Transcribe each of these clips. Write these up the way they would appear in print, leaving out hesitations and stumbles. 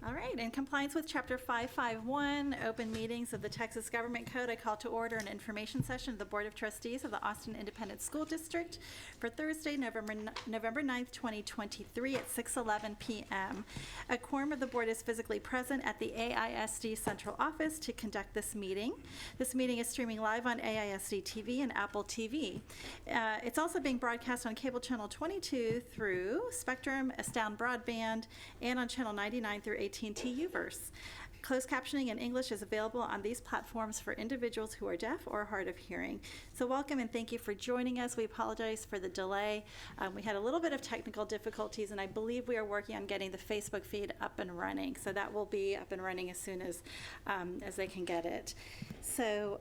All right, in compliance with Chapter 551, Open Meetings of the Texas Government Code, I call to order an information session of the Board of Trustees of the Austin Independent School District for Thursday, November 9th, 2023 at 6:11 p.m. A quorum of the board is physically present at the AISD Central Office to conduct this meeting. This meeting is streaming live on AISD TV and Apple TV. It's also being broadcast on cable channel 22 through Spectrum, Astound Broadband, and on channel 99 through AT&T Uverse. Closed captioning in English is available on these platforms for individuals who are deaf or hard of hearing. So welcome and thank you for joining us. We apologize for the delay. We had a little bit of technical difficulties, and I believe we are working on getting the Facebook feed up and running. So that will be up and running as soon as they can get it. So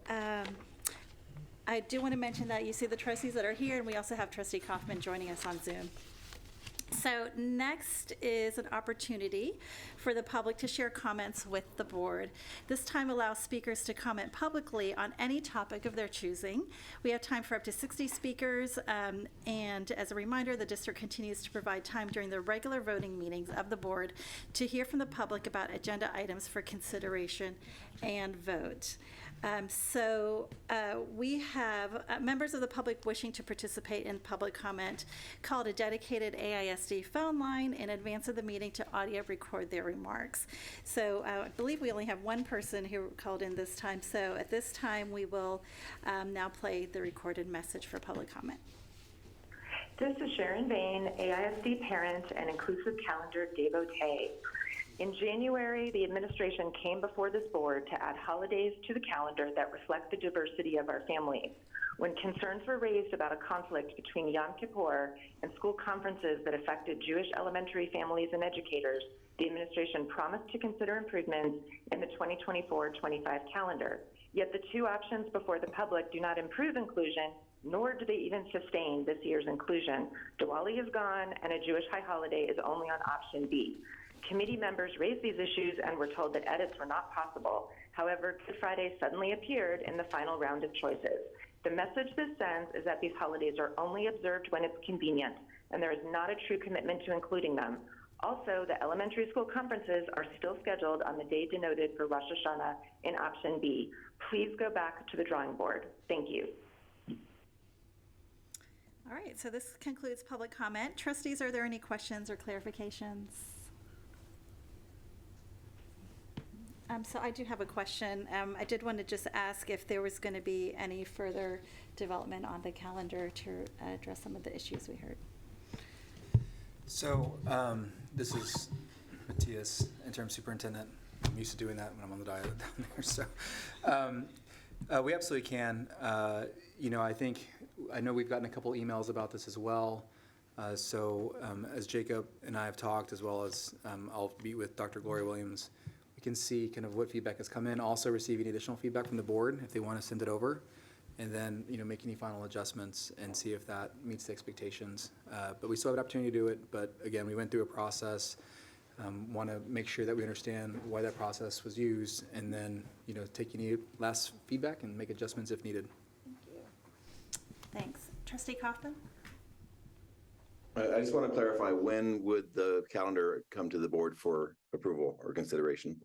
I do want to mention that you see the trustees that are here, and we also have Trustee Kaufman joining us on Zoom. So next is an opportunity for the public to share comments with the board. This time allows speakers to comment publicly on any topic of their choosing. We have time for up to 60 speakers, and as a reminder, the district continues to provide time during the regular voting meetings of the board to hear from the public about agenda items for consideration and vote. We have members of the public wishing to participate in public comment called a dedicated AISD phone line in advance of the meeting to audio record their remarks. So I believe we only have one person who called in this time. So at this time, we will now play the recorded message for public comment. This is Sharon Bain, AISD parent and inclusive calendar devotee. In January, the administration came before this board to add holidays to the calendar that reflect the diversity of our families. When concerns were raised about a conflict between Yom Kippur and school conferences that affected Jewish elementary families and educators, the administration promised to consider improvements in the 2024-25 calendar. Yet the two options before the public do not improve inclusion, nor do they even sustain this year's inclusion. Diwali is gone, and a Jewish high holiday is only on option B. Committee members raised these issues and were told that edits were not possible. However, Good Friday suddenly appeared in the final round of choices. The message this sends is that these holidays are only observed when it's convenient, and there is not a true commitment to including them. Also, the elementary school conferences are still scheduled on the day denoted for Rosh Hashanah in option B. Please go back to the drawing board. Thank you. All right, so this concludes public comment. Trustees, are there any questions or clarifications? So I do have a question. I did want to just ask if there was going to be any further development on the calendar to address some of the issues we heard. So this is Matthias, interim superintendent. I'm used to doing that when I'm on the diet down there. So we absolutely can. I know we've gotten a couple emails about this as well. As Jacob and I have talked, as well as I'll meet with Dr. Gloria Williams, we can see kind of what feedback has come in, also receive any additional feedback from the board if they want to send it over, and then make any final adjustments and see if that meets the expectations. But we still have an opportunity to do it. But again, we went through a process, want to make sure that we understand why that process was used, and then take any last feedback and make adjustments if needed. Thank you. Thanks. Trustee Kaufman? I just want to clarify, when would the calendar come to the board for approval or consideration?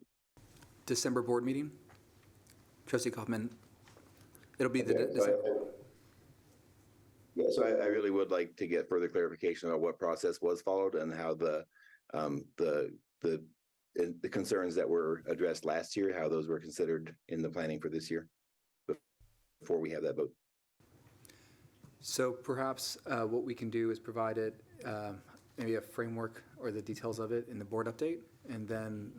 December board meeting. Trustee Kaufman, it'll be the So I really would like to get further clarification on what process was followed and how the concerns that were addressed last year, how those were considered in the planning for this year before we have that vote. So perhaps what we can do is provide it, maybe a framework or the details of it in the board update, and then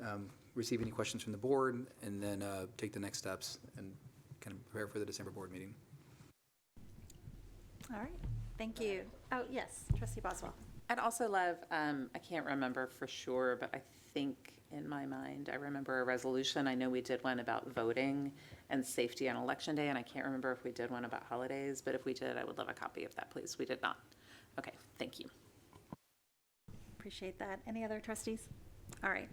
receive any questions from the board, and then take the next steps and kind of prepare for the December board meeting. All right. Thank you. Oh, yes. Trustee Boswell. I'd also love, I can't remember for sure, but I think in my mind, I remember a resolution. I know we did one about voting and safety on Election Day, and I can't remember if we did one about holidays, but if we did, I would love a copy of that, please. We did not. Okay, thank you. Appreciate that. Any other trustees? All right.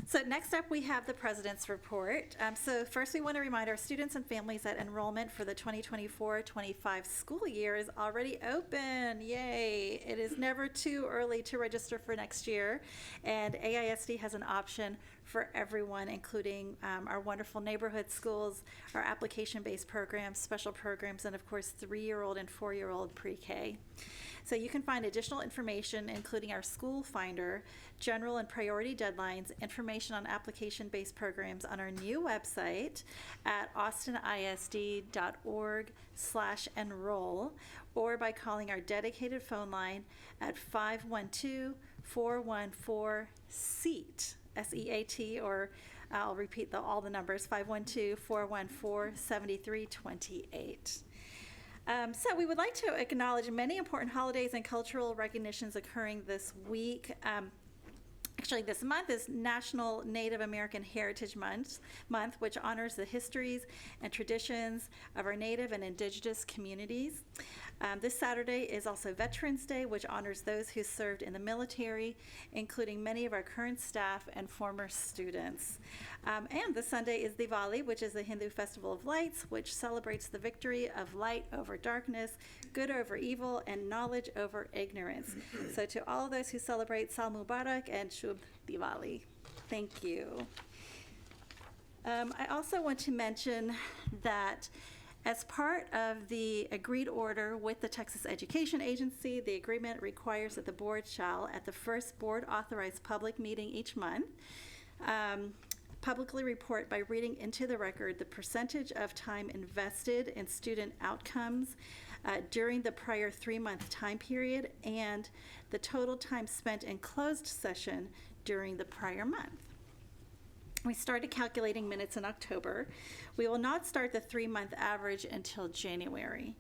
So next up, we have the President's Report. So first, we want to remind our students and families that enrollment for the 2024-25 school year is already open. Yay! It is never too early to register for next year, and AISD has an option for everyone, including our wonderful neighborhood schools, our application-based programs, special programs, and of course, 3-year-old and 4-year-old pre-K. So you can find additional information, including our school finder, general and priority deadlines, information on application-based programs on our new website at austinisd.org/enroll, or by calling our dedicated phone line at 512-414-SEAT, S-E-A-T, or I'll repeat all the numbers, 512-414-7328. So we would like to acknowledge many important holidays and cultural recognitions occurring this week. Actually, this month is National Native American Heritage Month, which honors the histories and traditions of our Native and Indigenous communities. This Saturday is also Veterans Day, which honors those who served in the military, including many of our current staff and former students. And this Sunday is Diwali, which is the Hindu festival of lights, which celebrates the victory of light over darkness, good over evil, and knowledge over ignorance. So to all those who celebrate Sal Mubarak and Shubh Diwali, thank you. I also want to mention that as part of the agreed order with the Texas Education Agency, the agreement requires that the board shall, at the first board-authorized public meeting each month, publicly report by reading into the record the percentage of time invested in student outcomes during the prior 3-month time period and the total time spent in closed session during the prior month. We started calculating minutes in October. We will not start the 3-month average until January.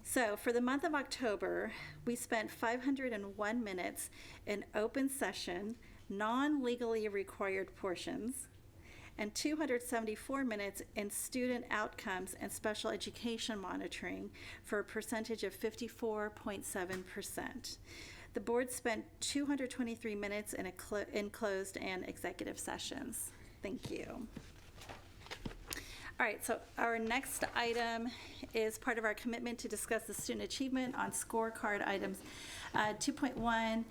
So for the month of October, we spent 501 minutes in open session, non-legally required portions, and 274 minutes in student outcomes and special education monitoring for a percentage of 54.7%. The board spent 223 minutes in closed and executive sessions. Thank you. All right, so our next item is part of our commitment to discuss the student achievement on scorecard items 2.1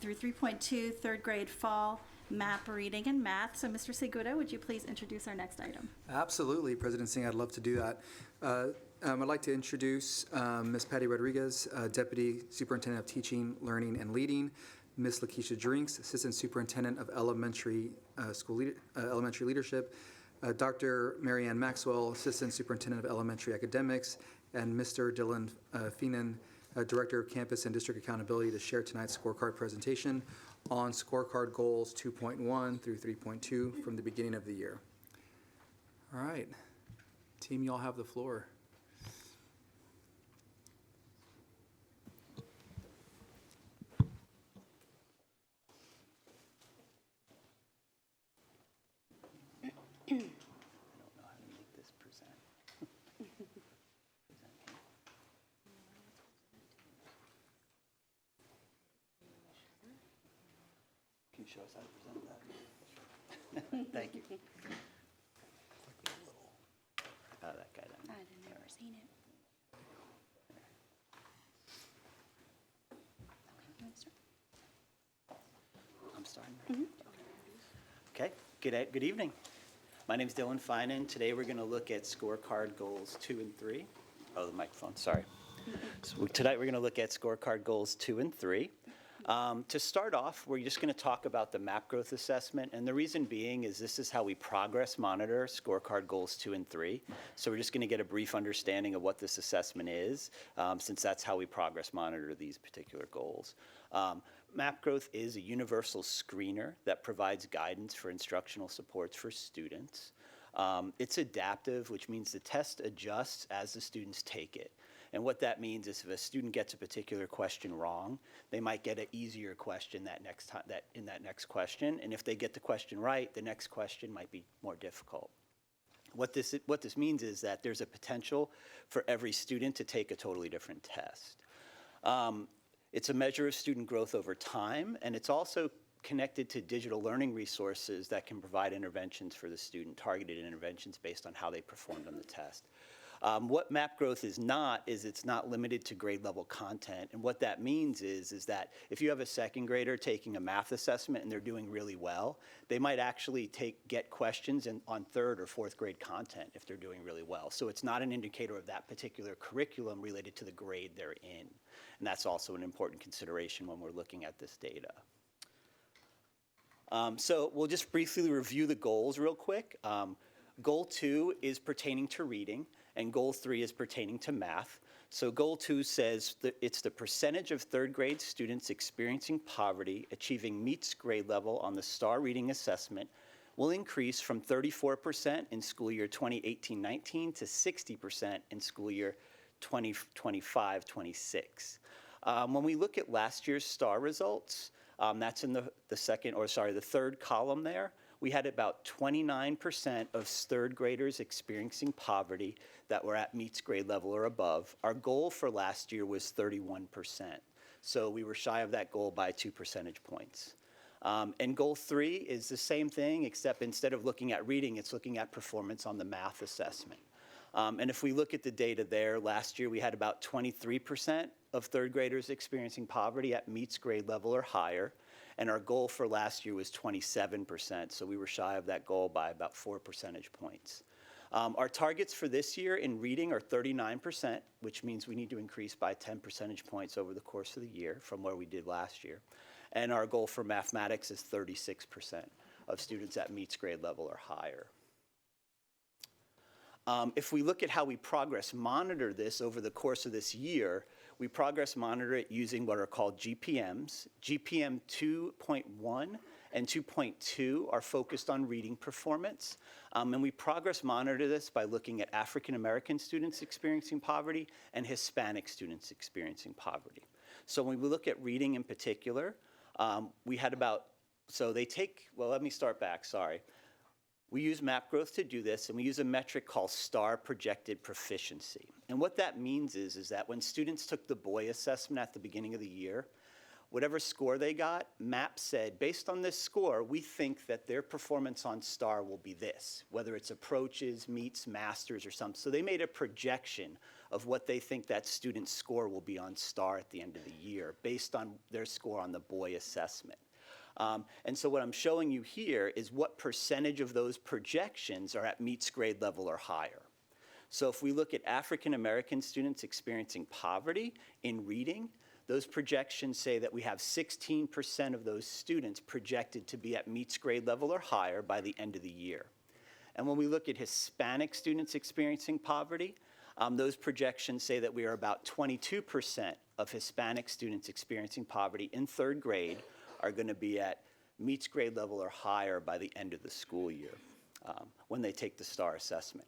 through 3.2, third grade fall map reading and math. So Mr. Segura, would you please introduce our next item? Absolutely, President Singh, I'd love to do that. I'd like to introduce Ms. Patty Rodriguez, Deputy Superintendent of Teaching, Learning, and Leading, Ms. Lakeisha Drinks, Assistant Superintendent of Elementary Elementary Leadership, Dr. Marianne Maxwell, Assistant Superintendent of Elementary Academics, and Mr. Dylan Feenan, Director of Campus and District Accountability, to share tonight's scorecard presentation on scorecard goals 2.1 through 3.2 from the beginning of the year. All right, team, you all have the floor. I don't know how to make this present. Can you show us how to present that? Thank you. That guy down there. I've never seen it. I'm starting. Okay, good evening. My name's Dylan Finan. Today we're going to look at scorecard goals 2 and 3. Oh, the microphone, sorry. So tonight we're going to look at scorecard goals 2 and 3. To start off, we're just going to talk about the MAP growth assessment, and the reason being is this is how we progress monitor scorecard goals 2 and 3. So we're just going to get a brief understanding of what this assessment is, since that's how we progress monitor these particular goals. MAP growth is a universal screener that provides guidance for instructional supports for students. It's adaptive, which means the test adjusts as the students take it. And what that means is if a student gets a particular question wrong, they might get an easier question in that next question. And if they get the question right, the next question might be more difficult. What this means is that there's a potential for every student to take a totally different test. It's a measure of student growth over time, and it's also connected to digital learning resources that can provide interventions for the student, targeted interventions based on how they performed on the test. What map growth is not, is it's not limited to grade level content. And what that means is that if you have a second grader taking a math assessment and they're doing really well, they might actually get questions on third or fourth grade content if they're doing really well. So it's not an indicator of that particular curriculum related to the grade they're in. And that's also an important consideration when we're looking at this data. So we'll just briefly review the goals real quick. Goal 2 is pertaining to reading, and goal 3 is pertaining to math. So goal 2 says that it's the percentage of third grade students experiencing poverty achieving meets grade level on the STAR reading assessment will increase from 34% in school year 2018-19 to 60% in school year 2025-26. When we look at last year's STAR results, that's in the third column there. We had about 29% of third graders experiencing poverty that were at meets grade level or above. Our goal for last year was 31%. So we were shy of that goal by 2 percentage points. And goal 3 is the same thing, except instead of looking at reading, it's looking at performance on the math assessment. And if we look at the data there, last year we had about 23% of third graders experiencing poverty at meets grade level or higher. And our goal for last year was 27%, so we were shy of that goal by about 4 percentage points. Our targets for this year in reading are 39%, which means we need to increase by 10 percentage points over the course of the year from where we did last year. And our goal for mathematics is 36% of students at meets grade level or higher. If we look at how we progress monitor this over the course of this year, we progress monitor it using what are called GPMs. GPM 2.1 and 2.2 are focused on reading performance. And we progress monitor this by looking at African American students experiencing poverty and Hispanic students experiencing poverty. So when we look at reading in particular, we had about, let me start back, sorry. We use map growth to do this, and we use a metric called STAR projected proficiency. And what that means is that when students took the boy assessment at the beginning of the year, whatever score they got, MAP said, based on this score, we think that their performance on STAR will be this, whether it's approaches, meets, masters, or something. So they made a projection of what they think that student's score will be on STAR at the end of the year, based on their score on the boy assessment. And so what I'm showing you here is what percentage of those projections are at meets grade level or higher. So if we look at African American students experiencing poverty in reading, those projections say that we have 16% of those students projected to be at meets grade level or higher by the end of the year. And when we look at Hispanic students experiencing poverty, those projections say that we are about 22% of Hispanic students experiencing poverty in third grade are going to be at meets grade level or higher by the end of the school year when they take the STAR assessment.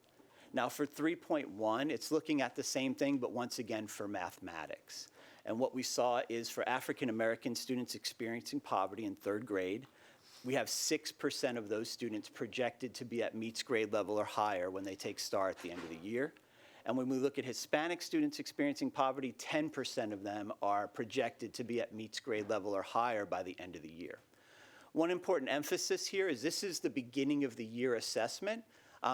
Now for 3.1, it's looking at the same thing, but once again for mathematics. And what we saw is for African American students experiencing poverty in third grade, we have 6% of those students projected to be at meets grade level or higher when they take STAR at the end of the year. And when we look at Hispanic students experiencing poverty, 10% of them are projected to be at meets grade level or higher by the end of the year. One important emphasis here is this is the beginning of the year assessment.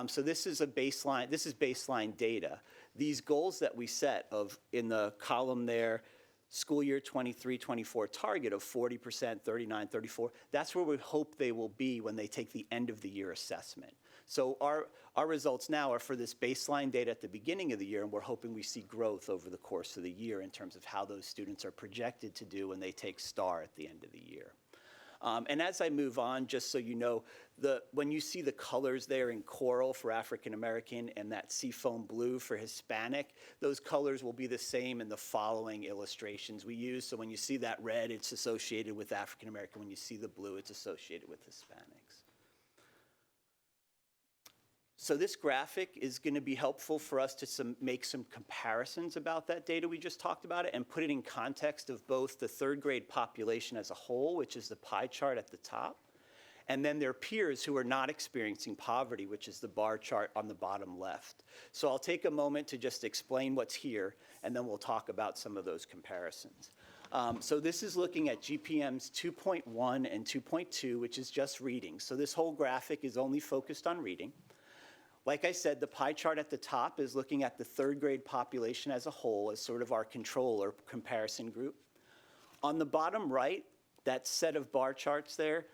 So this is baseline data. These goals that we set in the column there, school year 23-24 target of 40%, 39, 34, that's where we hope they will be when they take the end of the year assessment. So our results now are for this baseline data at the beginning of the year, and we're hoping we see growth over the course of the year in terms of how those students are projected to do when they take STAR at the end of the year. And as I move on, just so you know, when you see the colors there in coral for African American and that seafoam blue for Hispanic, those colors will be the same in the following illustrations we use. So when you see that red, it's associated with African American. When you see the blue, it's associated with Hispanics. So this graphic is going to be helpful for us to make some comparisons about that data we just talked about and put it in context of both the third grade population as a whole, which is the pie chart at the top, and then their peers who are not experiencing poverty, which is the bar chart on the bottom left. So I'll take a moment to just explain what's here, and then we'll talk about some of those comparisons. So this is looking at GPMs 2.1 and 2.2, which is just reading. So this whole graphic is only focused on reading. Like I said, the pie chart at the top is looking at the third grade population as a whole as sort of our control or comparison group. On the bottom right, that set of bar charts there,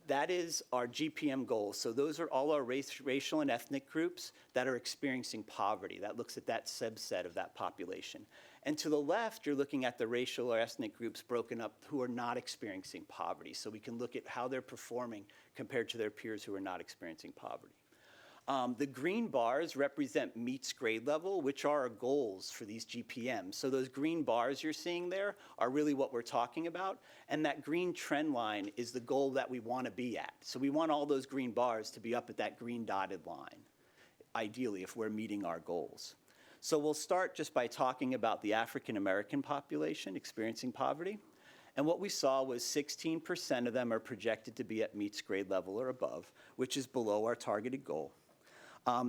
that is our GPM goals. So those are all our racial and ethnic groups that are experiencing poverty. That looks at that subset of that population. And to the left, you're looking at the racial or ethnic groups broken up who are not experiencing poverty. So we can look at how they're performing compared to their peers who are not experiencing poverty. The green bars represent meets grade level, which are our goals for these GPMs. So those green bars you're seeing there are really what we're talking about. And that green trend line is the goal that we want to be at. So we want all those green bars to be up at that green dotted line, ideally, if we're meeting our goals. So we'll start just by talking about the African American population experiencing poverty. And what we saw was 16% of them are projected to be at meets grade level or above, which is below our targeted goal.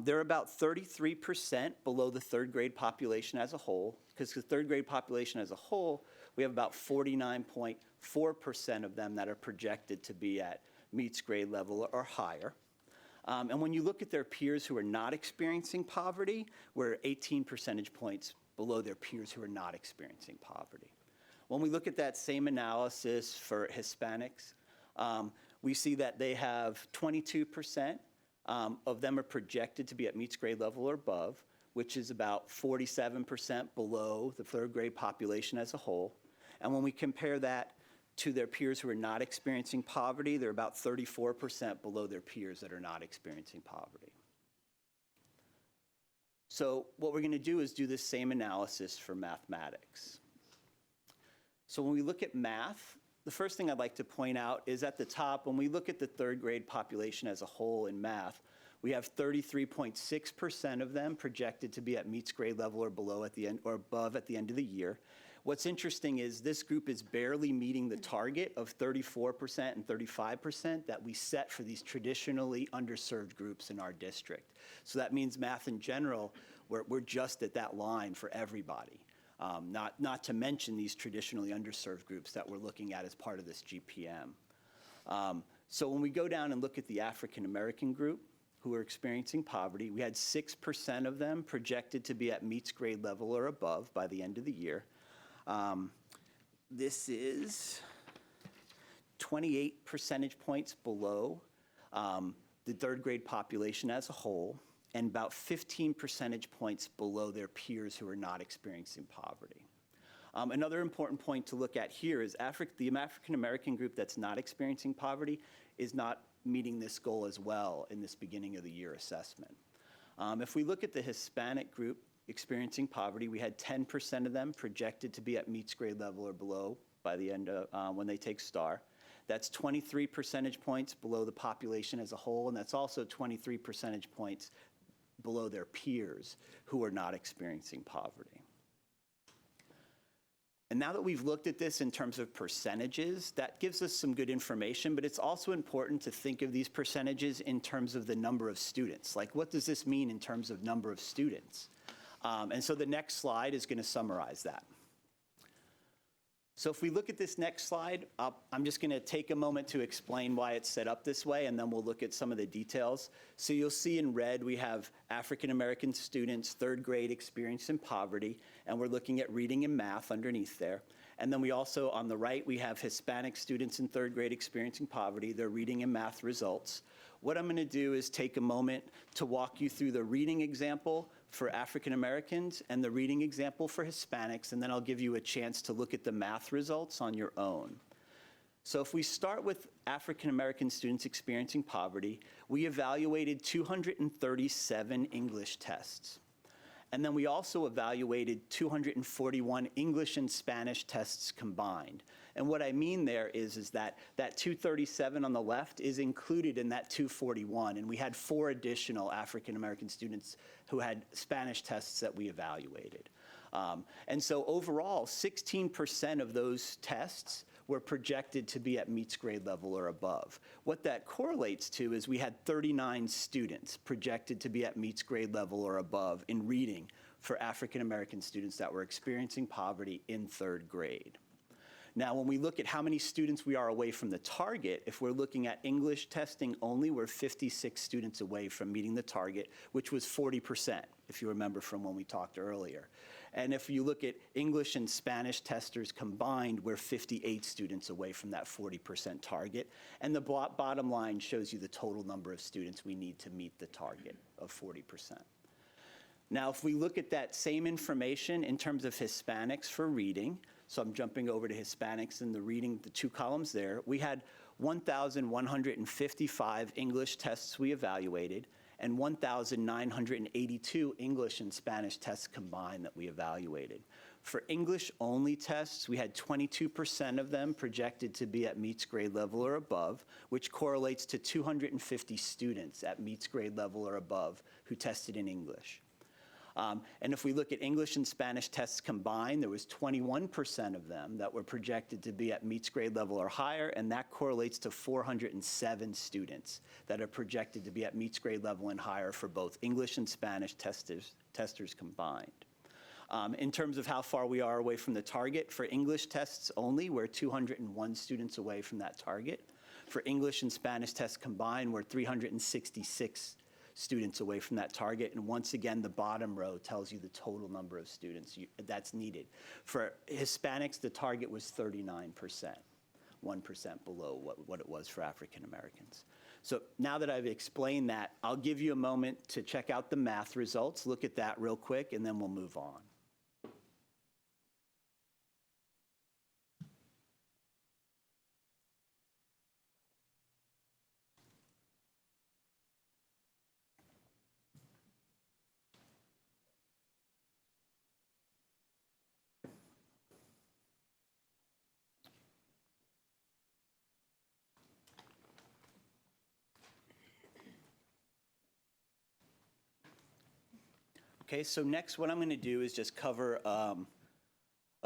They're about 33% below the third grade population as a whole, because the third grade population as a whole, we have about 49.4% of them that are projected to be at meets grade level or higher. And when you look at their peers who are not experiencing poverty, we're 18 percentage points below their peers who are not experiencing poverty. When we look at that same analysis for Hispanics, we see that they have 22% of them are projected to be at meets grade level or above, which is about 47% below the third grade population as a whole. And when we compare that to their peers who are not experiencing poverty, they're about 34% below their peers that are not experiencing poverty. So what we're going to do is do this same analysis for mathematics. So when we look at math, the first thing I'd like to point out is at the top, when we look at the third grade population as a whole in math, we have 33.6% of them projected to be at meets grade level or below at the end or above at the end of the year. What's interesting is this group is barely meeting the target of 34% and 35% that we set for these traditionally underserved groups in our district. So that means math in general, we're just at that line for everybody. Not to mention these traditionally underserved groups that we're looking at as part of this GPM. So when we go down and look at the African American group who are experiencing poverty, we had 6% of them projected to be at meets grade level or above by the end of the year. This is 28 percentage points below the third grade population as a whole, and about 15 percentage points below their peers who are not experiencing poverty. Another important point to look at here is the African American group that's not experiencing poverty is not meeting this goal as well in this beginning of the year assessment. If we look at the Hispanic group experiencing poverty, we had 10% of them projected to be at meets grade level or below by the end of when they take STAR. That's 23 percentage points below the population as a whole, and that's also 23 percentage points below their peers who are not experiencing poverty. And now that we've looked at this in terms of percentages, that gives us some good information, but it's also important to think of these percentages in terms of the number of students. Like, what does this mean in terms of number of students? And so the next slide is going to summarize that. So if we look at this next slide, I'm just going to take a moment to explain why it's set up this way, and then we'll look at some of the details. So you'll see in red we have African American students, third grade, experiencing poverty, and we're looking at reading and math underneath there. And then we also, on the right, we have Hispanic students in third grade experiencing poverty, their reading and math results. What I'm going to do is take a moment to walk you through the reading example for African Americans and the reading example for Hispanics, and then I'll give you a chance to look at the math results on your own. So if we start with African American students experiencing poverty, we evaluated 237 English tests. And then we also evaluated 241 English and Spanish tests combined. And what I mean there is that 237 on the left is included in that 241, and we had 4 additional African American students who had Spanish tests that we evaluated. And so overall, 16% of those tests were projected to be at meets grade level or above. What that correlates to is we had 39 students projected to be at meets grade level or above in reading for African American students that were experiencing poverty in third grade. Now, when we look at how many students we are away from the target, if we're looking at English testing only, we're 56 students away from meeting the target, which was 40%, if you remember from when we talked earlier. And if you look at English and Spanish testers combined, we're 58 students away from that 40% target. And the bottom line shows you the total number of students we need to meet the target of 40%. Now, if we look at that same information in terms of Hispanics for reading, so I'm jumping over to Hispanics in the reading, the 2 columns there, we had 1,155 English tests we evaluated and 1,982 English and Spanish tests combined that we evaluated. For English-only tests, we had 22% of them projected to be at meets grade level or above, which correlates to 250 students at meets grade level or above who tested in English. And if we look at English and Spanish tests combined, there was 21% of them that were projected to be at meets grade level or higher, and that correlates to 407 students that are projected to be at meets grade level and higher for both English and Spanish testers combined. In terms of how far we are away from the target, for English tests only, we're 201 students away from that target. For English and Spanish tests combined, we're 366 students away from that target. And once again, the bottom row tells you the total number of students that's needed. For Hispanics, the target was 39%, 1% below what it was for African Americans. So now that I've explained that, I'll give you a moment to check out the math results, look at that real quick, and then we'll move on. Okay, so next what I'm going to do is just cover a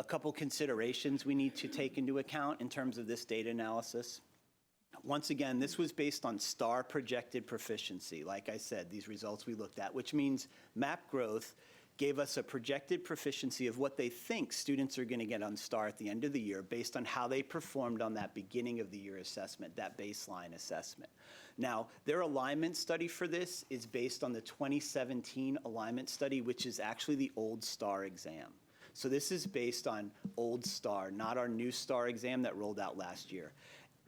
couple considerations we need to take into account in terms of this data analysis. Once again, this was based on STAR projected proficiency. Like I said, these results we looked at, which means map growth gave us a projected proficiency of what they think students are going to get on STAR at the end of the year based on how they performed on that beginning of the year assessment, that baseline assessment. Now, their alignment study for this is based on the 2017 alignment study, which is actually the old STAR exam. So this is based on old STAR, not our new STAR exam that rolled out last year.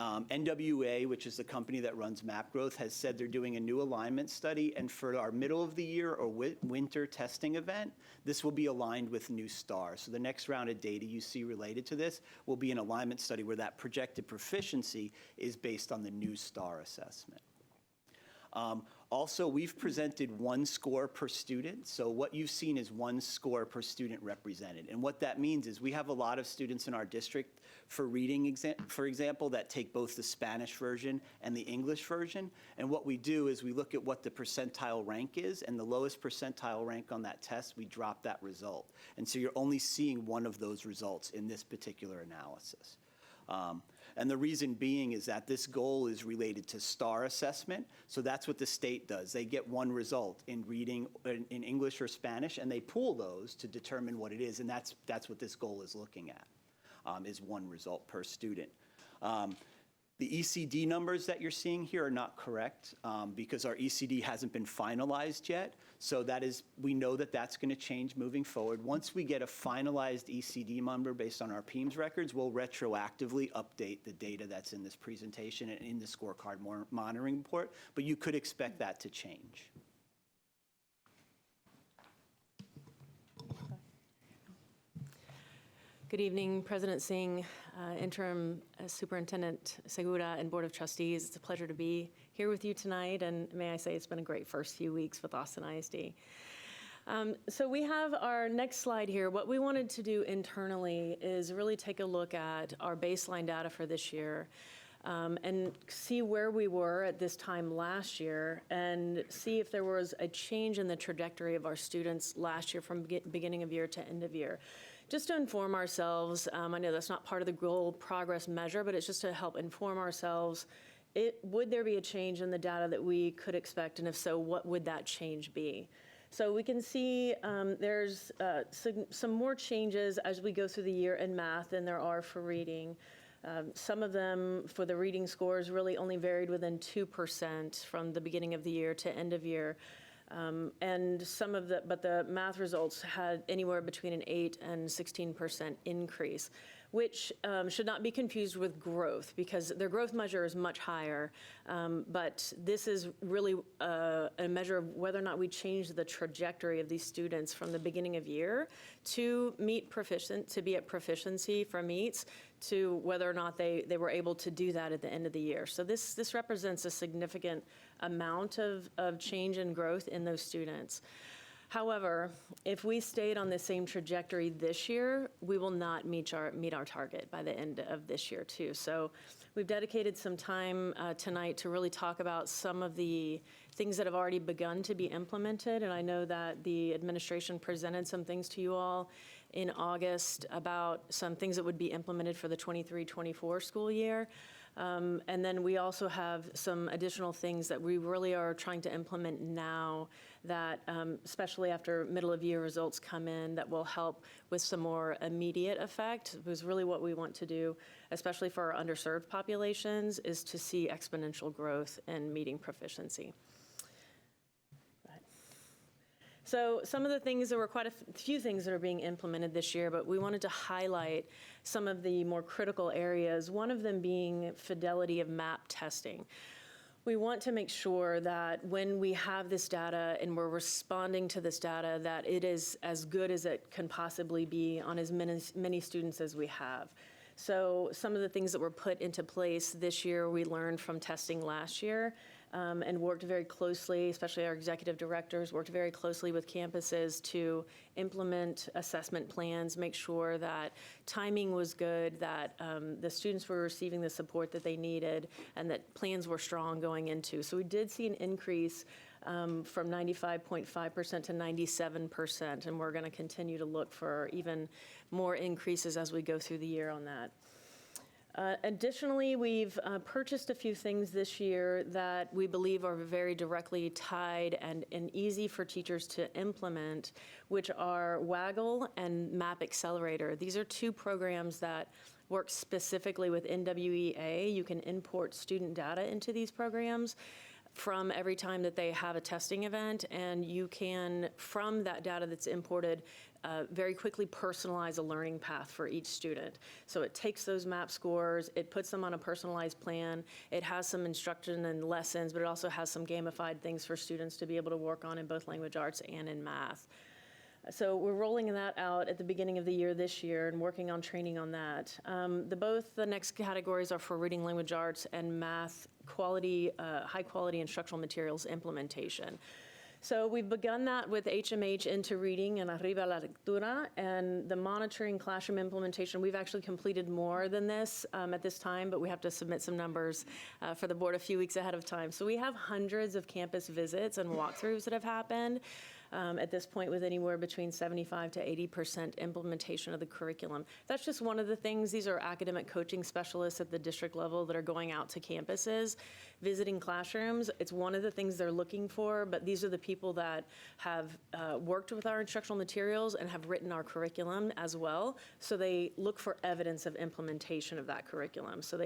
NWA, which is the company that runs map growth, has said they're doing a new alignment study, and for our middle of the year or winter testing event, this will be aligned with new STAR. So the next round of data you see related to this will be an alignment study where that projected proficiency is based on the new STAR assessment. Also, we've presented 1 score per student. So what you've seen is 1 score per student represented. And what that means is we have a lot of students in our district for reading, for example, that take both the Spanish version and the English version. And what we do is we look at what the percentile rank is, and the lowest percentile rank on that test, we drop that result. And so you're only seeing one of those results in this particular analysis. And the reason being is that this goal is related to STAR assessment. So that's what the state does. They get 1 result in reading in English or Spanish, and they pool those to determine what it is. And that's what this goal is looking at, is 1 result per student. The ECD numbers that you're seeing here are not correct because our ECD hasn't been finalized yet. So we know that that's going to change moving forward. Once we get a finalized ECD number based on our PEIMS records, we'll retroactively update the data that's in this presentation and in the scorecard monitoring report. But you could expect that to change. Good evening, President Singh, Interim Superintendent Segura, and Board of Trustees. It's a pleasure to be here with you tonight, and may I say it's been a great first few weeks with Austin ISD. So we have our next slide here. What we wanted to do internally is really take a look at our baseline data for this year and see where we were at this time last year and see if there was a change in the trajectory of our students last year from beginning of year to end of year. Just to inform ourselves, I know that's not part of the goal progress measure, but it's just to help inform ourselves, would there be a change in the data that we could expect, and if so, what would that change be? So we can see there's some more changes as we go through the year in math than there are for reading. Some of them for the reading scores really only varied within 2% from the beginning of the year to end of year. And but the math results had anywhere between an 8 and 16% increase, which should not be confused with growth, because their growth measure is much higher. But this is really a measure of whether or not we change the trajectory of these students from the beginning of year to be at proficiency for meets, to whether or not they were able to do that at the end of the year. So this represents a significant amount of change and growth in those students. However, if we stayed on the same trajectory this year, we will not meet our target by the end of this year too. So we've dedicated some time tonight to really talk about some of the things that have already begun to be implemented. And I know that the administration presented some things to you all in August about some things that would be implemented for the 23-24 school year. And then we also have some additional things that we really are trying to implement now that, especially after middle of year results come in, that will help with some more immediate effect. It was really what we want to do, especially for our underserved populations, is to see exponential growth in meeting proficiency. So some of the things, there were quite a few things that are being implemented this year, but we wanted to highlight some of the more critical areas, one of them being fidelity of MAP testing. We want to make sure that when we have this data and we're responding to this data, that it is as good as it can possibly be on as many students as we have. So some of the things that were put into place this year, we learned from testing last year. And worked very closely, especially our executive directors, worked very closely with campuses to implement assessment plans, make sure that timing was good, that the students were receiving the support that they needed, and that plans were strong going into. So we did see an increase from 95.5% to 97%, and we're going to continue to look for even more increases as we go through the year on that. Additionally, we've purchased a few things this year that we believe are very directly tied and easy for teachers to implement, which are Waggle and MAP Accelerator. These are two programs that work specifically with NWEA. You can import student data into these programs from every time that they have a testing event, and you can, from that data that's imported, very quickly personalize a learning path for each student. So it takes those MAP scores, it puts them on a personalized plan, it has some instruction and lessons, but it also has some gamified things for students to be able to work on in both language arts and in math. So we're rolling that out at the beginning of the year this year and working on training on that. Both the next categories are for reading language arts and math quality, high quality instructional materials implementation. So we've begun that with HMH into reading and Arriba la Lectura, and the monitoring classroom implementation. We've actually completed more than this at this time, but we have to submit some numbers for the board a few weeks ahead of time. So we have hundreds of campus visits and walkthroughs that have happened. At this point, with anywhere between 75 to 80% implementation of the curriculum. That's just one of the things. These are academic coaching specialists at the district level that are going out to campuses, visiting classrooms. It's one of the things they're looking for, but these are the people that have worked with our instructional materials and have written our curriculum as well. So they look for evidence of implementation of that curriculum. So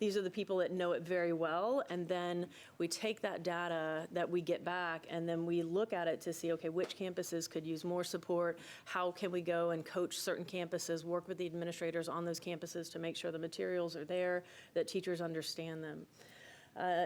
these are the people that know it very well, and then we take that data that we get back, and then we look at it to see, okay, which campuses could use more support, how can we go and coach certain campuses, work with the administrators on those campuses to make sure the materials are there, that teachers understand them.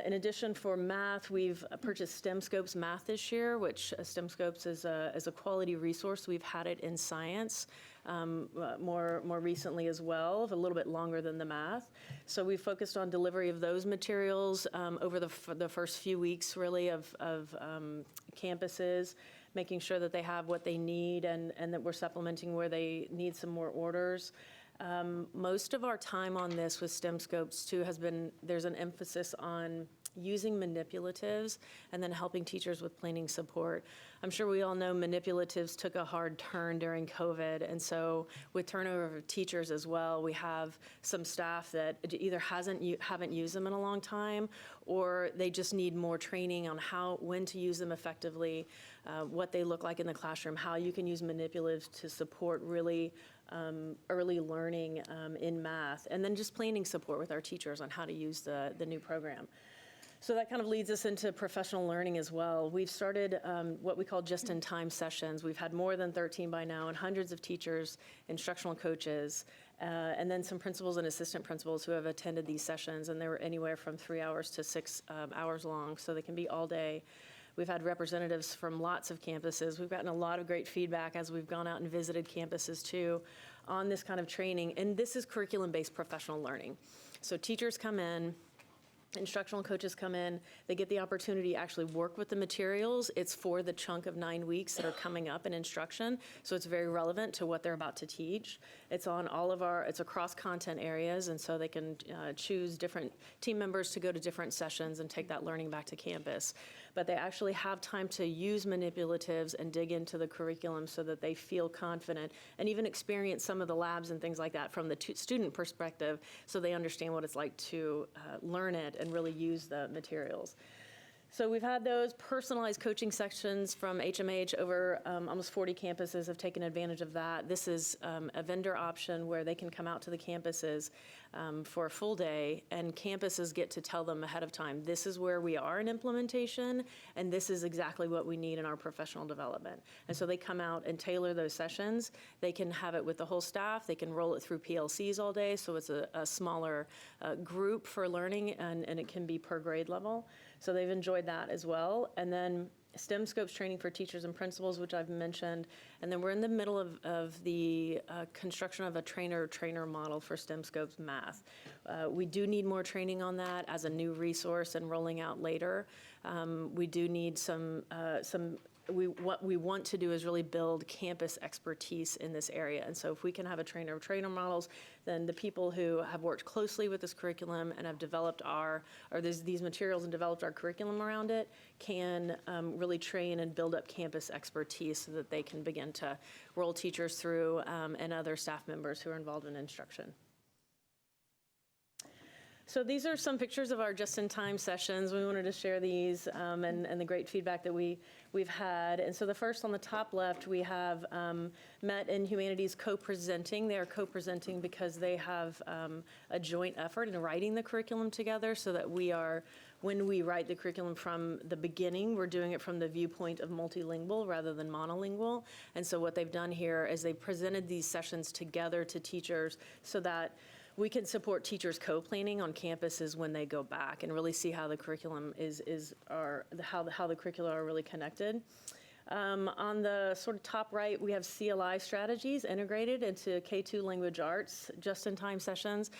In addition, for math, we've purchased STEMscopes Math this year, which STEMscopes is a quality resource. We've had it in science more recently as well, a little bit longer than the math. So we focused on delivery of those materials over the first few weeks, really, of campuses, making sure that they have what they need and that we're supplementing where they need some more orders. Most of our time on this with STEMscopes too has been, there's an emphasis on using manipulatives, and then helping teachers with planning support. I'm sure we all know manipulatives took a hard turn during COVID, and so with turnover of teachers as well, we have some staff that either haven't used them in a long time, or they just need more training on when to use them effectively, what they look like in the classroom, how you can use manipulatives to support really early learning in math, and then just planning support with our teachers on how to use the new program. So that kind of leads us into professional learning as well. We've started what we call just-in-time sessions. We've had more than 13 by now, and hundreds of teachers, instructional coaches, and then some principals and assistant principals who have attended these sessions, and they were anywhere from 3 hours to 6 hours long, so they can be all day. We've had representatives from lots of campuses. We've gotten a lot of great feedback as we've gone out and visited campuses too on this kind of training, and this is curriculum-based professional learning. So teachers come in, instructional coaches come in, they get the opportunity to actually work with the materials. It's for the chunk of 9 weeks that are coming up in instruction, so it's very relevant to what they're about to teach. It's on it's across content areas, and so they can choose different team members to go to different sessions and take that learning back to campus. But they actually have time to use manipulatives and dig into the curriculum so that they feel confident and even experience some of the labs and things like that from the student perspective, so they understand what it's like to learn it and really use the materials. So we've had those personalized coaching sections from HMH. Over almost 40 campuses have taken advantage of that. This is a vendor option where they can come out to the campuses for a full day, and campuses get to tell them ahead of time, this is where we are in implementation, and this is exactly what we need in our professional development. And so they come out and tailor those sessions. They can have it with the whole staff. They can roll it through PLCs all day, so it's a smaller group for learning, and it can be per grade level. So they've enjoyed that as well. And then STEM scopes training for teachers and principals, which I've mentioned. And then we're in the middle of the construction of a trainer model for STEM scopes math. We do need more training on that as a new resource and rolling out later. We do need what we want to do is really build campus expertise in this area. And so if we can have a trainer of trainer models, then the people who have worked closely with this curriculum and have developed these materials and developed our curriculum around it can really train and build up campus expertise so that they can begin to roll teachers through and other staff members who are involved in instruction. So these are some pictures of our just-in-time sessions. We wanted to share these and the great feedback that we've had. And so the first on the top left, we have MET and Humanities co-presenting. They are co-presenting because they have a joint effort in writing the curriculum together, so that when we write the curriculum from the beginning, we're doing it from the viewpoint of multilingual rather than monolingual. And so what they've done here is they presented these sessions together to teachers so that we can support teachers co-planning on campuses when they go back and really see how the curriculum how the curricula are really connected. On the sort of top right, we have CLI strategies integrated into K2 language arts just-in-time sessions.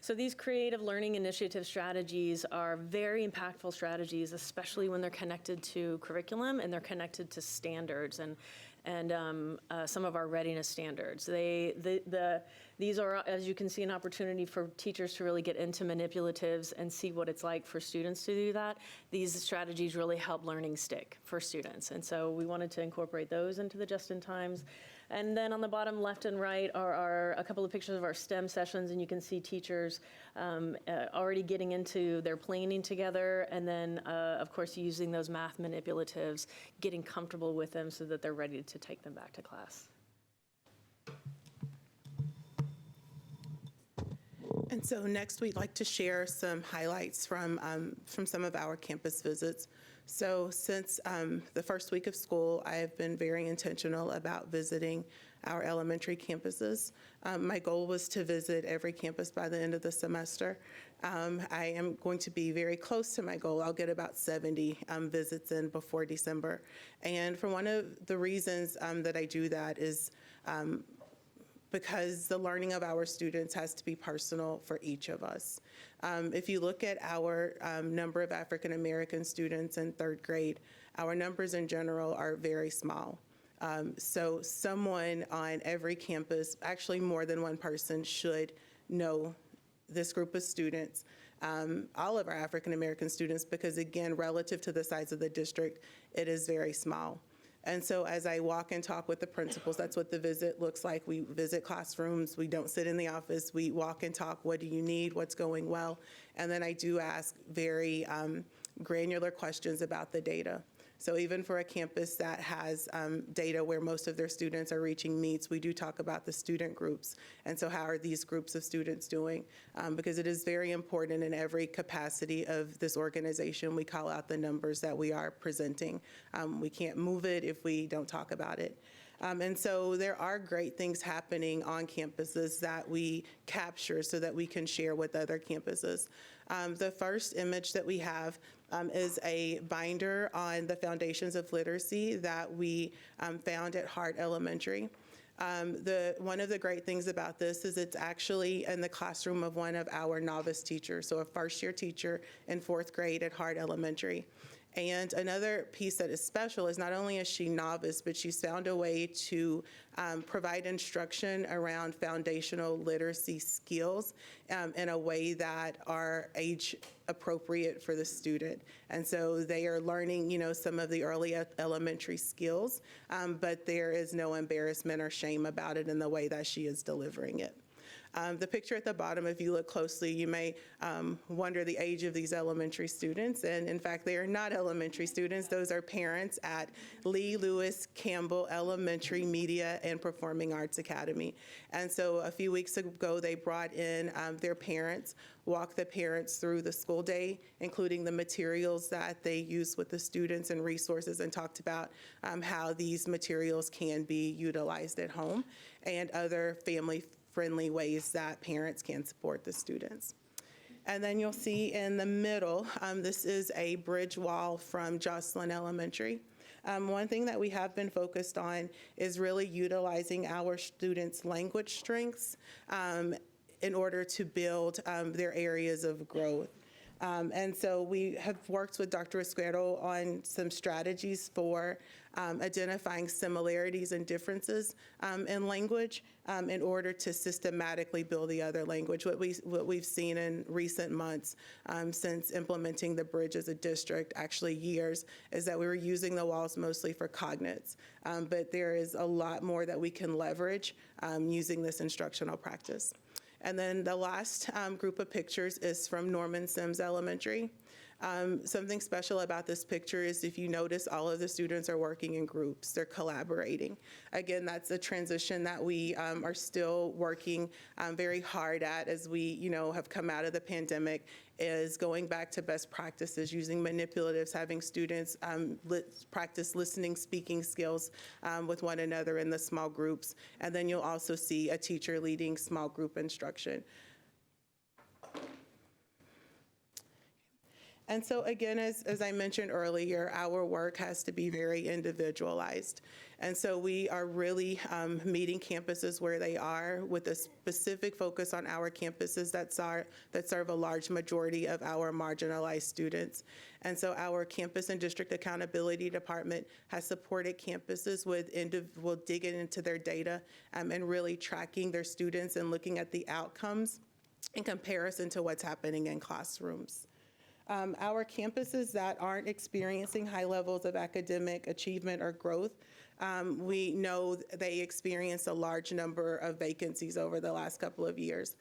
So these creative learning initiative strategies are very impactful strategies, especially when they're connected to curriculum and they're connected to standards and some of our readiness standards. These are, as you can see, an opportunity for teachers to really get into manipulatives and see what it's like for students to do that. These strategies really help learning stick for students, and so we wanted to incorporate those into the just-in-times. And then on the bottom left and right are a couple of pictures of our STEM sessions, and you can see teachers already getting into their planning together, and then, of course, using those math manipulatives, getting comfortable with them so that they're ready to take them back to class. And so next, we'd like to share some highlights from some of our campus visits. So since the first week of school, I have been very intentional about visiting our elementary campuses. My goal was to visit every campus by the end of the semester. I am going to be very close to my goal. I'll get about 70 visits in before December. And for one of the reasons that I do that is because the learning of our students has to be personal for each of us. If you look at our number of African American students in third grade, our numbers in general are very small. So someone on every campus, actually more than one person, should know this group of students. all of our African American students, because again, relative to the size of the district, it is very small. And so as I walk and talk with the principals, that's what the visit looks like. We visit classrooms. We don't sit in the office. We walk and talk. What do you need? What's going well? And then I do ask very granular questions about the data. So even for a campus that has data where most of their students are reaching meets, we do talk about the student groups. And so how are these groups of students doing? Because it is very important in every capacity of this organization, we call out the numbers that we are presenting. We can't move it if we don't talk about it. And so there are great things happening on campuses that we capture so that we can share with other campuses. The first image that we have is a binder on the foundations of literacy that we found at Hart Elementary. One of the great things about this is it's actually in the classroom of one of our novice teachers, so a first-year teacher in 4th grade at Hart Elementary. And another piece that is special is not only is she novice, but she's found a way to provide instruction around foundational literacy skills in a way that are age appropriate for the student. And so they are learning, some of the early elementary skills, but there is no embarrassment or shame about it in the way that she is delivering it. The picture at the bottom, if you look closely, you may wonder the age of these elementary students. And in fact, they are not elementary students. Those are parents at Lee Lewis Campbell Elementary Media and Performing Arts Academy. And so a few weeks ago, they brought in their parents, walked the parents through the school day, including the materials that they use with the students and resources, and talked about how these materials can be utilized at home and other family-friendly ways that parents can support the students. And then you'll see in the middle, this is a bridge wall from Jocelyn Elementary. One thing that we have been focused on is really utilizing our students' language strengths in order to build their areas of growth. And so we have worked with Dr. Esquero on some strategies for identifying similarities and differences in language in order to systematically build the other language. What we've seen in recent months since implementing the bridge as a district, actually years, is that we were using the walls mostly for cognates. But there is a lot more that we can leverage using this instructional practice. And then the last group of pictures is from Norman Sims Elementary. Something special about this picture is if you notice, all of the students are working in groups. They're collaborating. Again, that's a transition that we are still working very hard at as we, have come out of the pandemic, is going back to best practices, using manipulatives, having students practice listening, speaking skills with one another in the small groups. And then you'll also see a teacher leading small group instruction. And so again, as I mentioned earlier, our work has to be very individualized. And so we are really meeting campuses where they are with a specific focus on our campuses that serve a large majority of our marginalized students. And so our campus and district accountability department has supported campuses with digging into their data and really tracking their students and looking at the outcomes in comparison to what's happening in classrooms. Our campuses that aren't experiencing high levels of academic achievement or growth, we know they experienced a large number of vacancies over the last couple of years.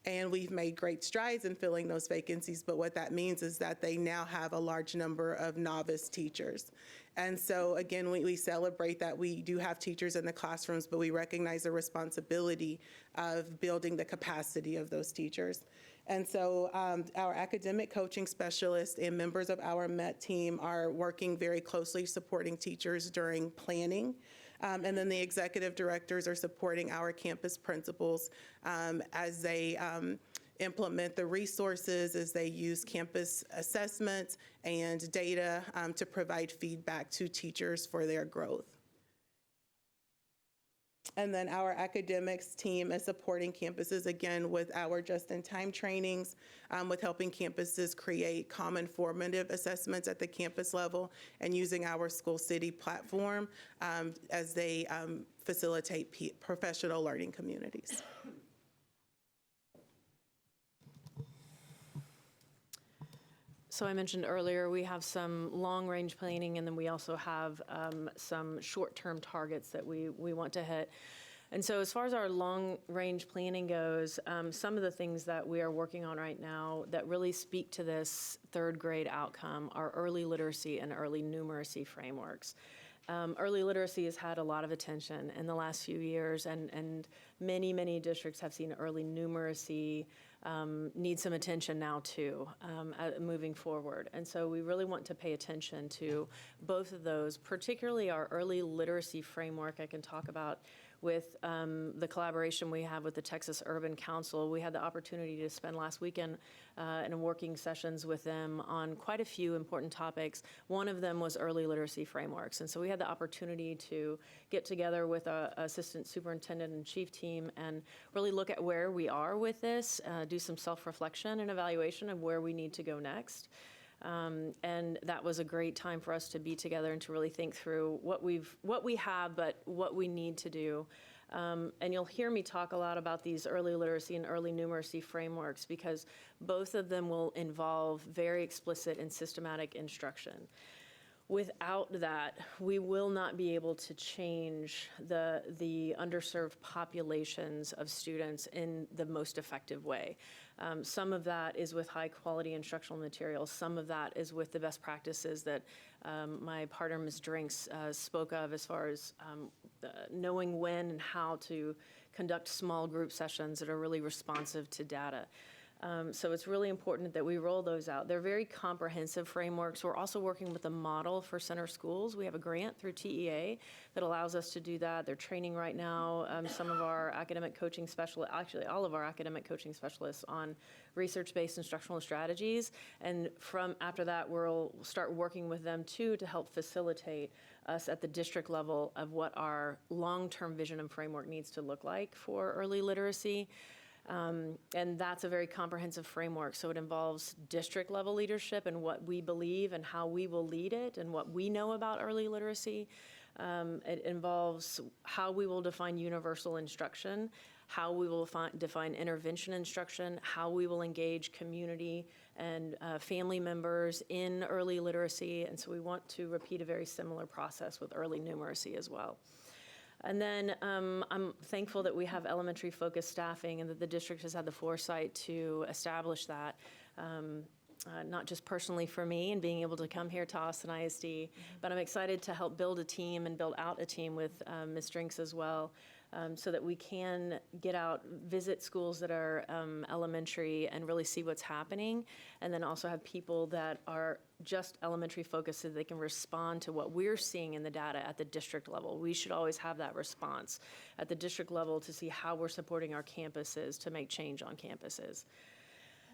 And we've made great strides in filling those vacancies, but what that means is that they now have a large number of novice teachers. And so again, we celebrate that we do have teachers in the classrooms, but we recognize the responsibility of building the capacity of those teachers. And so our academic coaching specialists and members of our MET team are working very closely supporting teachers during planning. And then the executive directors are supporting our campus principals as they implement the resources, as they use campus assessments and data to provide feedback to teachers for their growth. And then our academics team is supporting campuses, again, with our just-in-time trainings, with helping campuses create common formative assessments at the campus level, and using our school city platform as they facilitate professional learning communities. So I mentioned earlier, we have some long-range planning, and then we also have some short-term targets that we want to hit. And so as far as our long-range planning goes, some of the things that we are working on right now that really speak to this third grade outcome are early literacy and early numeracy frameworks. Early literacy has had a lot of attention in the last few years, and many districts have seen early numeracy need some attention now too, moving forward. And so we really want to pay attention to both of those, particularly our early literacy framework I can talk about with the collaboration we have with the Texas Urban Council. We had the opportunity to spend last weekend in working sessions with them on quite a few important topics. One of them was early literacy frameworks. And so we had the opportunity to get together with our assistant superintendent and chief team and really look at where we are with this, do some self-reflection and evaluation of where we need to go next. And that was a great time for us to be together and to really think through what we have, but what we need to do. And you'll hear me talk a lot about these early literacy and early numeracy frameworks because both of them will involve very explicit and systematic instruction. Without that, we will not be able to change the underserved populations of students in the most effective way. Some of that is with high quality instructional materials. Some of that is with the best practices that my partner, Ms. Drinks, spoke of as far as knowing when and how to conduct small group sessions that are really responsive to data. So it's really important that we roll those out. They're very comprehensive frameworks. We're also working with a model for center schools. We have a grant through TEA that allows us to do that. They're training right now some of our academic coaching specialists, actually all of our academic coaching specialists on research-based instructional strategies. And from after that, we'll start working with them too to help facilitate us at the district level of what our long-term vision and framework needs to look like for early literacy. And that's a very comprehensive framework. So it involves district level leadership and what we believe and how we will lead it and what we know about early literacy. It involves how we will define universal instruction, how we will define intervention instruction, how we will engage community and family members in early literacy. And so we want to repeat a very similar process with early numeracy as well. And then I'm thankful that we have elementary focused staffing and that the district has had the foresight to establish that, not just personally for me and being able to come here to Austin ISD, but I'm excited to help build a team and build out a team with Ms. Drinks as well, so that we can get out, visit schools that are elementary and really see what's happening, and then also have people that are just elementary focused so they can respond to what we're seeing in the data at the district level. We should always have that response at the district level to see how we're supporting our campuses to make change on campuses.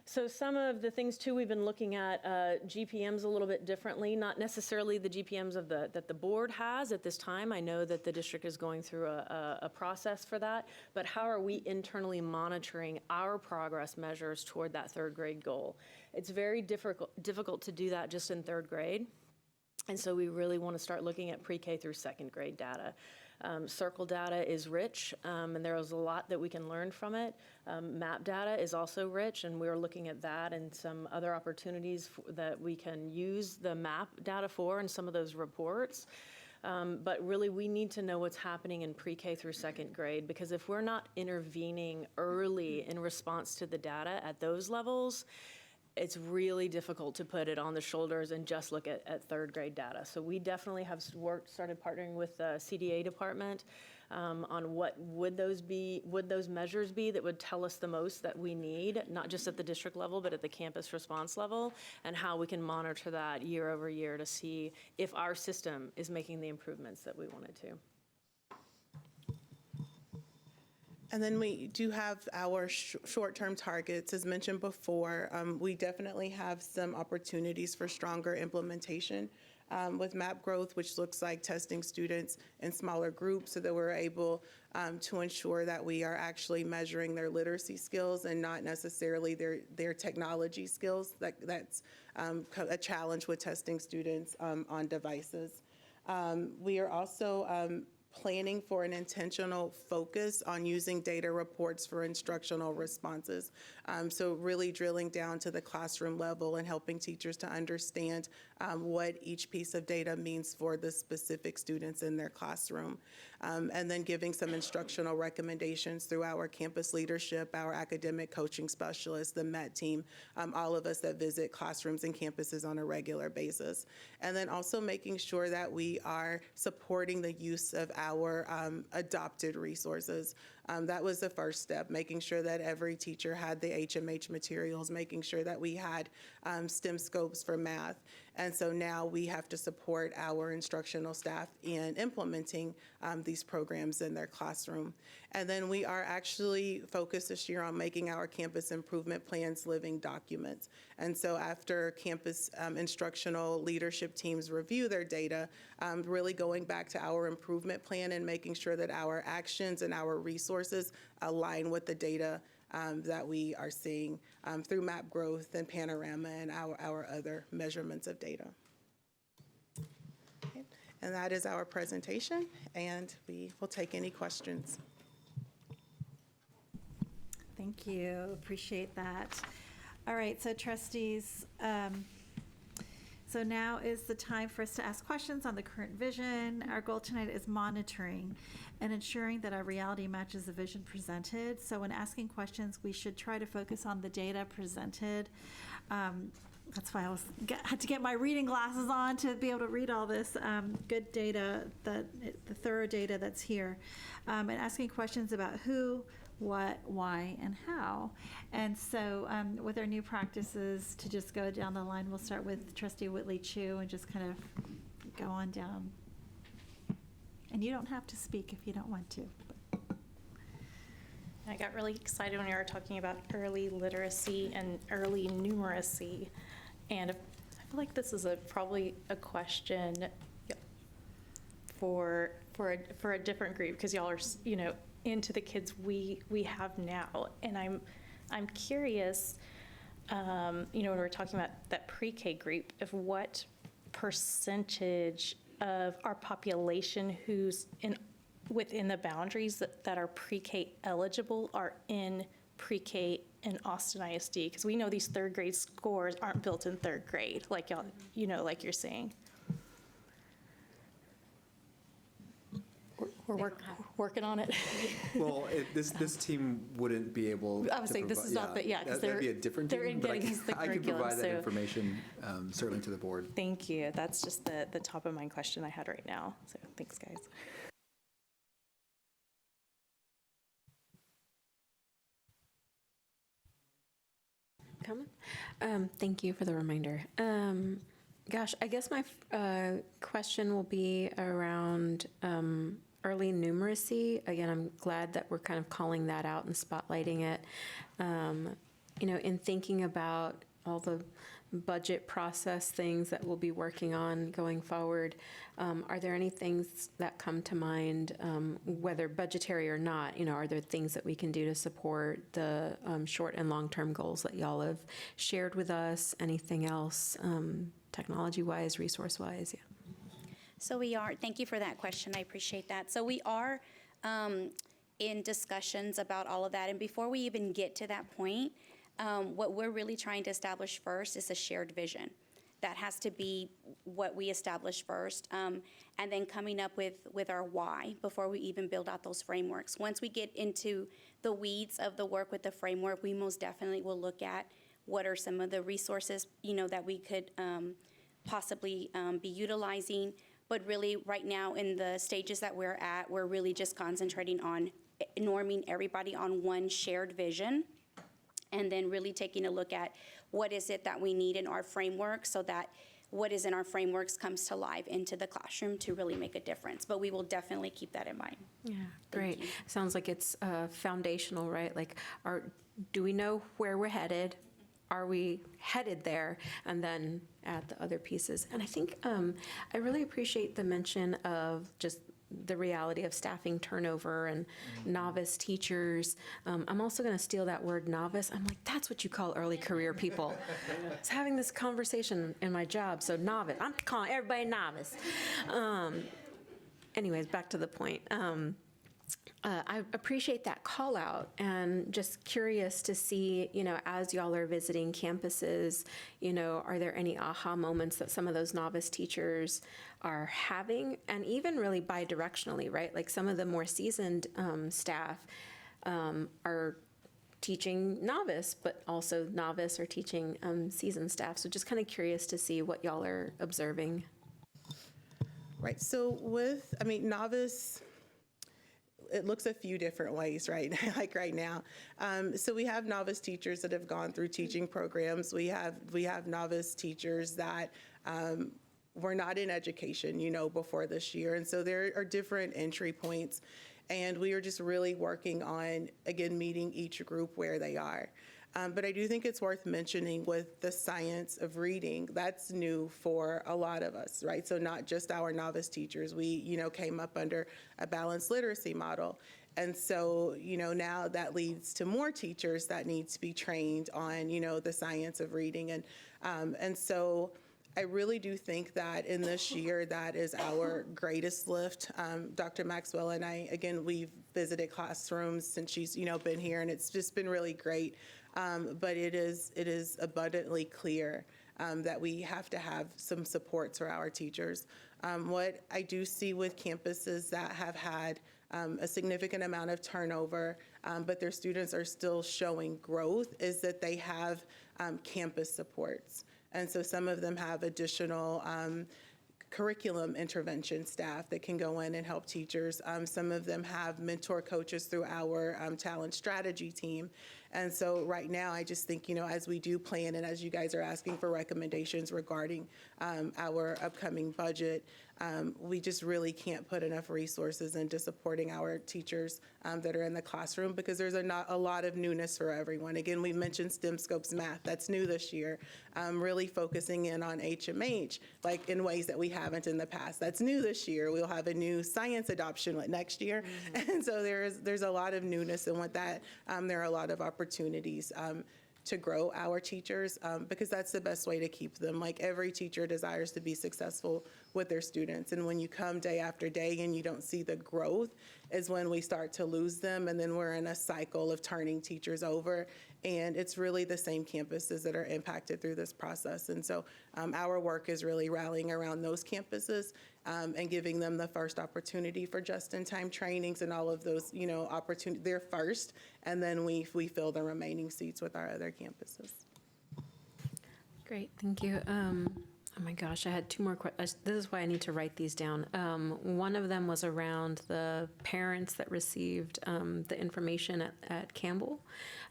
So some of the things too, we've been looking at GPMs a little bit differently, not necessarily the GPMs that the board has at this time. I know that the district is going through a process for that, but how are we internally monitoring our progress measures toward that third grade goal? It's very difficult to do that just in third grade. And so we really want to start looking at pre-K through second grade data. Circle data is rich, and there is a lot that we can learn from it. MAP data is also rich, and we're looking at that and some other opportunities that we can use the MAP data for in some of those reports. But really, we need to know what's happening in pre-K through second grade, because if we're not intervening early in response to the data at those levels, it's really difficult to put it on the shoulders and just look at third grade data. So we definitely have started partnering with the CDA department on what would those measures be that would tell us the most that we need, not just at the district level, but at the campus response level, and how we can monitor that year over year to see if our system is making the improvements that we want it to. And then we do have our short-term targets. As mentioned before, we definitely have some opportunities for stronger implementation with MAP growth, which looks like testing students in smaller groups so that we're able to ensure that we are actually measuring their literacy skills and not necessarily their technology skills. That's a challenge with testing students on devices. We are also planning for an intentional focus on using data reports for instructional responses. So really drilling down to the classroom level and helping teachers to understand what each piece of data means for the specific students in their classroom. And then giving some instructional recommendations through our campus leadership, our academic coaching specialists, the MET team, all of us that visit classrooms and campuses on a regular basis. And then also making sure that we are supporting the use of our adopted resources. That was the first step, making sure that every teacher had the HMH materials, making sure that we had STEM scopes for math. And so now we have to support our instructional staff in implementing these programs in their classroom. And then we are actually focused this year on making our campus improvement plans living documents. And so after campus instructional leadership teams review their data, really going back to our improvement plan and making sure that our actions and our resources align with the data that we are seeing through map growth and panorama and our other measurements of data. Okay. And that is our presentation, and we will take any questions. Thank you. Appreciate that. All right, so trustees, so now is the time for us to ask questions on the current vision. Our goal tonight is monitoring and ensuring that our reality matches the vision presented. So when asking questions, we should try to focus on the data presented. That's why I had to get my reading glasses on to be able to read all this good data, the thorough data that's here, and asking questions about who, what, why, and how. And so with our new practices, to just go down the line, we'll start with Trustee Whitley Chu and just kind of go on down. And you don't have to speak if you don't want to. I got really excited when you were talking about early literacy and early numeracy. And I feel like this is probably a question for a different group, because y'all are, into the kids we have now. And I'm curious, when we're talking about that pre-K group, of what percentage of our population who's within the boundaries that are pre-K eligible are in pre-K in Austin ISD, because we know these third grade scores aren't built in third grade, like y'all, like you're saying. We're working on it. Well, this team wouldn't be able to I was saying, this is not, but yeah, because that'd be a different they're team, but getting the I can curriculum, provide that so- information certainly to the board. Thank you. That's just the top of mind question I had right now. So thanks, guys. Comment? Thank you for the reminder. Gosh, I guess my question will be around early numeracy. Again, I'm glad that we're kind of calling that out and spotlighting it. In thinking about all the budget process things that we'll be working on going forward, are there any things that come to mind, whether budgetary or not? Are there things that we can do to support the short and long-term goals that y'all have shared with us? Anything else, technology-wise, resource-wise? Yeah. So we are, thank you for that question. I appreciate that. So we are in discussions about all of that. And before we even get to that point, what we're really trying to establish first is a shared vision. That has to be what we establish first, and then coming up with our why before we even build out those frameworks. Once we get into the weeds of the work with the framework, we most definitely will look at what are some of the resources, that we could possibly be utilizing. But really, right now, in the stages that we're at, we're really just concentrating on norming everybody on one shared vision, and then really taking a look at what is it that we need in our framework, so that what is in our frameworks comes to life into the classroom to really make a difference. But we will definitely keep that in mind. Yeah, great. Sounds like it's foundational, right? Like, do we know where we're headed? Are we headed there? And then add the other pieces. And I think I really appreciate the mention of just the reality of staffing turnover and novice teachers. I'm also going to steal that word novice. I'm like, that's what you call early career people. I was having this conversation in my job, so novice. I'm calling everybody novice. anyways, back to the point. I appreciate that call out, and just curious to see, as y'all are visiting campuses, are there any aha moments that some of those novice teachers are having, and even really bi-directionally, right? Like some of the more seasoned staff are teaching novice, but also novice are teaching seasoned staff. So just kind of curious to see what y'all are observing. Right, so novice, it looks a few different ways, right? Like right now. So we have novice teachers that have gone through teaching programs. We have novice teachers that were not in education, before this year. And so there are different entry points. And we are just really working on, again, meeting each group where they are. But I do think it's worth mentioning with the science of reading, that's new for a lot of us, right? So not just our novice teachers. We, came up under a balanced literacy model. And so, now that leads to more teachers that need to be trained on, the science of reading. And so I really do think that in this year, that is our greatest lift. Dr. Maxwell and I, again, we've visited classrooms since she's, been here, and it's just been really great. But it is abundantly clear that we have to have some supports for our teachers. What I do see with campuses that have had a significant amount of turnover, but their students are still showing growth, is that they have campus supports. And so some of them have additional curriculum intervention staff that can go in and help teachers. Some of them have mentor coaches through our talent strategy team. And so right now, I just think, as we do plan and as you guys are asking for recommendations regarding our upcoming budget, we just really can't put enough resources into supporting our teachers that are in the classroom, because there's a lot of newness for everyone. Again, we mentioned STEM Scopes Math. That's new this year. Really focusing in on HMH, like in ways that we haven't in the past. That's new this year. We'll have a new science adoption next year. Mm-hmm. And so there's a lot of newness, and with that, there are a lot of opportunities to grow our teachers, because that's the best way to keep them. Like, every teacher desires to be successful with their students. And when you come day after day and you don't see the growth, is when we start to lose them. And then we're in a cycle of turning teachers over. And it's really the same campuses that are impacted through this process. And so our work is really rallying around those campuses and giving them the first opportunity for just-in-time trainings and all of those, opportunities. They're first, and then we fill the remaining seats with our other campuses. Great, thank you. Oh my gosh, I had two more questions. This is why I need to write these down. One of them was around the parents that received the information at Campbell.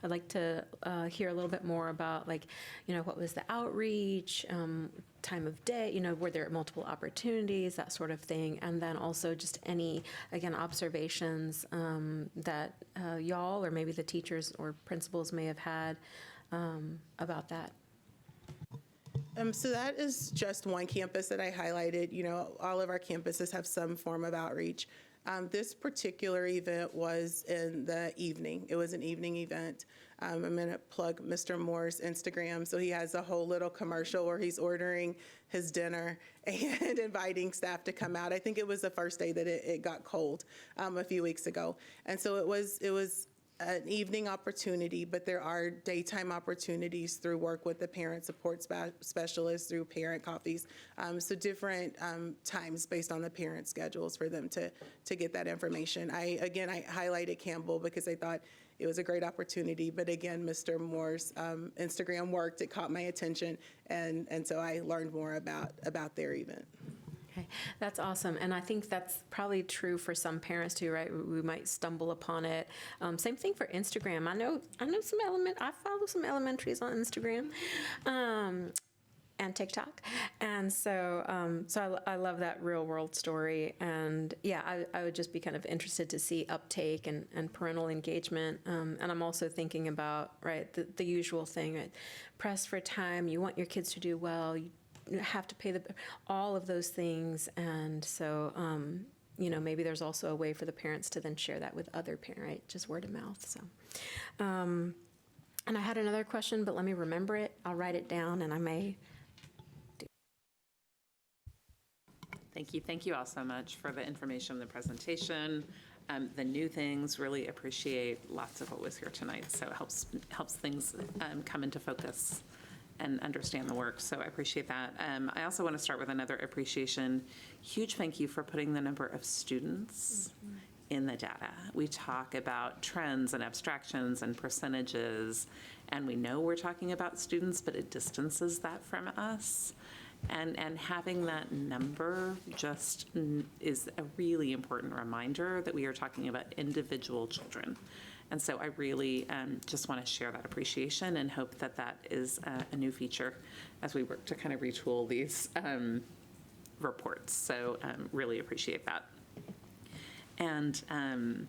I'd like to hear a little bit more about, what was the outreach, time of day, were there multiple opportunities, that sort of thing. And then also just any, again, observations that y'all or maybe the teachers or principals may have had about that. So that is just one campus that I highlighted. All of our campuses have some form of outreach. This particular event was in the evening. It was an evening event. I'm going to plug Mr. Moore's Instagram. So he has a whole little commercial where he's ordering his dinner and inviting staff to come out. I think it was the first day that it got cold a few weeks ago. And so it was an evening opportunity, but there are daytime opportunities through work with the parent support specialists, through parent coffees. So different times based on the parent schedules for them to get that information. I highlighted Campbell because I thought it was a great opportunity. But again, Mr. Moore's Instagram worked. It caught my attention. And so I learned more about their event. Okay, that's awesome. And I think that's probably true for some parents too, right? We might stumble upon it. Same thing for Instagram. I know I follow some elementaries on Instagram and TikTok. And so I love that real world story. And yeah, I would just be kind of interested to see uptake and parental engagement. And I'm also thinking about, right, the usual thing, right? Press for time. You want your kids to do well. You have to pay all of those things. And so, maybe there's also a way for the parents to then share that with other parents, right? Just word of mouth. So, and I had another question, but let me remember it. I'll write it down and I may do. Thank you. Thank you all so much for the information, the presentation, the new things. Really appreciate lots of what was here tonight. So it helps things come into focus and understand the work. So I appreciate that. I also want to start with another appreciation. Huge thank you for putting the number of students in the data. We talk about trends and abstractions and percentages, and we know we're talking about students, but it distances that from us. And having that number just is a really important reminder that we are talking about individual children. And so I really just want to share that appreciation and hope that that is a new feature as we work to kind of retool these reports. So really appreciate that. And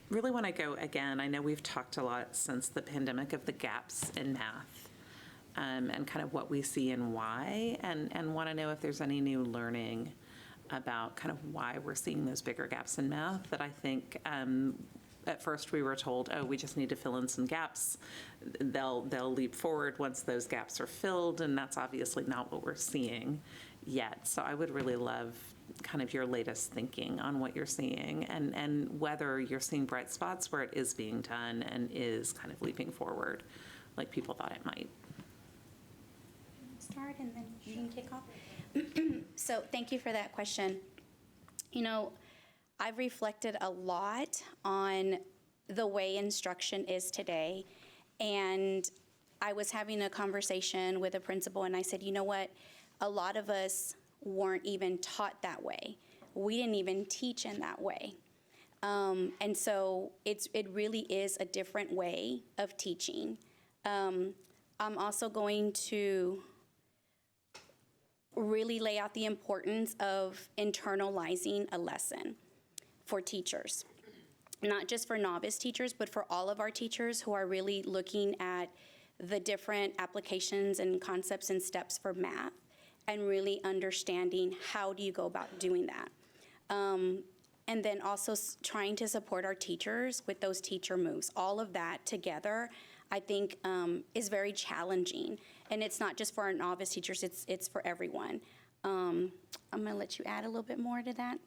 really want to go again, I know we've talked a lot since the pandemic of the gaps in math and kind of what we see and why, and want to know if there's any new learning about kind of why we're seeing those bigger gaps in math that I think at first we were told, oh, we just need to fill in some gaps. They'll leap forward once those gaps are filled, and that's obviously not what we're seeing yet. So I would really love kind of your latest thinking on what you're seeing and whether you're seeing bright spots where it is being done and is kind of leaping forward like people thought it might. Start and then you can kick off. So thank you for that question. You know, I've reflected a lot on the way instruction is today, and I was having a conversation with a principal, and I said, you know what, a lot of us weren't even taught that way. We didn't even teach in that way. And so it really is a different way of teaching. I'm also going to really lay out the importance of internalizing a lesson for teachers. Not just for novice teachers, but for all of our teachers who are really looking at the different applications and concepts and steps for math and really understanding how do you go about doing that. And then also trying to support our teachers with those teacher moves. All of that together, I think, is very challenging. And it's not just for our novice teachers, it's for everyone. I'm gonna let you add a little bit more to that.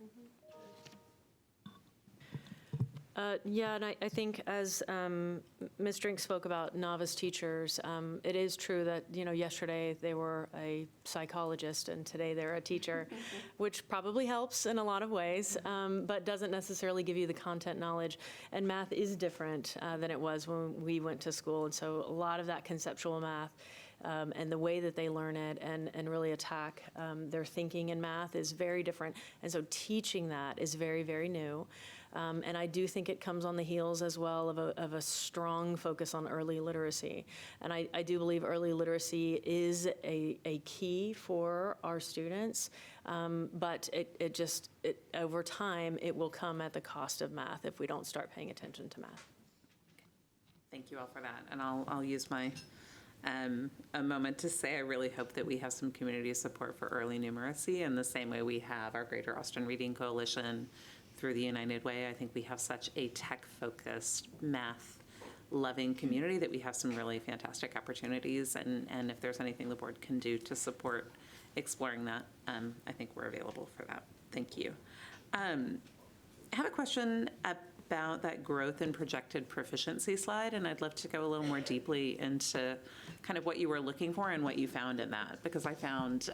Yeah, and I think as Ms. Drink spoke about novice teachers, it is true that, you know, yesterday they were a psychologist and today they're a teacher, which probably helps in a lot of ways, but doesn't necessarily give you the content knowledge. And math is different than it was when we went to school. And so a lot of that conceptual math and the way that they learn it and really attack their thinking in math is very different. And so teaching that is very, very new. And I do think it comes on the heels as well of a strong focus on early literacy. And I do believe early literacy is a key for our students, but it over time, it will come at the cost of math if we don't start paying attention to math. Thank you all for that. And I'll use my a moment to say I really hope that we have some community support for early numeracy in the same way we have our Greater Austin Reading Coalition through the United Way. I think we have such a tech-focused, math-loving community that we have some really fantastic opportunities, and if there's anything the board can do to support exploring that, I think we're available for that. Thank you. I have a question about that growth and projected proficiency slide, and I'd love to go a little more deeply into kind of what you were looking for and what you found in that, because I found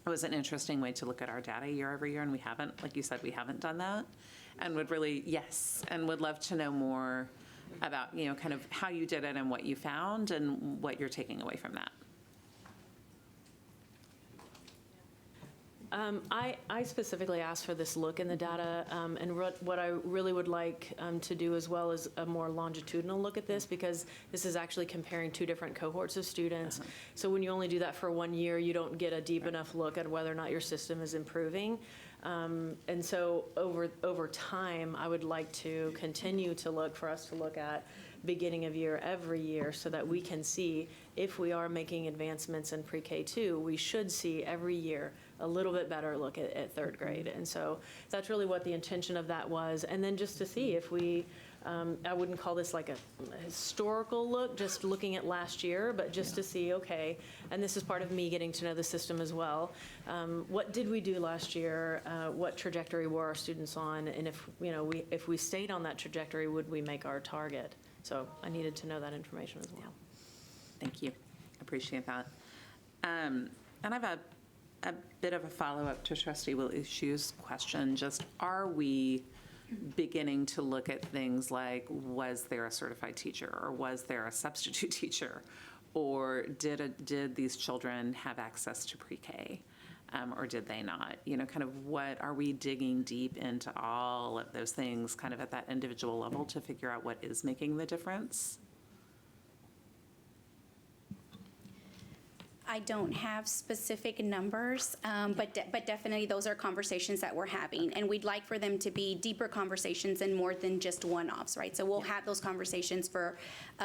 it was an interesting way to look at our data year over year, and we haven't, like you said, we haven't done that, and would love to know more about, you know, kind of how you did it and what you found and what you're taking away from that. I specifically asked for this look in the data, and what I really would like to do as well is a more longitudinal look at this, because this is actually comparing two different cohorts of students. So when you only do that for 1 year, you don't get a deep enough look at whether or not your system is improving. And so over time, I would like to continue to look at beginning of year every year so that we can see if we are making advancements in pre-K2, we should see every year a little bit better look at third grade. And so that's really what the intention of that was. And then just to see if we I wouldn't call this like a historical look, just looking at last year, but just to see, okay, and this is part of me getting to know the system as well. What did we do last year? What trajectory were our students on? And if we stayed on that trajectory, would we make our target? So I needed to know that information as well. Thank you. Appreciate that. And I have a bit of a follow-up to Trustee Wilshue's question. Just, are we beginning to look at things like, was there a certified teacher, or was there a substitute teacher, or did these children have access to pre-K, or did they not? Kind of what are we digging deep into all of those things kind of at that individual level to figure out what is making the difference? I don't have specific numbers, but definitely those are conversations that we're having. And we'd like for them to be deeper conversations and more than just one-offs, right? So we'll have those conversations for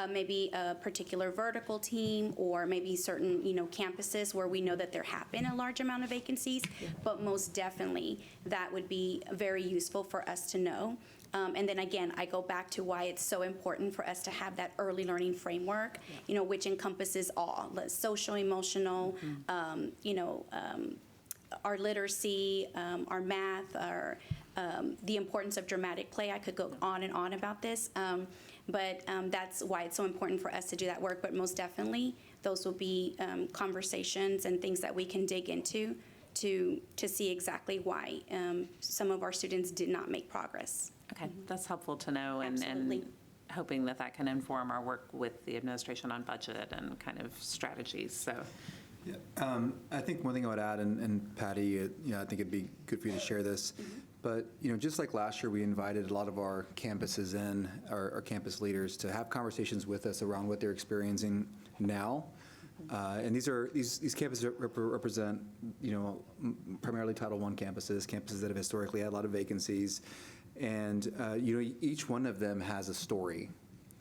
maybe a particular vertical team, or maybe certain, campuses where we know that there have been a large amount of vacancies. But most definitely, that would be very useful for us to know. And then again, I go back to why it's so important for us to have that early learning framework, which encompasses all, the social, emotional, our literacy, our math, the importance of dramatic play. I could go on and on about this, but that's why it's so important for us to do that work. But most definitely, those will be conversations and things that we can dig into to see exactly why some of our students did not make progress. Okay, that's helpful to know, and hoping that can inform our work with the administration on budget and kind of strategies, so. Yeah, I think one thing I would add, and Patty, I think it'd be good for you to share this, but, just like last year, we invited a lot of our campuses in, our campus leaders, to have conversations with us around what they're experiencing now. And these campuses represent, primarily Title I campuses that have historically had a lot of vacancies. And, each one of them has a story,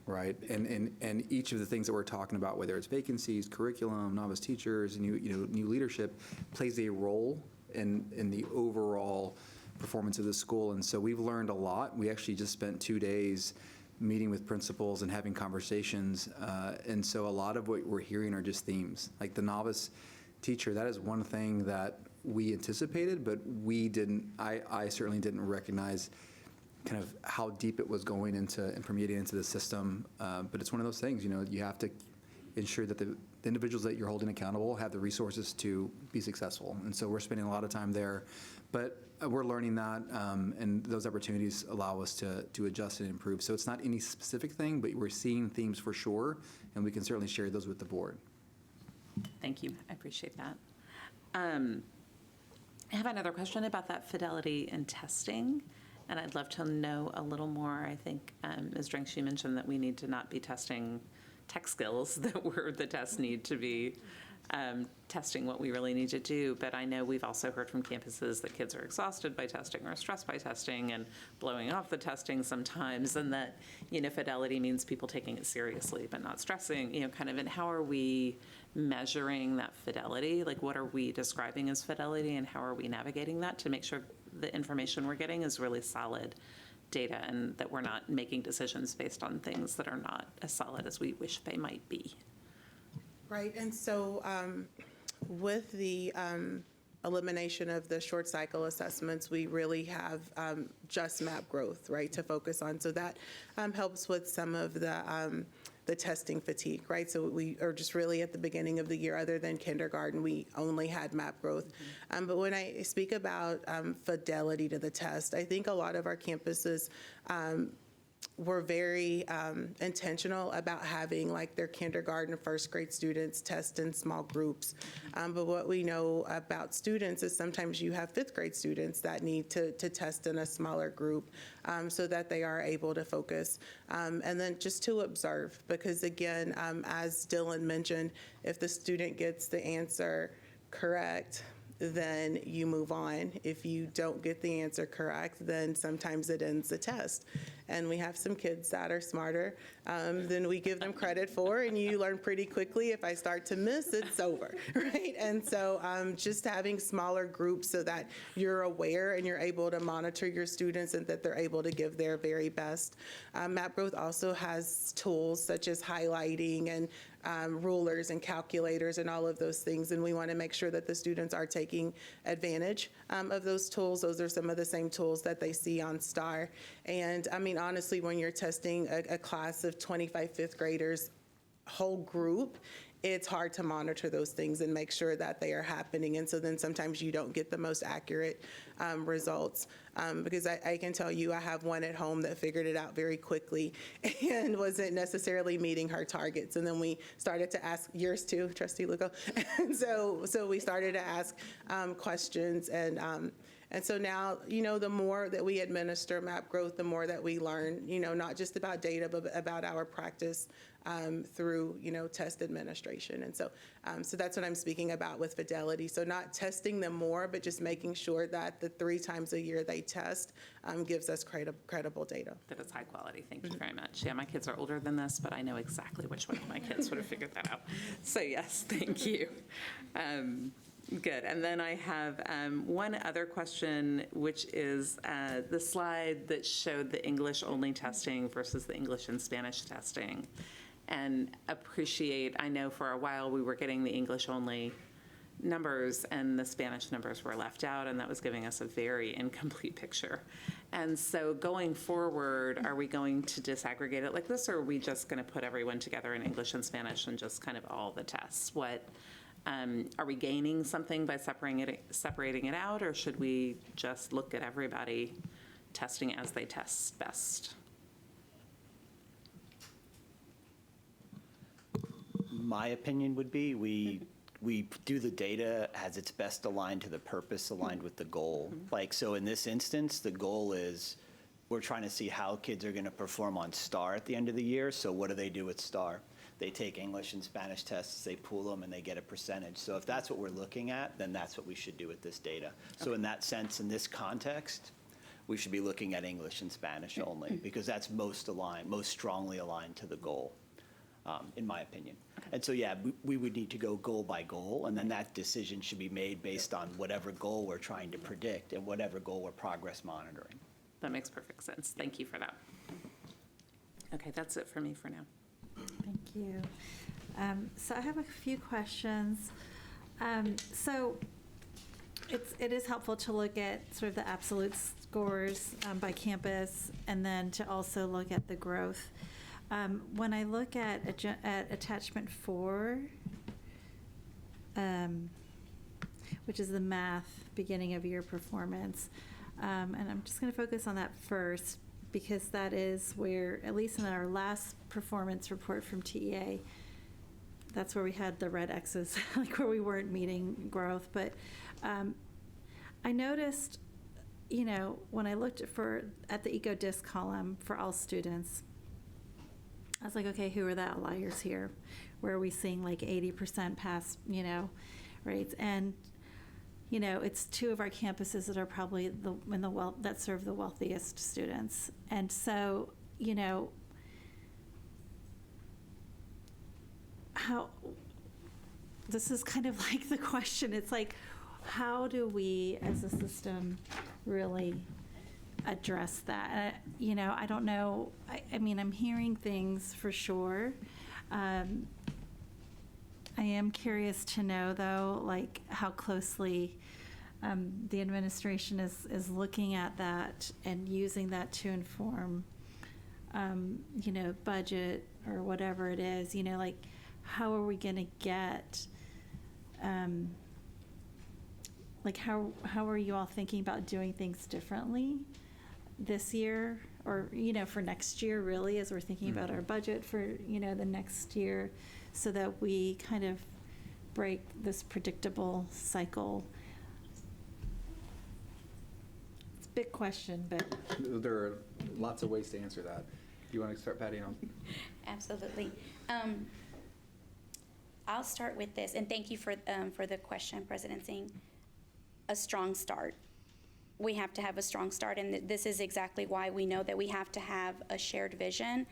right? And each of the things that we're talking about, whether it's vacancies, curriculum, novice teachers, new leadership, plays a role in the overall performance of the school. And so we've learned a lot. We actually just spent 2 days meeting with principals and having conversations. And so a lot of what we're hearing are just themes. Like the novice teacher, that is one thing that we anticipated, but we didn't, I certainly didn't recognize kind of how deep it was going into and permeating into the system. But it's one of those things, you have to ensure that the individuals that you're holding accountable have the resources to be successful. And so we're spending a lot of time there. But we're learning that, and those opportunities allow us to adjust and improve. So it's not any specific thing, but we're seeing themes for sure, and we can certainly share those with the board. Thank you. I appreciate that. I have another question about that fidelity in testing, and I'd love to know a little more. I think Ms. Drinks, you mentioned that we need to not be testing tech skills, that the tests need to be testing what we really need to do. But I know we've also heard from campuses that kids are exhausted by testing or stressed by testing and blowing off the testing sometimes, and that, fidelity means people taking it seriously but not stressing, and how are we measuring that fidelity? Like, what are we describing as fidelity, and how are we navigating that to make sure the information we're getting is really solid data, and that we're not making decisions based on things that are not as solid as we wish they might be? Right, and so with the elimination of the short cycle assessments, we really have just map growth, right, to focus on. So that helps with some of the testing fatigue, right? So we are just really at the beginning of the year, other than kindergarten, we only had map growth. But when I speak about fidelity to the test, I think a lot of our campuses were very intentional about having like their kindergarten and first grade students test in small groups. But what we know about students is sometimes you have fifth grade students that need to test in a smaller group so that they are able to focus. And then just to observe, because again, as Dylan mentioned, if the student gets the answer correct, then you move on. If you don't get the answer correct, then sometimes it ends the test. And we have some kids that are smarter than we give them credit for, and you learn pretty quickly. If I start to miss, it's over, right? And so just having smaller groups so that you're aware and you're able to monitor your students and that they're able to give their very best. Map Growth also has tools such as highlighting and rulers and calculators and all of those things, and we want to make sure that the students are taking advantage of those tools. Those are some of the same tools that they see on STAR. And I mean, honestly, when you're testing a class of 25 fifth graders, whole group, it's hard to monitor those things and make sure that they are happening. And so then sometimes you don't get the most accurate results. Because I can tell you, I have one at home that figured it out very quickly and wasn't necessarily meeting her targets. And then we started to ask, yours too, Trustee Lugo. And so we started to ask questions. And so now, the more that we administer Map Growth, the more that we learn, not just about data, but about our practice through, test administration. And so that's what I'm speaking about with fidelity. So not testing them more, but just making sure that the 3 times a year they test gives us credible data. That it's high quality. Thank you very much. Yeah, my kids are older than this, but I know exactly which one of my kids would have figured that out. So yes, thank you. Good. And then I have one other question, which is the slide that showed the English-only testing versus the English and Spanish testing. And I know for a while we were getting the English-only numbers and the Spanish numbers were left out, and that was giving us a very incomplete picture. And so going forward, are we going to disaggregate it like this, or are we just going to put everyone together in English and Spanish and just kind of all the tests? Are we gaining something by separating it out, or should we just look at everybody testing as they test best? My opinion would be we do the data as it's best aligned to the purpose, aligned with the goal. So in this instance, the goal is we're trying to see how kids are going to perform on STAR at the end of the year. So what do they do with STAR? They take English and Spanish tests, they pool them, and they get a percentage. So if that's what we're looking at, then that's what we should do with this data. So in that sense, in this context, we should be looking at English and Spanish only, because that's most strongly aligned to the goal, in my opinion. And so, yeah, we would need to go goal by goal, and then that decision should be made based on whatever goal we're trying to predict and whatever goal we're progress monitoring. That makes perfect sense. Thank you for that. Okay, that's it for me for now. Thank you. So I have a few questions. So it is helpful to look at sort of the absolute scores by campus, and then to also look at the growth. When I look at attachment 4, which is the math beginning of year performance, and I'm just going to focus on that first, because that is where, at least in our last performance report from TEA, that's where we had the red X's, like where we weren't meeting growth. But I noticed, when I looked at the eco-disc column for all students, I was like, okay, who are the outliers here? Where are we seeing like 80% pass, rates? And, it's 2 of our campuses that are probably that serve the wealthiest students. And so, this is kind of like the question. It's like, how do we as a system really address that? I don't know. I mean, I'm hearing things for sure. I am curious to know, though, like how closely the administration is looking at that and using that to inform, budget or whatever it is. Like, how are we going to get, like, how are you all thinking about doing things differently this year, or for next year, really, as we're thinking about our budget for the next year, so that we kind of break this predictable cycle? It's a big question, but There are lots of ways to answer that. Do you want to start, Patty? Absolutely. I'll start with this, and thank you for the question, President Singh. a strong start. We have to have a strong start, and this is exactly why we know that we have to have a shared vision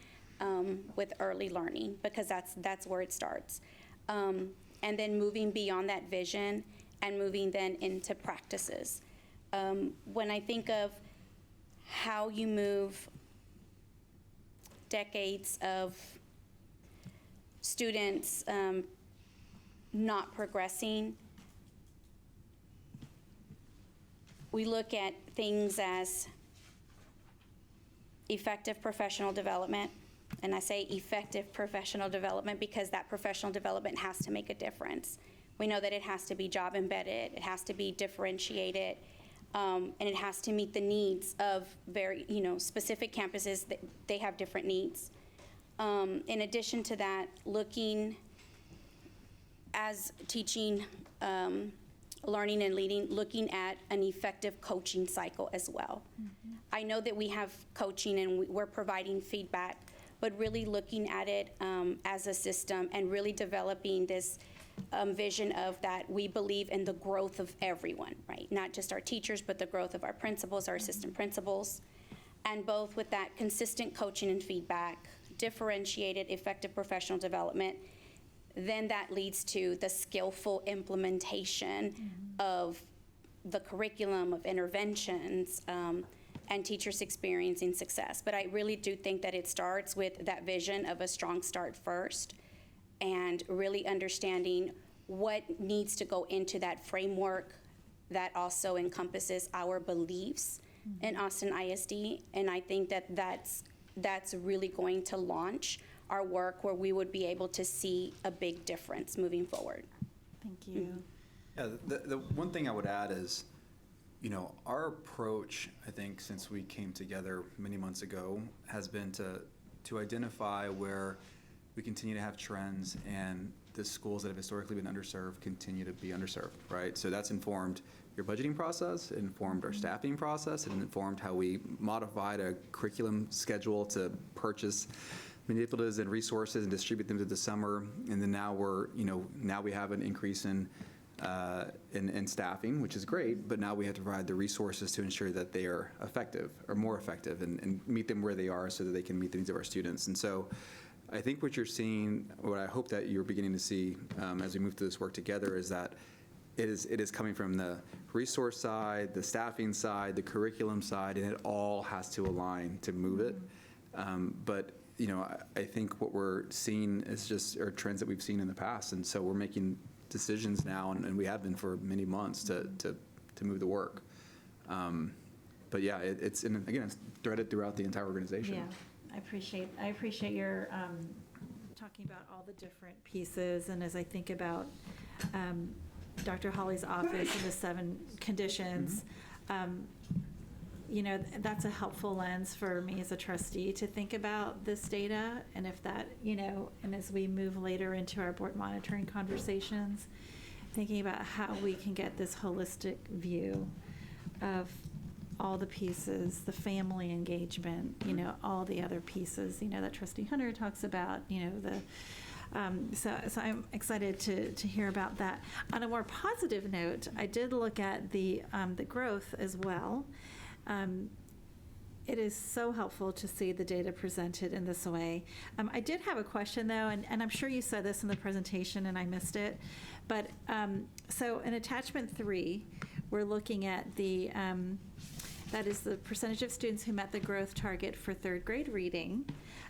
with early learning, because that's where it starts. And then moving beyond that vision and moving then into practices. When I think of how you move decades of students not progressing, we look at things as effective professional development. And I say effective professional development because that professional development has to make a difference. We know that it has to be job embedded, it has to be differentiated, and it has to meet the needs of very, specific campuses. That they have different needs. In addition to that, looking as teaching, learning and leading, looking at an effective coaching cycle as well. I know that we have coaching and we're providing feedback, but really looking at it as a system and really developing this vision of that we believe in the growth of everyone, right? Not just our teachers, but the growth of our principals, our assistant principals, and both with that consistent coaching and feedback, differentiated, effective professional development, then that leads to the skillful implementation of the curriculum, of interventions, and teachers experiencing success. But I really do think that it starts with that vision of a strong start first, and really understanding what needs to go into that framework that also encompasses our beliefs in Austin ISD. And I think that that's really going to launch our work where we would be able to see a big difference moving forward. Thank you. Yeah, the one thing I would add is, our approach, I think, since we came together many months ago, has been to identify where we continue to have trends and the schools that have historically been underserved continue to be underserved, right? So that's informed your budgeting process, it informed our staffing process, it informed how we modified a curriculum schedule to purchase manipulatives and resources and distribute them to the summer. And then now now we have an increase in staffing, which is great, but now we have to provide the resources to ensure that they are effective or more effective and meet them where they are so that they can meet the needs of our students. And so I think what you're seeing, what I hope that you're beginning to see as we move through this work together, is that it is coming from the resource side, the staffing side, the curriculum side, and it all has to align to move it. But I think what we're seeing is are trends that we've seen in the past, and so we're making decisions now, and we have been for many months to move the work. But yeah, it's threaded throughout the entire organization. Yeah, I appreciate your talking about all the different pieces, and as I think about Dr. Hawley's office and the 7 conditions, that's a helpful lens for me as a trustee to think about this data, and if that, and as we move later into our board monitoring conversations, thinking about how we can get this holistic view of all the pieces, the family engagement, all the other pieces, that Trustee Hunter talks about, so I'm excited to hear about that. On a more positive note, I did look at the growth as well. It is so helpful to see the data presented in this way. I did have a question, though, and I'm sure you said this in the presentation and I missed it. But so in attachment 3, we're looking at that is the percentage of students who met the growth target for 3rd grade reading.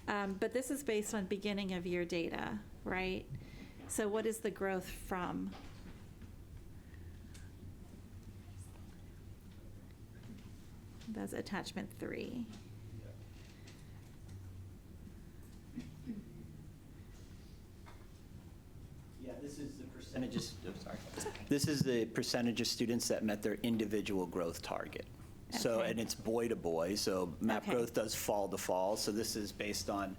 But this is based on beginning of year data, right? So what is the growth from? That's attachment 3. Yeah, this is the percentages, sorry. This is the percentage of students that met their individual growth target. So, Okay. and it's boy to boy, so map Okay. growth does fall to fall. So this is based on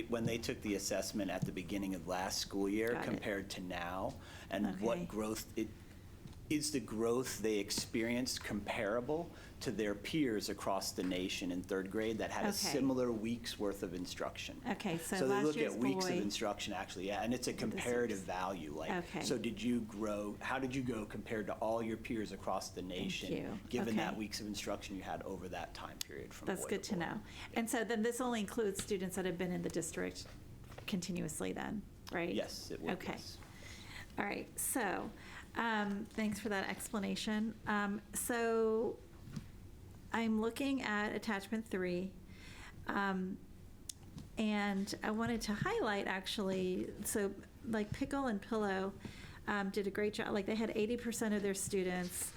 when they took the assessment at the beginning of last school year Got it. compared to now, and Okay. what growth is the growth they experienced comparable to their peers across the nation in third grade that had a Okay. similar week's worth of instruction? Okay, so they last look year's at weeks of boy- instruction, actually, yeah, and it's a comparative value. Like, Okay. so did you grow? How did you go compared to all your peers across the nation, you. given that Okay. weeks of instruction you had over that time period from That's boy good to boy? know. And so then this only includes students that have been in the district continuously then, right? Yes, it would. Okay. Yes. All right, so, thanks for that explanation. So I'm looking at attachment 3. And I wanted to highlight actually, so like Pickle and Pillow did a great job. Like they had 80% of their students,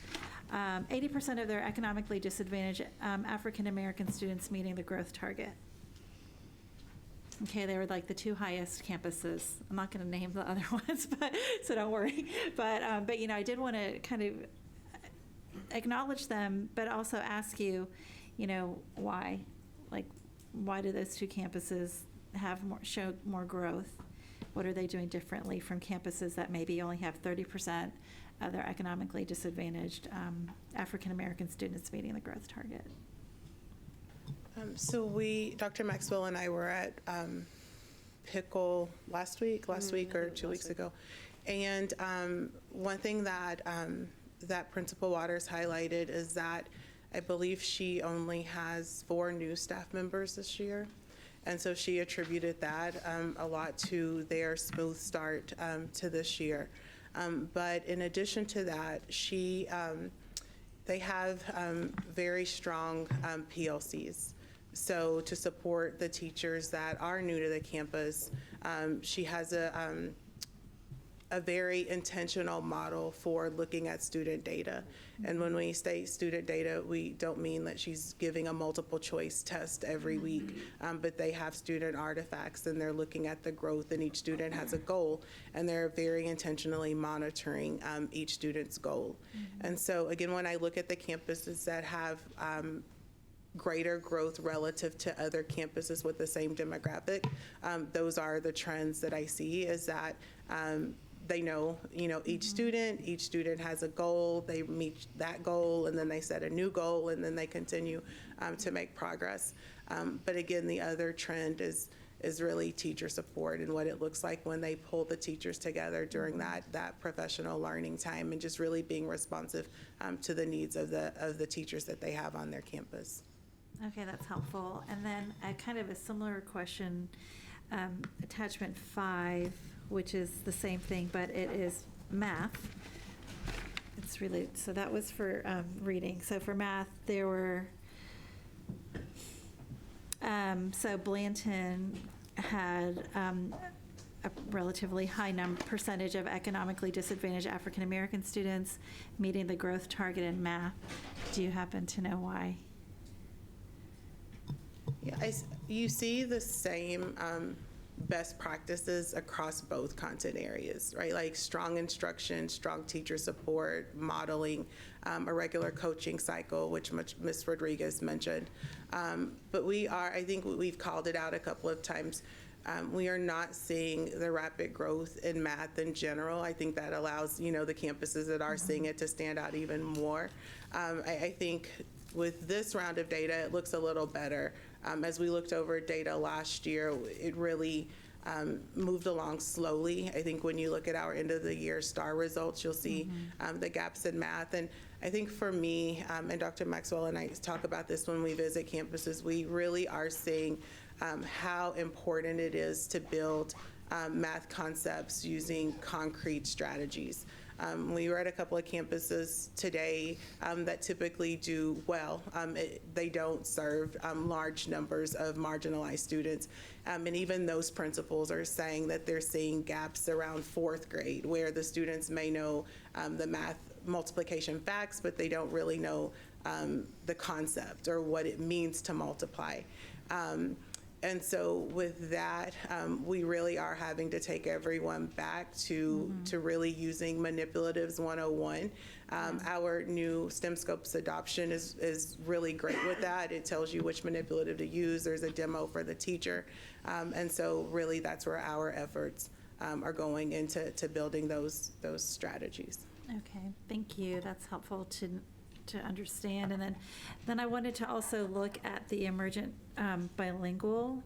80% of their economically disadvantaged African-American students meeting the growth target. Okay, they were like the 2 highest campuses. I'm not going to name the other ones, but so don't worry. But I did want to kind of acknowledge them, but also ask you, why? Like, why do those 2 campuses show more growth? What are they doing differently from campuses that maybe only have 30% of their economically disadvantaged African-American students meeting the growth target? So Dr. Maxwell and I were at Pickle last week or 2 weeks ago. And one thing that Principal Waters highlighted is that I believe she only has 4 new staff members this year. And so she attributed that a lot to their smooth start to this year. But in addition to that, they have very strong PLCs. So to support the teachers that are new to the campus, she has a very intentional model for looking at student data. And when we say student data, we don't mean that she's giving a multiple choice test every week, but they have student artifacts and they're looking at the growth, and each student has a goal, and they're very intentionally monitoring each student's goal. And so again, when I look at the campuses that have greater growth relative to other campuses with the same demographic, those are the trends that I see, is that they know, each student has a goal, they meet that goal, and then they set a new goal, and then they continue to make progress. But again, the other trend is really teacher support and what it looks like when they pull the teachers together during that professional learning time, and just really being responsive to the needs of the teachers that they have on their campus. Okay, that's helpful. And then a kind of a similar question, attachment 5, which is the same thing, but it is math. It's really, so that was for reading. So for math, there were, so Blanton had a relatively high percentage of economically disadvantaged African-American students meeting the growth target in math. Do you happen to know why? Yeah, you see the same best practices across both content areas, right? Like strong instruction, strong teacher support, modeling, a regular coaching cycle, which Ms. Rodriguez mentioned. But I think we've called it out a couple of times. We are not seeing the rapid growth in math in general. I think that allows, the campuses that are seeing it to stand out even more. I think with this round of data, it looks a little better. As we looked over data last year, it really moved along slowly. I think when you look at our end of the year STAR results, you'll see the gaps in math. And I think for me, and Dr. Maxwell and I talk about this when we visit campuses, we really are seeing how important it is to build math concepts using concrete strategies. We were at a couple of campuses today that typically do well. They don't serve large numbers of marginalized students. And even those principals are saying that they're seeing gaps around 4th grade, where the students may know the math multiplication facts, but they don't really know the concept or what it means to multiply. And so with that, we really are having to take everyone back to really using Manipulatives 101. Our new STEM Scopes adoption is really great with that. It tells you which manipulative to use. There's a demo for the teacher. And so really that's where our efforts are going into building those strategies. Okay, thank you. That's helpful to understand. And then I wanted to also look at the emergent bilingual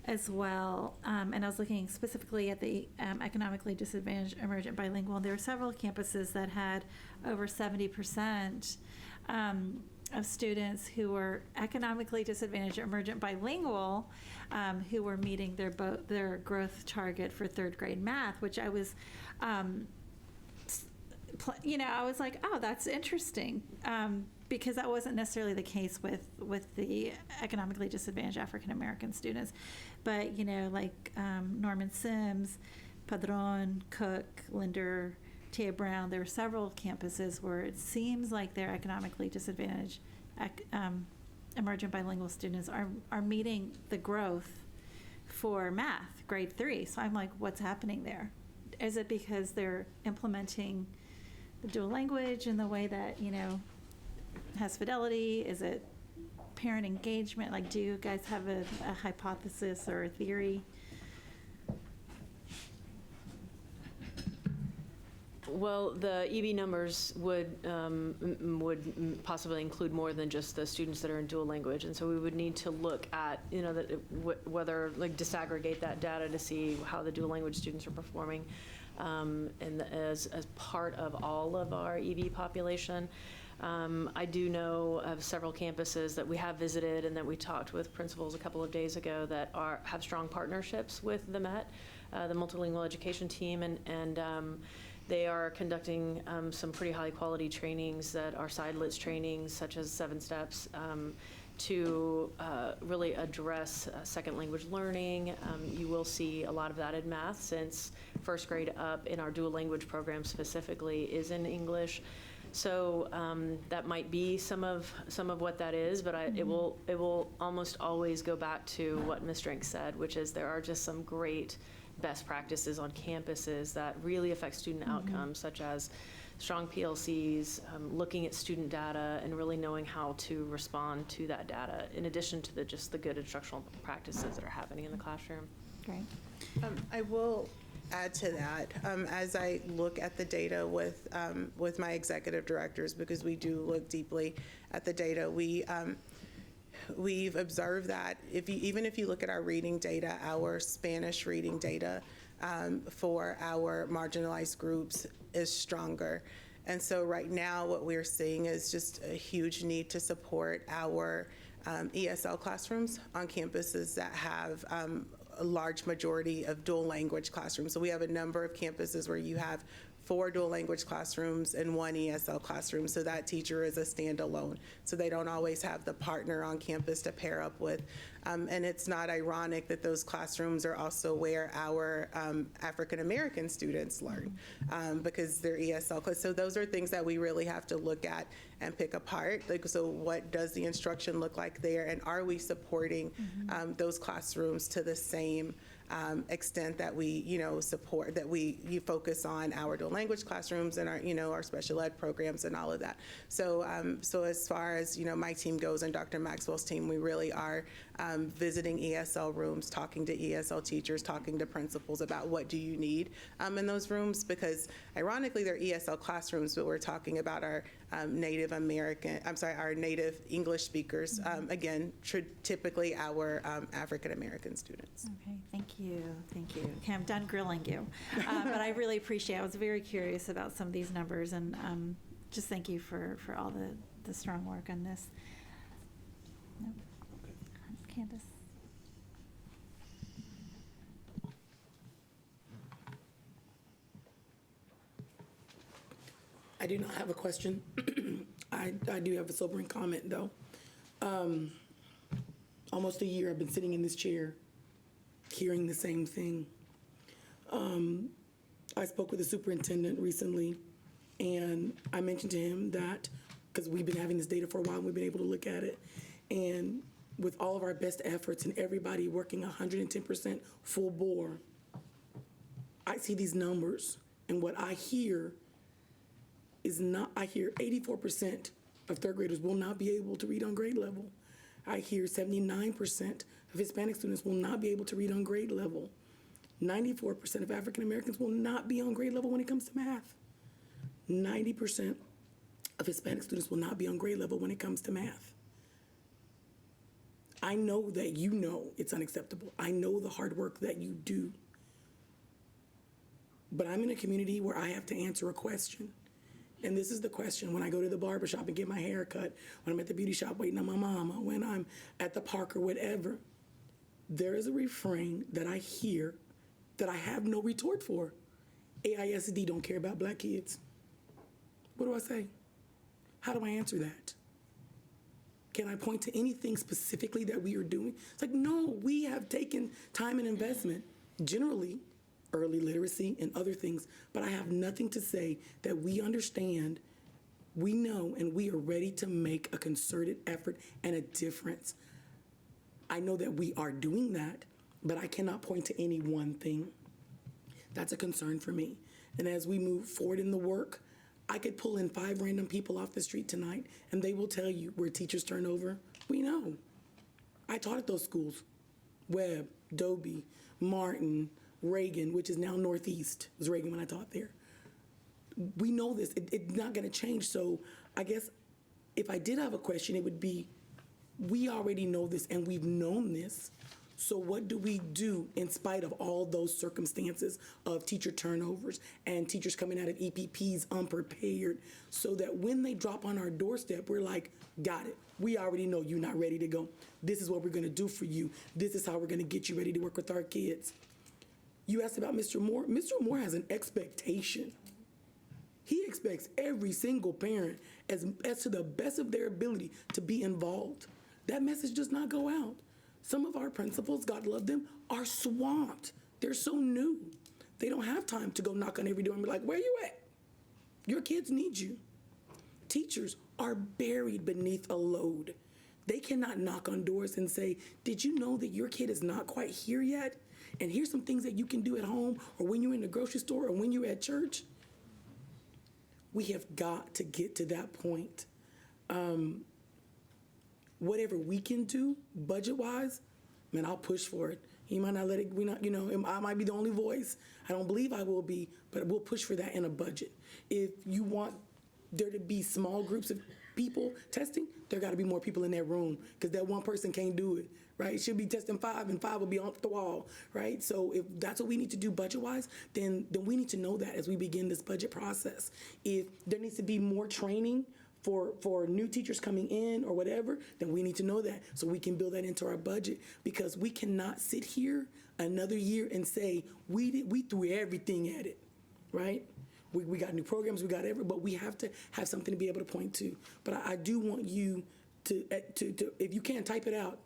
as well. And I was looking specifically at the economically disadvantaged emergent bilingual. And there were several campuses that had over 70% of students who were economically disadvantaged emergent bilingual who were meeting their growth target for third grade math, which I was I was like, oh, that's interesting, because that wasn't necessarily the case with the economically disadvantaged African American students. But, like Norman Sims, Padron, Cook, Linder, Tia Brown, there were several campuses where it seems like their economically disadvantaged emergent bilingual students are meeting the growth for math, grade 3. So I'm like, what's happening there? Is it because they're implementing the dual language in the way that, has fidelity? Is it parent engagement? Like, do you guys have a hypothesis or a theory? Well, the EB numbers would possibly include more than just the students that are in dual language, and so we would need to look at, whether, like, disaggregate that data to see how the dual language students are performing, and as part of all of our EB population. I do know of several campuses that we have visited and that we talked with principals a couple of days ago that have strong partnerships with the MET, the multilingual education team, and they are conducting some pretty high quality trainings that are SideLits trainings, such as 7 Steps, to really address second language learning. You will see a lot of that in math, since first grade up in our dual language program specifically is in English. So that might be some of what that is, but it will almost always go back to what Ms. Drink said, which is there are just some great best practices on campuses that really affect student outcomes, such as strong PLCs, looking at student data, and really knowing how to respond to that data, in addition to just the good instructional practices that are happening in the classroom. Great. I will add to that, as I look at the data with my executive directors, because we do look deeply at the data, we've observed that even if you look at our reading data, our Spanish reading data for our marginalized groups is stronger. And so right now what we're seeing is just a huge need to support our ESL classrooms on campuses that have a large majority of dual language classrooms. So we have a number of campuses where you have 4 dual language classrooms and 1 ESL classroom. So that teacher is a standalone. So they don't always have the partner on campus to pair up with. And it's not ironic that those classrooms are also where our African American students learn, because they're ESL. So those are things that we really have to look at and pick apart. Like, so what does the instruction look like there? And are we supporting those classrooms to the same extent that we, support, that you focus on our dual language classrooms and our, our special ed programs and all of that. So, so as far as, my team goes and Dr. Maxwell's team, we really are visiting ESL rooms, talking to ESL teachers, talking to principals about what do you need in those rooms, because ironically they're ESL classrooms, but we're talking about our Native English speakers, again, typically our African American students. Okay, thank you. Okay, I'm done grilling you. But I really appreciate it. I was very curious about some of these numbers, and just thank you for all the strong work on this. Nope. Candace. I do not have a question. I do have a sobering comment, though. Almost a year I've been sitting in this chair, hearing the same thing. I spoke with the superintendent recently, and I mentioned to him that, because we've been having this data for a while, and we've been able to look at it, and with all of our best efforts and everybody working 110% full bore, I see these numbers, and what I hear is not, I hear 84% of third graders will not be able to read on grade level. I hear 79% of Hispanic students will not be able to read on grade level. 94% of African Americans will not be on grade level when it comes to math. 90% of Hispanic students will not be on grade level when it comes to math. I know that you know it's unacceptable. I know the hard work that you do. But I'm in a community where I have to answer a question. And this is the question when I go to the barbershop and get my hair cut, when I'm at the beauty shop waiting on my mama, when I'm at the park or whatever. There is a refrain that I hear that I have no retort for. AISD don't care about black kids. What do I say? How do I answer that? Can I point to anything specifically that we are doing? It's like, no, we have taken time and investment, generally, early literacy and other things, but I have nothing to say that we understand, we know, and we are ready to make a concerted effort and a difference. I know that we are doing that, but I cannot point to any one thing. That's a concern for me. And as we move forward in the work, I could pull in 5 random people off the street tonight, and they will tell you where teachers turn over. We know. I taught at those schools. Webb, Dobie, Martin, Reagan, which is now Northeast. It was Reagan when I taught there. We know this. It's not going to change. So I guess if I did have a question, it would be, we already know this, and we've known this. So what do we do in spite of all those circumstances of teacher turnovers and teachers coming out of EPPs unprepared, so that when they drop on our doorstep, we're like, got it. We already know you're not ready to go. This is what we're going to do for you. This is how we're going to get you ready to work with our kids. You asked about Mr. Moore. Mr. Moore has an expectation. He expects every single parent, as to the best of their ability, to be involved. That message does not go out. Some of our principals, God love them, are swamped. They're so new. They don't have time to go knock on every door and be like, where you at? Your kids need you. Teachers are buried beneath a load. They cannot knock on doors and say, did you know that your kid is not quite here yet? And here's some things that you can do at home, or when you're in the grocery store, or when you're at church. We have got to get to that point. Whatever we can do budget-wise, man, I'll push for it. He might not let it, I might be the only voice. I don't believe I will be, but we'll push for that in a budget. If you want there to be small groups of people testing, there got to be more people in that room, because that one person can't do it, right? She'll be testing 5, and 5 will be off the wall, right? So if that's what we need to do budget-wise, then we need to know that as we begin this budget process. If there needs to be more training for new teachers coming in or whatever, then we need to know that so we can build that into our budget, because we cannot sit here another year and say we threw everything at it, right? We got new programs, we got but we have to have something to be able to point to. But I do want you to if you can't type it out,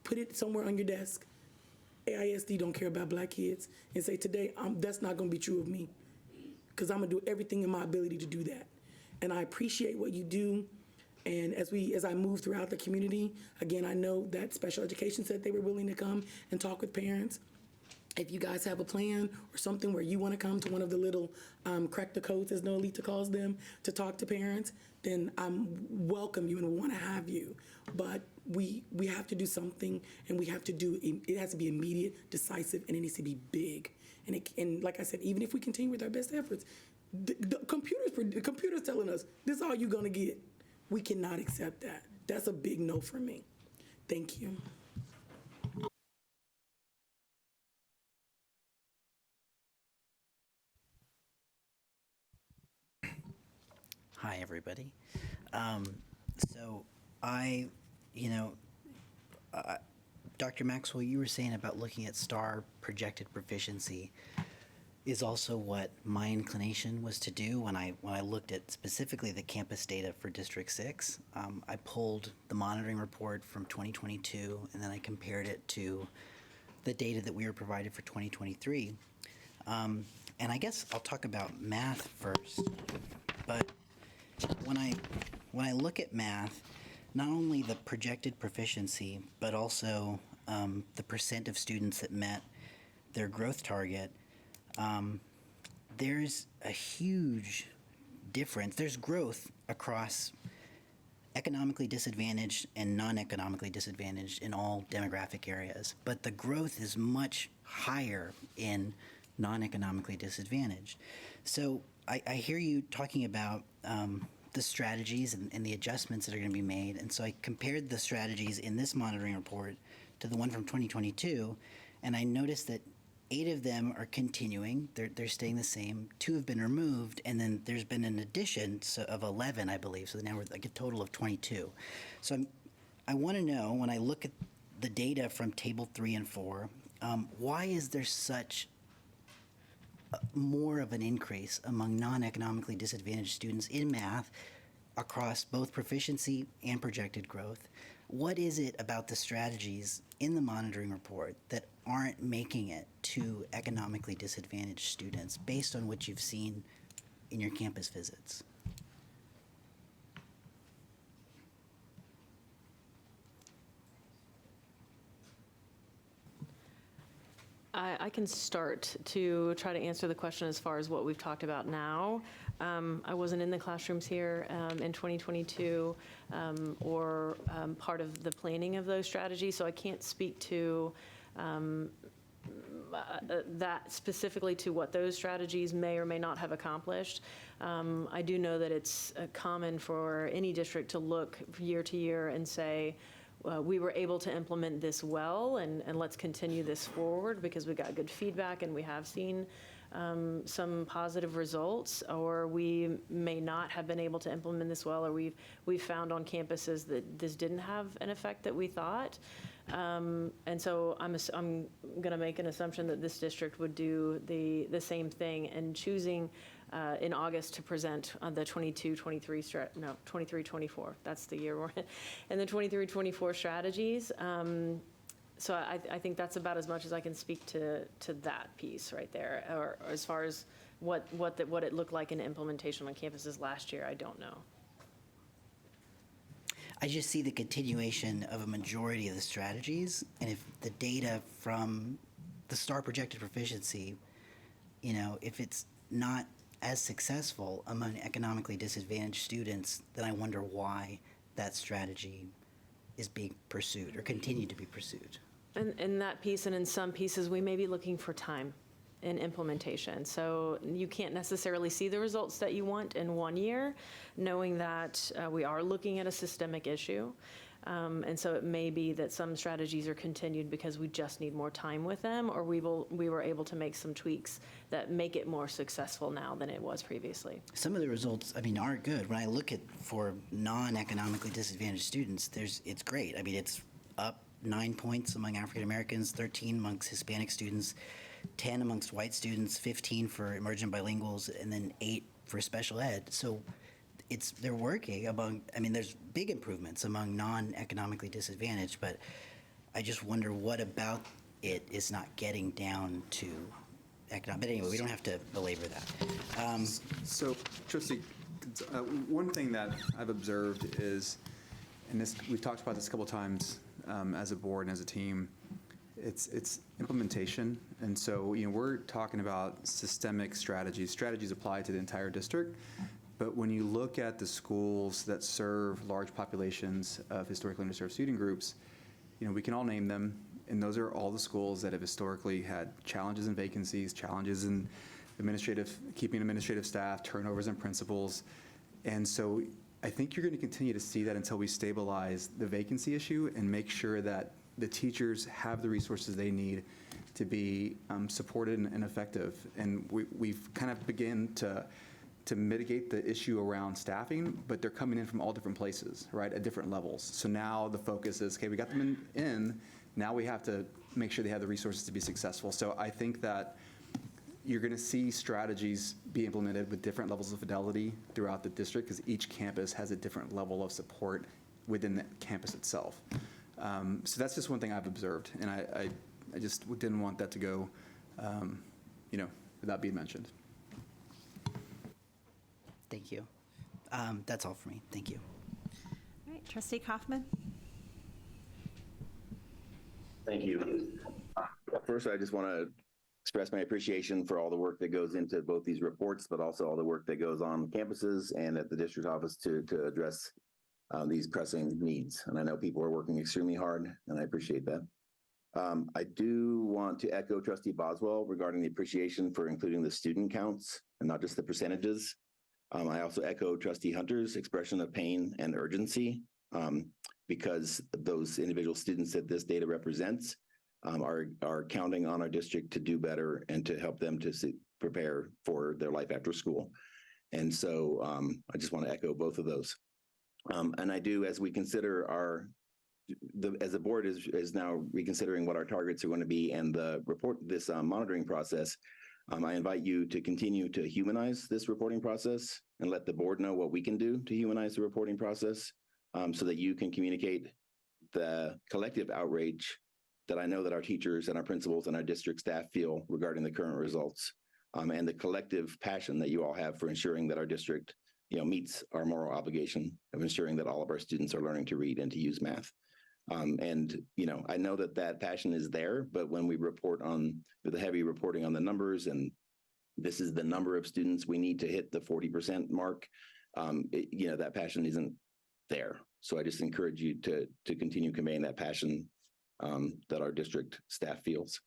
put it somewhere on your desk. AISD don't care about black kids, and say today that's not going to be true of me, because I'm going to do everything in my ability to do that. And I appreciate what you do. And as I move throughout the community, again, I know that special education said they were willing to come and talk with parents. If you guys have a plan or something where you want to come to one of the little crack the codes, as Noelita calls them, to talk to parents, then I'm welcome you and want to have you. But we have to do something, and we have to do it has to be immediate, decisive, and it needs to be big. And like I said, even if we continue with our best efforts, the computer's telling us this is all you're gonna get. We cannot accept that. That's a big no for me. Thank you. Hi, everybody. So Dr. Maxwell, you were saying about looking at STAR projected proficiency is also what my inclination was to do when I looked at specifically the campus data for District 6. I pulled the monitoring report from 2022, and then I compared it to the data that we were provided for 2023. And I guess I'll talk about math first. But when I look at math, not only the projected proficiency, but also the percent of students that met their growth target, there's a huge difference. There's growth across economically disadvantaged and non-economically disadvantaged in all demographic areas, but the growth is much higher in non-economically disadvantaged. So I hear you talking about the strategies and the adjustments that are going to be made. And so I compared the strategies in this monitoring report to the one from 2022, and I noticed that 8 of them are continuing. They're staying the same. 2 have been removed, and then there's been an addition of 11, I believe. So now we're like a total of 22. So I want to know, when I look at the data from Table 3 and 4, why is there such more of an increase among non-economically disadvantaged students in math across both proficiency and projected growth? What is it about the strategies in the monitoring report that aren't making it to economically disadvantaged students based on what you've seen in your campus visits? I can start to try to answer the question as far as what we've talked about now. I wasn't in the classrooms here in 2022 or part of the planning of those strategies, so I can't speak to that specifically to what those strategies may or may not have accomplished. I do know that it's common for any district to look year to year and say, we were able to implement this well, and let's continue this forward because we got good feedback and we have seen some positive results, or we may not have been able to implement this well, or we've found on campuses that this didn't have an effect that we thought. And so I'm going to make an assumption that this district would do the same thing, and choosing in August to present on the 23-24. That's the year we're in. And the 23-24 strategies. So I think that's about as much as I can speak to that piece right there. Or as far as what it looked like in implementation on campuses last year, I don't know. I just see the continuation of a majority of the strategies, and if the data from the STAR projected proficiency, if it's not as successful among economically disadvantaged students, then I wonder why that strategy is being pursued or continued to be pursued. And in that piece, and in some pieces, we may be looking for time in implementation. So you can't necessarily see the results that you want in 1 year, knowing that we are looking at a systemic issue. And so it may be that some strategies are continued because we just need more time with them, or we were able to make some tweaks that make it more successful now than it was previously. Some of the results, are good. When I look at for non-economically disadvantaged students, it's great. It's up 9 points among African Americans, 13 amongst Hispanic students, 10 amongst white students, 15 for emergent bilinguals, and then 8 for special ed. So they're working among, there's big improvements among non-economically disadvantaged, but I just wonder what about it is not getting down to economic. But anyway, we don't have to belabor that. So, Trustee, one thing that I've observed is, and we've talked about this a couple times as a board and as a team, it's implementation. And so, we're talking about systemic strategies applied to the entire district. But when you look at the schools that serve large populations of historically underserved student groups, we can all name them, and those are all the schools that have historically had challenges in vacancies, challenges in keeping administrative staff, turnovers in principals. And so I think you're going to continue to see that until we stabilize the vacancy issue and make sure that the teachers have the resources they need to be supported and effective. And we've kind of begun to mitigate the issue around staffing, but they're coming in from all different places, right, at different levels. So now the focus is, okay, we got them in, now we have to make sure they have the resources to be successful. So I think that you're going to see strategies be implemented with different levels of fidelity throughout the district, because each campus has a different level of support within the campus itself. So that's just one thing I've observed, and I just didn't want that to go, without being mentioned. Thank you. That's all for me. Thank you. All right, Trustee Kaufman. Thank you. First, I just want to express my appreciation for all the work that goes into both these reports, but also all the work that goes on campuses and at the district office to address these pressing needs. And I know people are working extremely hard, and I appreciate that. I do want to echo Trustee Boswell regarding the appreciation for including the student counts and not just the percentages. I also echo Trustee Hunter's expression of pain and urgency because those individual students that this data represents are counting on our district to do better and to help them to prepare for their life after school. And so I just want to echo both of those. And I do, as we consider as the board is now reconsidering what our targets are going to be and this monitoring process, I invite you to continue to humanize this reporting process and let the board know what we can do to humanize the reporting process so that you can communicate the collective outrage that I know that our teachers and our principals and our district staff feel regarding the current results and the collective passion that you all have for ensuring that our district meets our moral obligation of ensuring that all of our students are learning to read and to use math. And I know that passion is there, but when we report on the heavy reporting on the numbers, and this is the number of students we need to hit the 40% mark, that passion isn't there. So I just encourage you to continue conveying that passion that our district staff feels.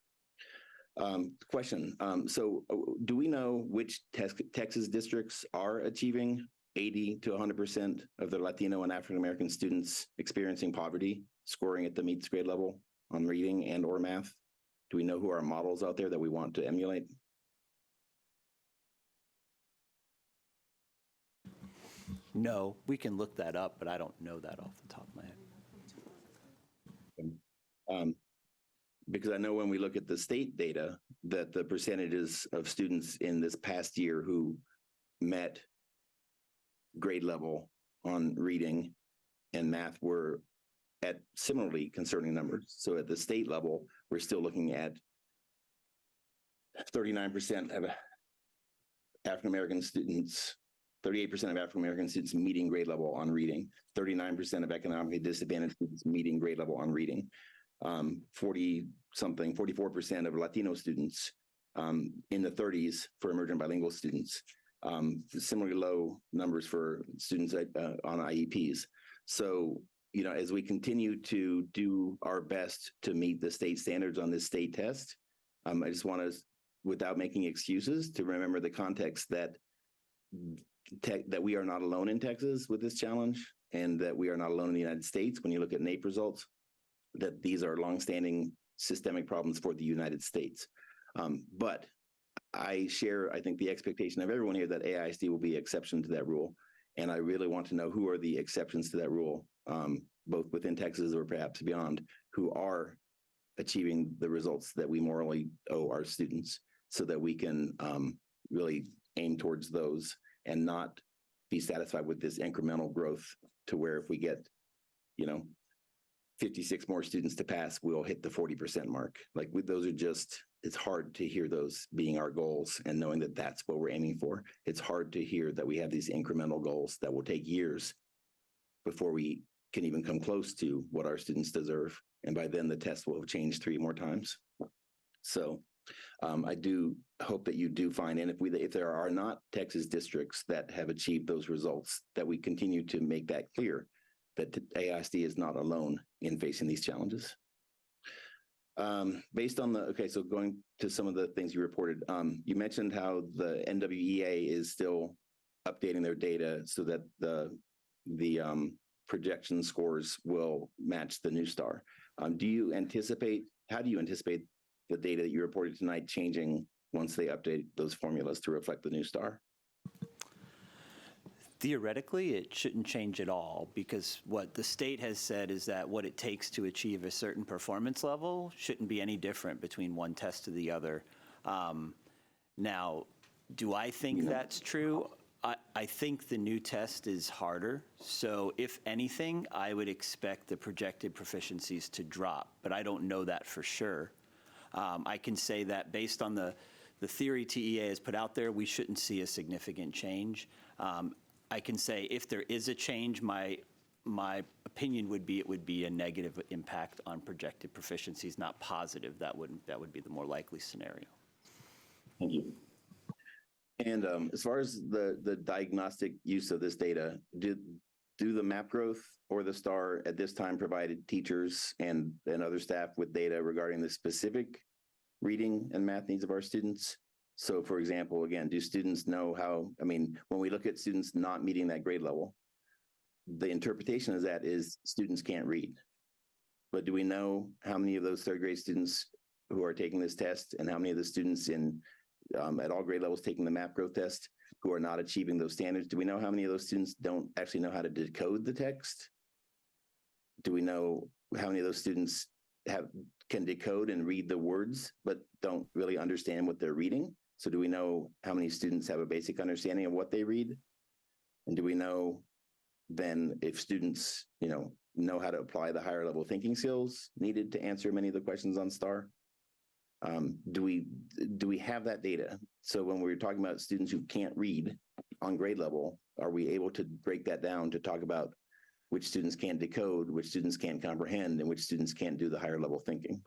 Question. So do we know which Texas districts are achieving 80 to 100% of their Latino and African American students experiencing poverty, scoring at the meets grade level on reading and or math? Do we know who are models out there that we want to emulate? No, we can look that up, but I don't know that off the top of my head. Because I know when we look at the state data that the percentages of students in this past year who met grade level on reading and math were at similarly concerning numbers. So at the state level, we're still looking at 39% of African-American students, 38% of African-American students meeting grade level on reading, 39% of economically disadvantaged students meeting grade level on reading, 44% of Latino students in the 30s for emergent bilingual students, similarly low numbers for students on IEPs. So, as we continue to do our best to meet the state standards on this state test, I just want to, without making excuses, to remember the context that we are not alone in Texas with this challenge, and that we are not alone in the United States. When you look at NAEP results, that these are longstanding systemic problems for the United States. But I share, I think, the expectation of everyone here that AISD will be an exception to that rule. And I really want to know who are the exceptions to that rule, both within Texas or perhaps beyond, who are achieving the results that we morally owe our students, so that we can really aim towards those and not be satisfied with this incremental growth to where if we get, 56 more students to pass, we'll hit the 40% mark. Like those are just, it's hard to hear those being our goals and knowing that that's what we're aiming for. It's hard to hear that we have these incremental goals that will take years before we can even come close to what our students deserve. And by then the test will have changed 3 more times. So I do hope that you do find, and if there are not Texas districts that have achieved those results, that we continue to make that clear, that AISD is not alone in facing these challenges. Based on so going to some of the things you reported, you mentioned how the NWEA is still updating their data so that the projection scores will match the new star. How do you anticipate the data that you reported tonight changing once they update those formulas to reflect the new star? Theoretically, it shouldn't change at all, because what the state has said is that what it takes to achieve a certain performance level shouldn't be any different between one test to the other. Now, do I think that's true? I think the new test is harder. So if anything, I would expect the projected proficiencies to drop, but I don't know that for sure. I can say that based on the theory TEA has put out there, we shouldn't see a significant change. I can say if there is a change, my opinion would be it would be a negative impact on projected proficiencies, not positive. That would be the more likely scenario. Thank you. And as far as the diagnostic use of this data, do the map growth or the STAR at this time provided teachers and other staff with data regarding the specific reading and math needs of our students? So for example, again, do students know how, I mean, when we look at students not meeting that grade level, the interpretation of that is students can't read. But do we know how many of those third grade students who are taking this test and how many of the students in at all grade levels taking the map growth test who are not achieving those standards? Do we know how many of those students don't actually know how to decode the text? Do we know how many of those students can decode and read the words but don't really understand what they're reading? So do we know how many students have a basic understanding of what they read? And do we know then if students, know how to apply the higher level thinking skills needed to answer many of the questions on STAR? Do we have that data? So when we're talking about students who can't read on grade level, are we able to break that down to talk about which students can't decode, which students can't comprehend, and which students can't do the higher level thinking?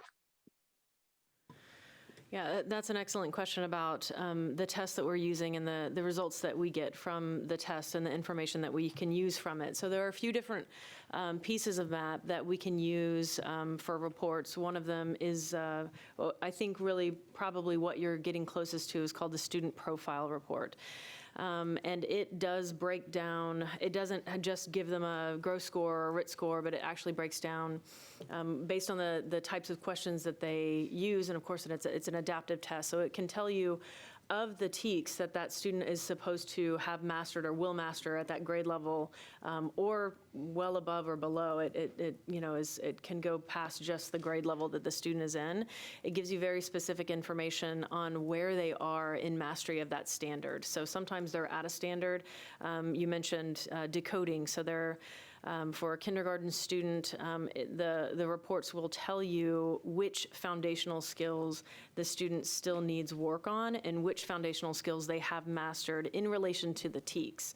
Yeah, that's an excellent question about the tests that we're using and the results that we get from the test and the information that we can use from it. So there are a few different pieces of that we can use for reports. One of them is, I think really probably what you're getting closest to is called the student profile report. And it does break down, it doesn't just give them a gross score or a RIT score, but it actually breaks down based on the types of questions that they use. And of course, it's an adaptive test. So it can tell you of the TEKS that student is supposed to have mastered or will master at that grade level, or well above or below. It can go past just the grade level that the student is in. It gives you very specific information on where they are in mastery of that standard. So sometimes they're at a standard. You mentioned decoding. So they're for a kindergarten student, the reports will tell you which foundational skills the student still needs work on and which foundational skills they have mastered in relation to the TEKS.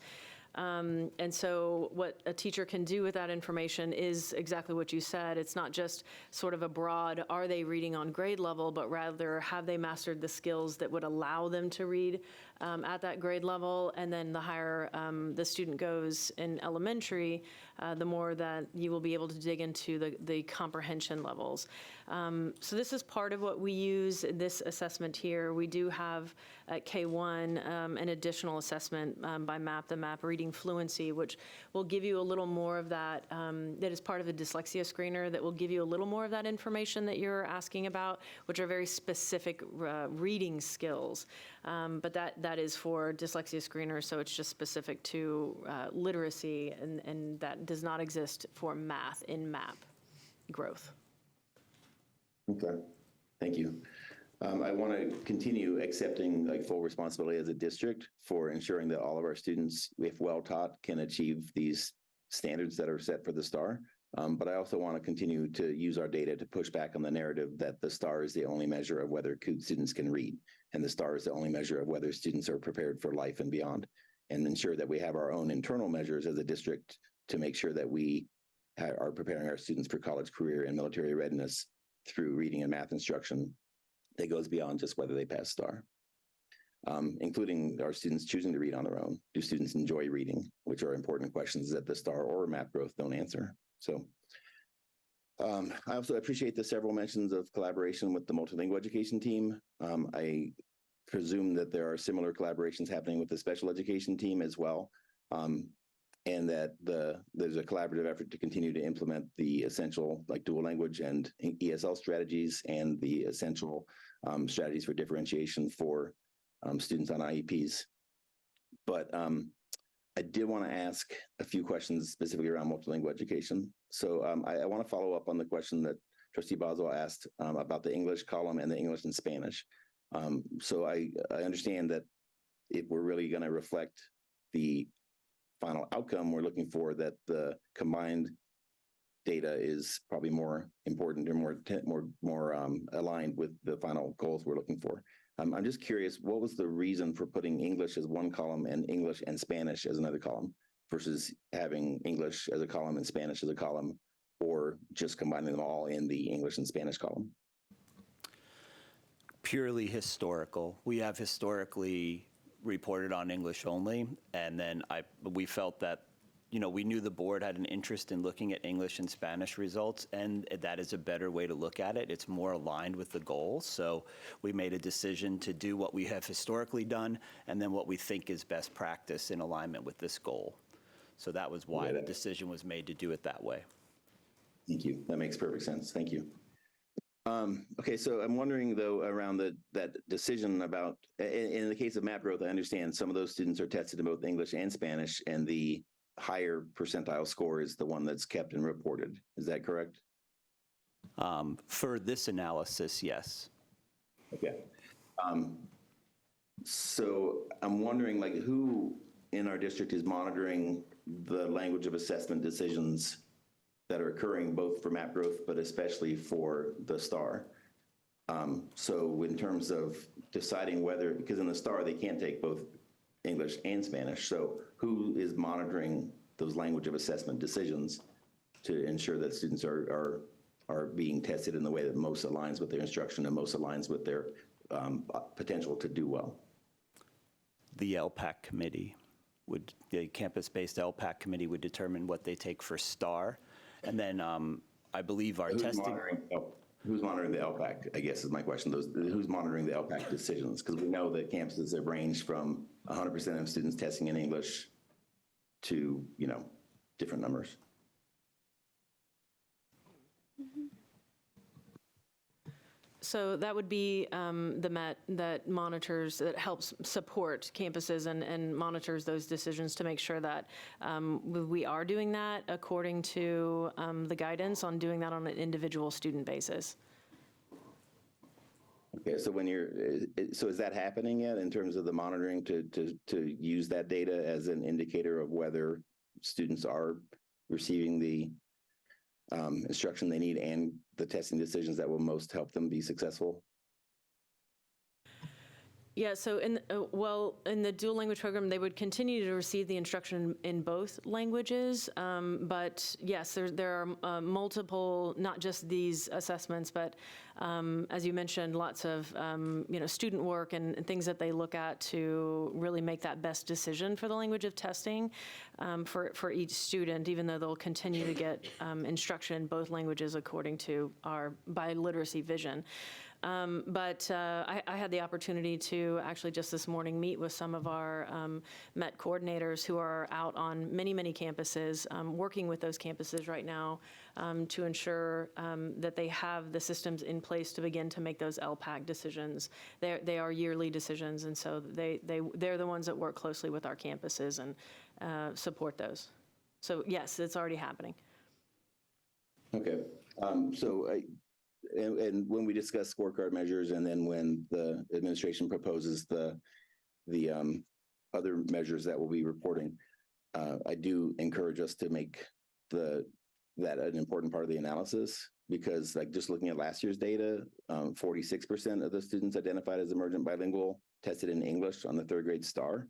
And so what a teacher can do with that information is exactly what you said. It's not just sort of a broad, are they reading on grade level, but rather have they mastered the skills that would allow them to read at that grade level. And then the higher the student goes in elementary, the more that you will be able to dig into the comprehension levels. So this is part of what we use in this assessment here. We do have at K1 an additional assessment by MAP, the MAP reading fluency, which will give you a little more of that, that is part of the dyslexia screener, that will give you a little more of that information that you're asking about, which are very specific reading skills. But that is for dyslexia screeners, so it's just specific to literacy, and that does not exist for math in MAP growth. Okay, thank you. I want to continue accepting full responsibility as a district for ensuring that all of our students, if well taught, can achieve these standards that are set for the STAR. But I also want to continue to use our data to push back on the narrative that the STAR is the only measure of whether students can read, and the STAR is the only measure of whether students are prepared for life and beyond, and ensure that we have our own internal measures as a district to make sure that we are preparing our students for college, career, and military readiness through reading and math instruction that goes beyond just whether they pass STAR, including our students choosing to read on their own. Do students enjoy reading, which are important questions that the STAR or MAP growth don't answer. So I also appreciate the several mentions of collaboration with the multilingual education team. I presume that there are similar collaborations happening with the special education team as well, and that there's a collaborative effort to continue to implement the essential dual language and ESL strategies and the essential strategies for differentiation for students on IEPs. But I did want to ask a few questions specifically around multilingual education. So I want to follow up on the question that Trustee Boswell asked about the English column and the English and Spanish. So I understand that if we're really going to reflect the final outcome we're looking for, that the combined data is probably more important or more aligned with the final goals we're looking for. I'm just curious, what was the reason for putting English as one column and English and Spanish as another column versus having English as a column and Spanish as a column, or just combining them all in the English and Spanish column? Purely historical. We have historically reported on English only, and then we felt that we knew the board had an interest in looking at English and Spanish results, and that is a better way to look at it. It's more aligned with the goals. So we made a decision to do what we have historically done, and then what we think is best practice in alignment with this goal. So that was why the decision was made to do it that way. Thank you. That makes perfect sense. Thank you. Okay, so I'm wondering though around that decision about, in the case of map growth, I understand some of those students are tested in both English and Spanish, and the higher percentile score is the one that's kept and reported. Is that correct? For this analysis, yes. Okay. So I'm wondering, like, who in our district is monitoring the language of assessment decisions that are occurring both for map growth, but especially for the STAR? So in terms of deciding whether, because in the STAR, they can't take both English and Spanish. So who is monitoring those language of assessment decisions to ensure that students are being tested in the way that most aligns with their instruction and most aligns with their potential to do well? The LPAC committee the campus-based LPAC committee would determine what they take for STAR. And then I believe our testing. Who's monitoring the LPAC, I guess is my question. Who's monitoring the LPAC decisions? Because we know that campuses have ranged from 100% of students testing in English to, different numbers. So that would be the MET that monitors, that helps support campuses and monitors those decisions to make sure that we are doing that according to the guidance on doing that on an individual student basis. Okay, so so is that happening yet in terms of the monitoring to use that data as an indicator of whether students are receiving the instruction they need and the testing decisions that will most help them be successful? Yeah, so in the dual language program, they would continue to receive the instruction in both languages. But yes, there are multiple, not just these assessments, but as you mentioned, lots of student work and things that they look at to really make that best decision for the language of testing for each student, even though they'll continue to get instruction in both languages according to our biliteracy vision. But I had the opportunity to actually just this morning meet with some of our MET coordinators who are out on many, many campuses, working with those campuses right now to ensure that they have the systems in place to begin to make those LPAC decisions. They are yearly decisions, and so they're the ones that work closely with our campuses and support those. So yes, it's already happening. Okay. And when we discuss scorecard measures, and then when the administration proposes the other measures that we'll be reporting, I do encourage us to make that an important part of the analysis, because like just looking at last year's data, 46% of the students identified as emergent bilingual tested in English on the third grade STAR.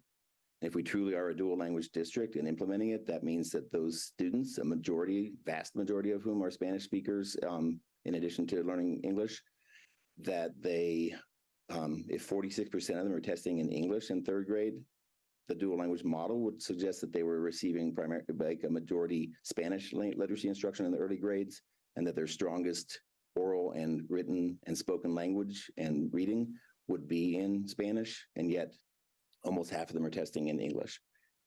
If we truly are a dual language district and implementing it, that means that those students, vast majority of whom are Spanish speakers, in addition to learning English, that they, if 46% of them are testing in English in third grade, the dual language model would suggest that they were receiving primarily like a majority Spanish literacy instruction in the early grades, and that their strongest oral and written and spoken language and reading would be in Spanish, and yet almost half of them are testing in English.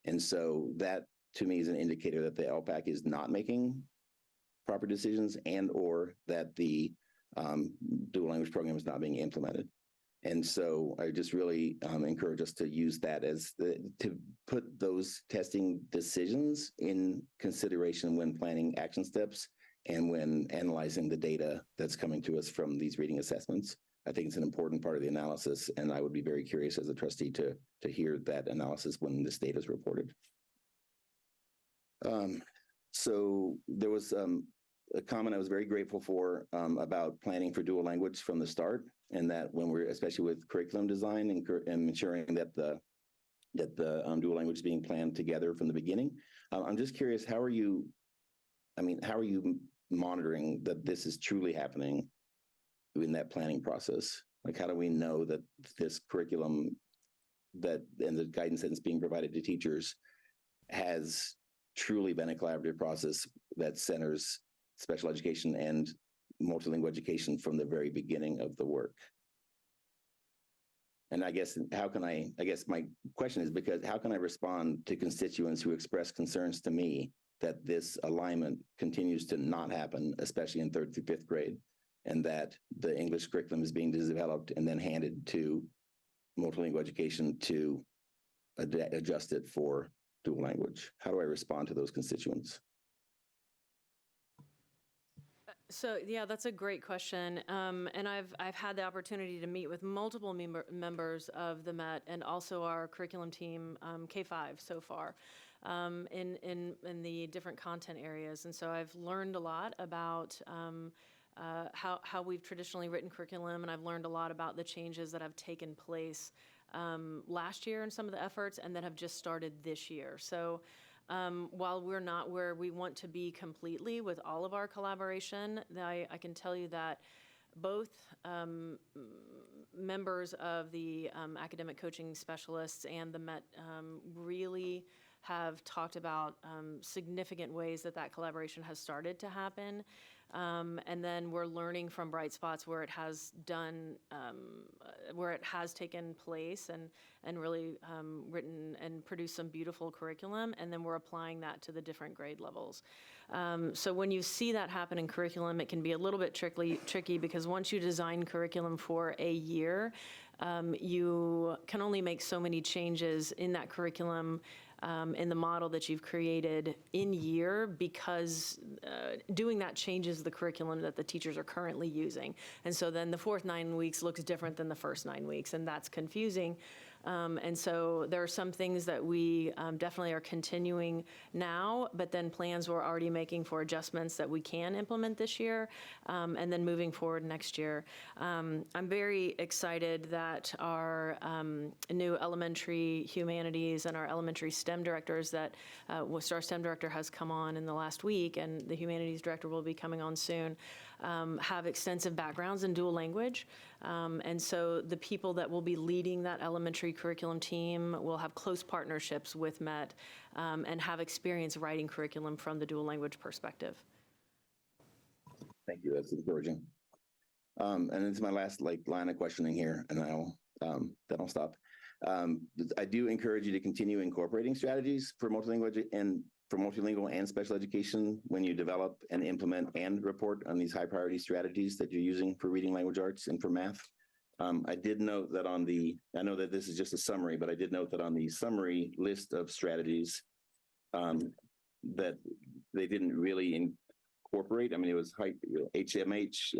And so that, to me, is an indicator that the LPAC is not making proper decisions, and or that the dual language program is not being implemented. And so I just really encourage us to use that to put those testing decisions in consideration when planning action steps and when analyzing the data that's coming to us from these reading assessments. I think it's an important part of the analysis, and I would be very curious as a trustee to hear that analysis when this data is reported. So there was a comment I was very grateful for about planning for dual language from the start, and that when we're, especially with curriculum design and ensuring that the dual language is being planned together from the beginning. I'm just curious, how are you monitoring that this is truly happening in that planning process? Like, how do we know that this curriculum and the guidance that's being provided to teachers has truly been a collaborative process that centers special education and multilingual education from the very beginning of the work. And I guess my question is because how can I respond to constituents who express concerns to me that this alignment continues to not happen, especially in 3rd through 5th grade, and that the English curriculum is being developed and then handed to multilingual education to adjust it for dual language? How do I respond to those constituents? So yeah, that's a great question, and I've had the opportunity to meet with multiple members of the Met and also our curriculum team, K-5 so far, in the different content areas, and so I've learned a lot about how we've traditionally written curriculum, and I've learned a lot about the changes that have taken place last year in some of the efforts and that have just started this year. So. While we're not where we want to be completely with all of our collaboration, I can tell you that both members of the academic coaching specialists and the Met really have talked about significant ways that collaboration has started to happen. And then we're learning from bright spots where it has taken place and really written and produced some beautiful curriculum, and then we're applying that to the different grade levels. So when you see that happen in curriculum, it can be a little bit tricky because once you design curriculum for a year, you can only make so many changes in that curriculum in the model that you've created in year, because doing that changes the curriculum that the teachers are currently using. And so then the fourth 9 weeks looks different than the first 9 weeks, and that's confusing. And so there are some things that we definitely are continuing now, but then plans we're already making for adjustments that we can implement this year, and then moving forward next year. I'm very excited that our new elementary humanities and our elementary STEM directors our STEM director has come on in the last week, and the humanities director will be coming on soon, have extensive backgrounds in dual language. And so the people that will be leading that elementary curriculum team will have close partnerships with Met and have experience writing curriculum from the dual language perspective. Thank you. That's encouraging. And it's my last line of questioning here, and then I'll stop. I do encourage you to continue incorporating strategies for multilingual and special education when you develop and implement and report on these high priority strategies that you're using for reading language arts and for math. I did note that I know that this is just a summary, but I did note that on the summary list of strategies that they didn't really incorporate. I mean, it was HMH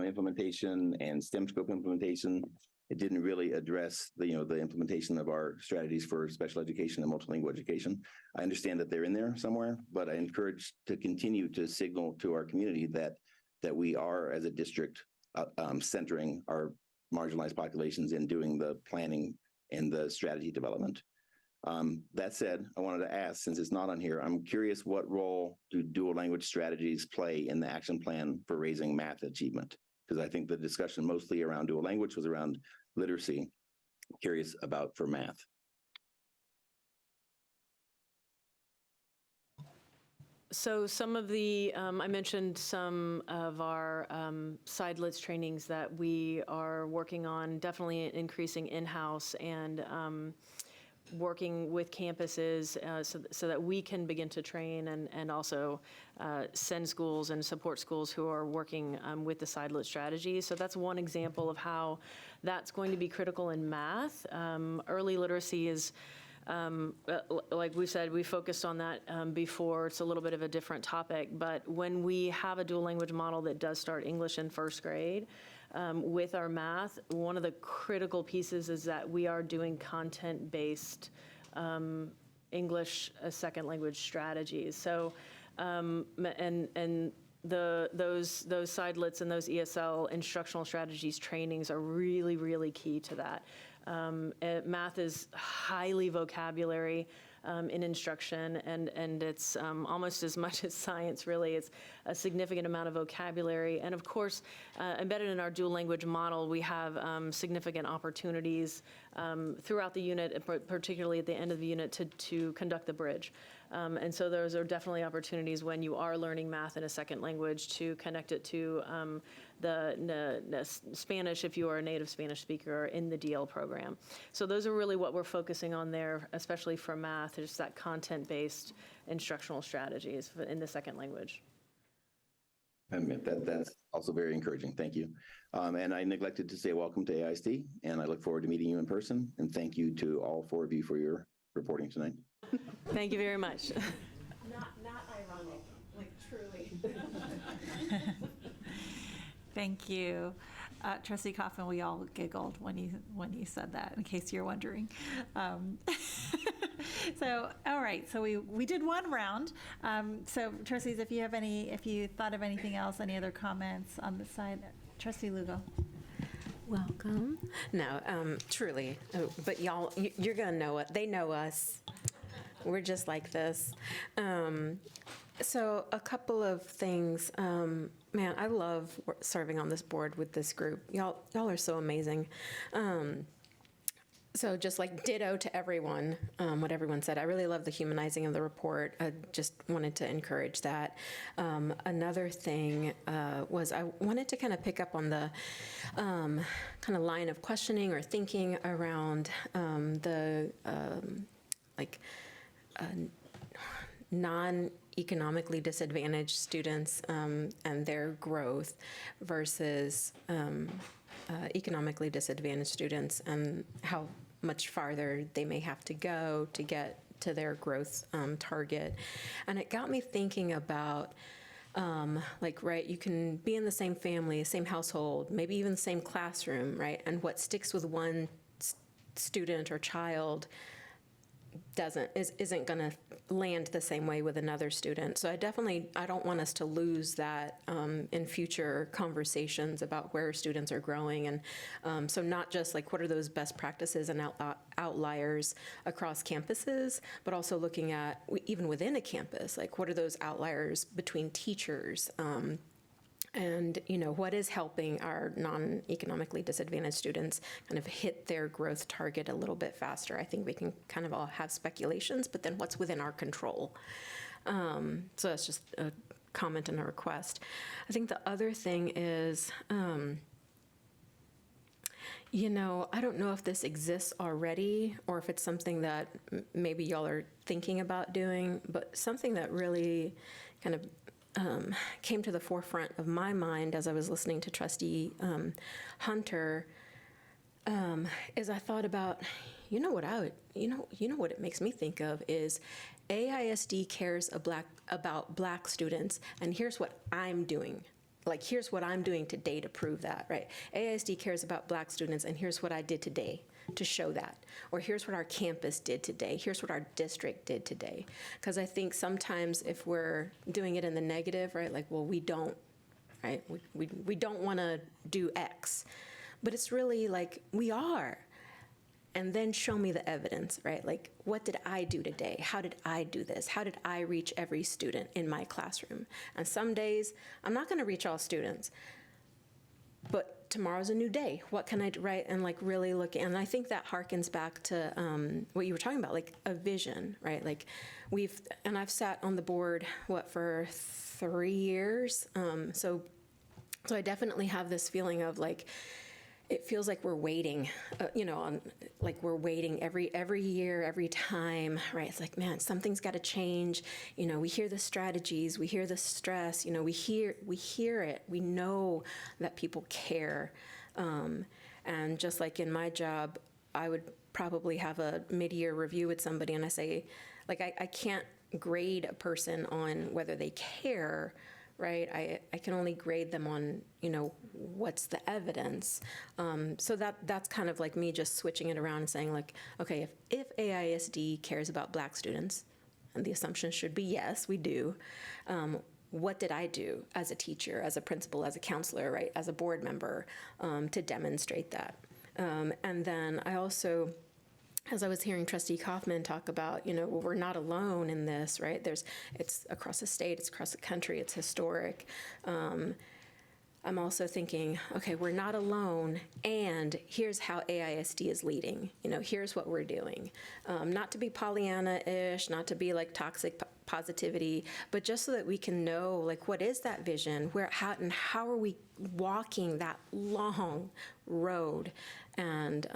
implementation and STEM scope implementation. It didn't really address the implementation of our strategies for special education and multilingual education. I understand that they're in there somewhere, but I encourage to continue to signal to our community that we are, as a district, centering our marginalized populations in doing the planning and the strategy development. That said, I wanted to ask, since it's not on here, I'm curious what role do dual language strategies play in the action plan for raising math achievement? Because I think the discussion mostly around dual language was around literacy. Curious about for math. So some of the, I mentioned some of our sidelets trainings that we are working on, definitely increasing in-house and working with campuses so that we can begin to train and also send schools and support schools who are working with the sidelet strategy. So that's one example of how that's going to be critical in math. Early literacy is, like we said, we focused on that before. It's a little bit of a different topic, but when we have a dual language model that does start English in first grade, with our math, one of the critical pieces is that we are doing content-based English as second language strategies. So, those sidelets and those ESL instructional strategies trainings are really, really key to that. Math is highly vocabulary in instruction, and it's almost as much as science, really. It's a significant amount of vocabulary. And of course, embedded in our dual language model, we have significant opportunities throughout the unit, particularly at the end of the unit, to conduct the bridge. And so those are definitely opportunities when you are learning math in a second language to connect it to the Spanish if you are a native Spanish speaker in the DL program. So those are really what we're focusing on there, especially for math, is that content-based instructional strategies in the second language. That's also very encouraging. Thank you. And I neglected to say welcome to AISD, and I look forward to meeting you in person. And thank you to all four of you for your reporting tonight. Thank you very much. Not ironic, like truly. Thank you. Trustee Kaufman, we all giggled when you said that, in case you're wondering. So, all right, so we did one round. So trustees, if you thought of anything else, any other comments on the side? Trustee Lugo. Welcome. No, truly, but y'all, you're gonna know it. They know us. We're just like this. So a couple of things. Man, I love serving on this board with this group. Y'all are so amazing. So just like ditto to everyone, what everyone said. I really love the humanizing of the report. I just wanted to encourage that. Another thing was I wanted to kind of pick up on the kind of line of questioning or thinking around the non-economically disadvantaged students and their growth versus economically disadvantaged students and how much farther they may have to go to get to their growth target. And it got me thinking about right, you can be in the same family, same household, maybe even the same classroom, right? And what sticks with one student or child isn't going to land the same way with another student. So I don't want us to lose that in future conversations about where students are growing. And so not just like what are those best practices and outliers across campuses, but also looking at even within a campus, like what are those outliers between teachers, and what is helping our non-economically disadvantaged students kind of hit their growth target a little bit faster. I think we can kind of all have speculations, but then what's within our control? So that's just a comment and a request. I think the other thing is, I don't know if this exists already or if it's something that maybe y'all are thinking about doing, but something that really kind of came to the forefront of my mind as I was listening to Trustee Hunter, is I thought about, what it makes me think of is AISD cares about Black students, and here's what I'm doing. Like, here's what I'm doing today to prove that, right? AISD cares about Black students, and here's what I did today to show that. Or here's what our campus did today. Here's what our district did today. Because I think sometimes if we're doing it in the negative, right, like, well, we don't, right? We don't want to do X. But it's really like, we are. And then show me the evidence, right? Like, what did I do today? How did I do this? How did I reach every student in my classroom? And some days, I'm not going to reach all students. But tomorrow's a new day. What can I do, right? And like really look, and I think that harkens back to what you were talking about, like a vision, right? Like I've sat on the board, for 3 years. So I definitely have this feeling of like, it feels like we're waiting, we're waiting every year, every time, right? It's like, man, something's got to change. We hear the strategies, we hear the stress, we hear it. We know that people care. And just like in my job, I would probably have a mid-year review with somebody and I say, like, I can't grade a person on whether they care, right? I can only grade them on, what's the evidence. So that's kind of like me just switching it around and saying like, okay, if AISD cares about Black students, and the assumption should be yes, we do, what did I do as a teacher, as a principal, as a counselor, right, as a board member to demonstrate that? And then I also, as I was hearing Trustee Kaufman talk about, we're not alone in this, right? It's across the state, it's across the country, it's historic. I'm also thinking, okay, we're not alone, and here's how AISD is leading. Here's what we're doing. Not to be Pollyanna-ish, not to be like toxic positivity, but just so that we can know, like, what is that vision? How are we walking that long road? And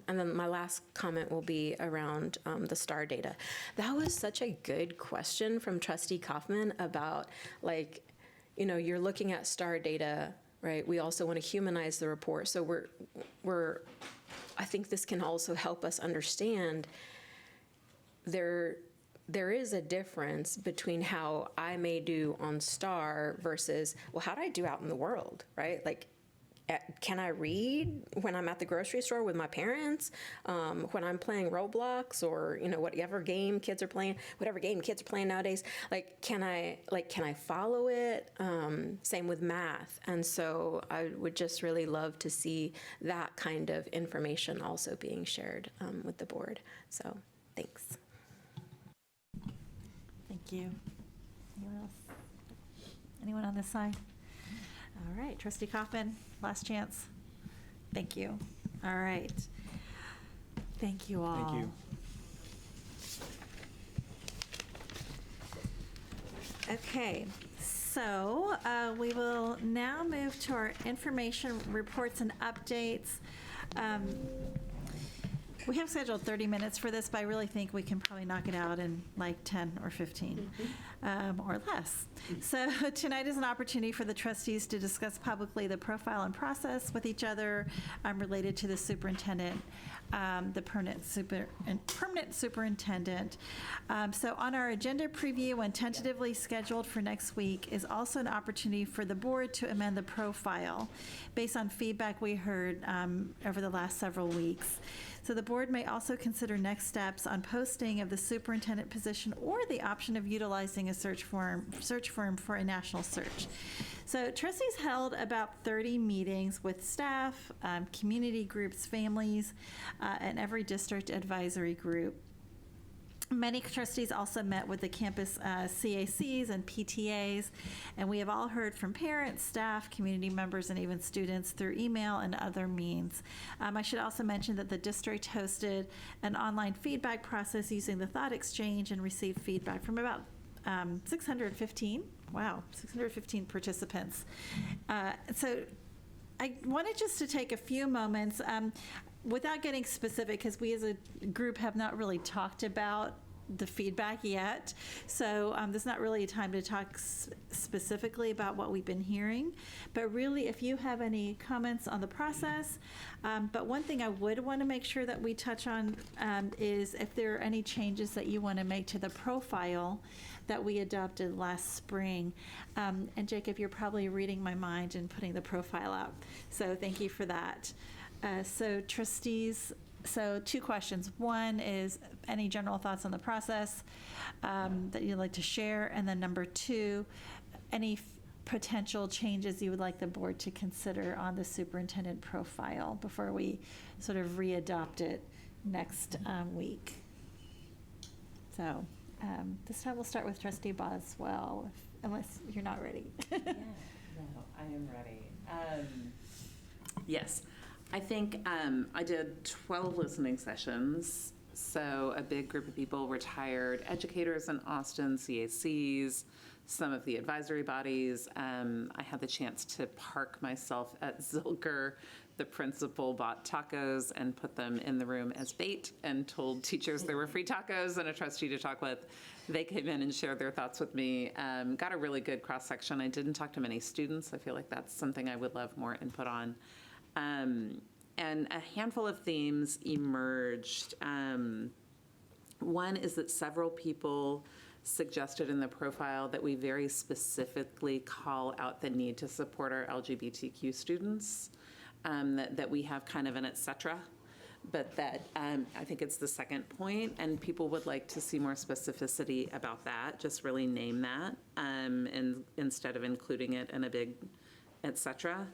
then my last comment will be around the STAR data. That was such a good question from Trustee Kaufman about, like, you're looking at STAR data, right? We also want to humanize the report. So I think this can also help us understand there is a difference between how I may do on STAR versus, well, how do I do out in the world, right? Like, can I read when I'm at the grocery store with my parents, when I'm playing Roblox or, whatever game kids are playing nowadays? Like, can I follow it? Same with math. And so I would just really love to see that kind of information also being shared with the board. So thanks. Thank you. Anyone else? Anyone on this side? All right, Trustee Kaufman, last chance. Thank you. All right. Thank you all. Thank you. Okay, so we will now move to our information reports and updates. We have scheduled 30 minutes for this, but I really think we can probably knock it out in like 10 or 15 or less. So tonight is an opportunity for the trustees to discuss publicly the profile and process with each other related to the superintendent, the permanent superintendent. So on our agenda preview and tentatively scheduled for next week is also an opportunity for the board to amend the profile based on feedback we heard over the last several weeks. So the board may also consider next steps on posting of the superintendent position or the option of utilizing a search firm for a national search. So trustees held about 30 meetings with staff, community groups, families, and every district advisory group. Many trustees also met with the campus CACs and PTAs, and we have all heard from parents, staff, community members, and even students through email and other means. I should also mention that the district hosted an online feedback process using the Thought Exchange and received feedback from about 615 participants. So I wanted just to take a few moments without getting specific, because we as a group have not really talked about the feedback yet. So there's not really a time to talk specifically about what we've been hearing. But really, if you have any comments on the process, but one thing I would want to make sure that we touch on is if there are any changes that you want to make to the profile that we adopted last spring. And Jacob, you're probably reading my mind and putting the profile up. So thank you for that. So trustees, so two questions. One is any general thoughts on the process that you'd like to share? And then number two, any potential changes you would like the board to consider on the superintendent profile before we sort of re-adopt it next week. So this time we'll start with Trustee Boswell, unless you're not ready. Yeah, no, I am ready. Yes. I think I did 12 listening sessions, so a big group of people, retired educators in Austin, CACs, some of the advisory bodies. I had the chance to park myself at Zilker. The principal bought tacos and put them in the room as bait and told teachers there were free tacos and a trustee to talk with. They came in and shared their thoughts with me. Got a really good cross-section. I didn't talk to many students. I feel like that's something I would love more input on. And a handful of themes emerged. One is that several people suggested in the profile that we very specifically call out the need to support our LGBTQ students, that we have kind of an et cetera, but that I think it's the second point, and people would like to see more specificity about that, just really name that, and instead of including it in a big et cetera.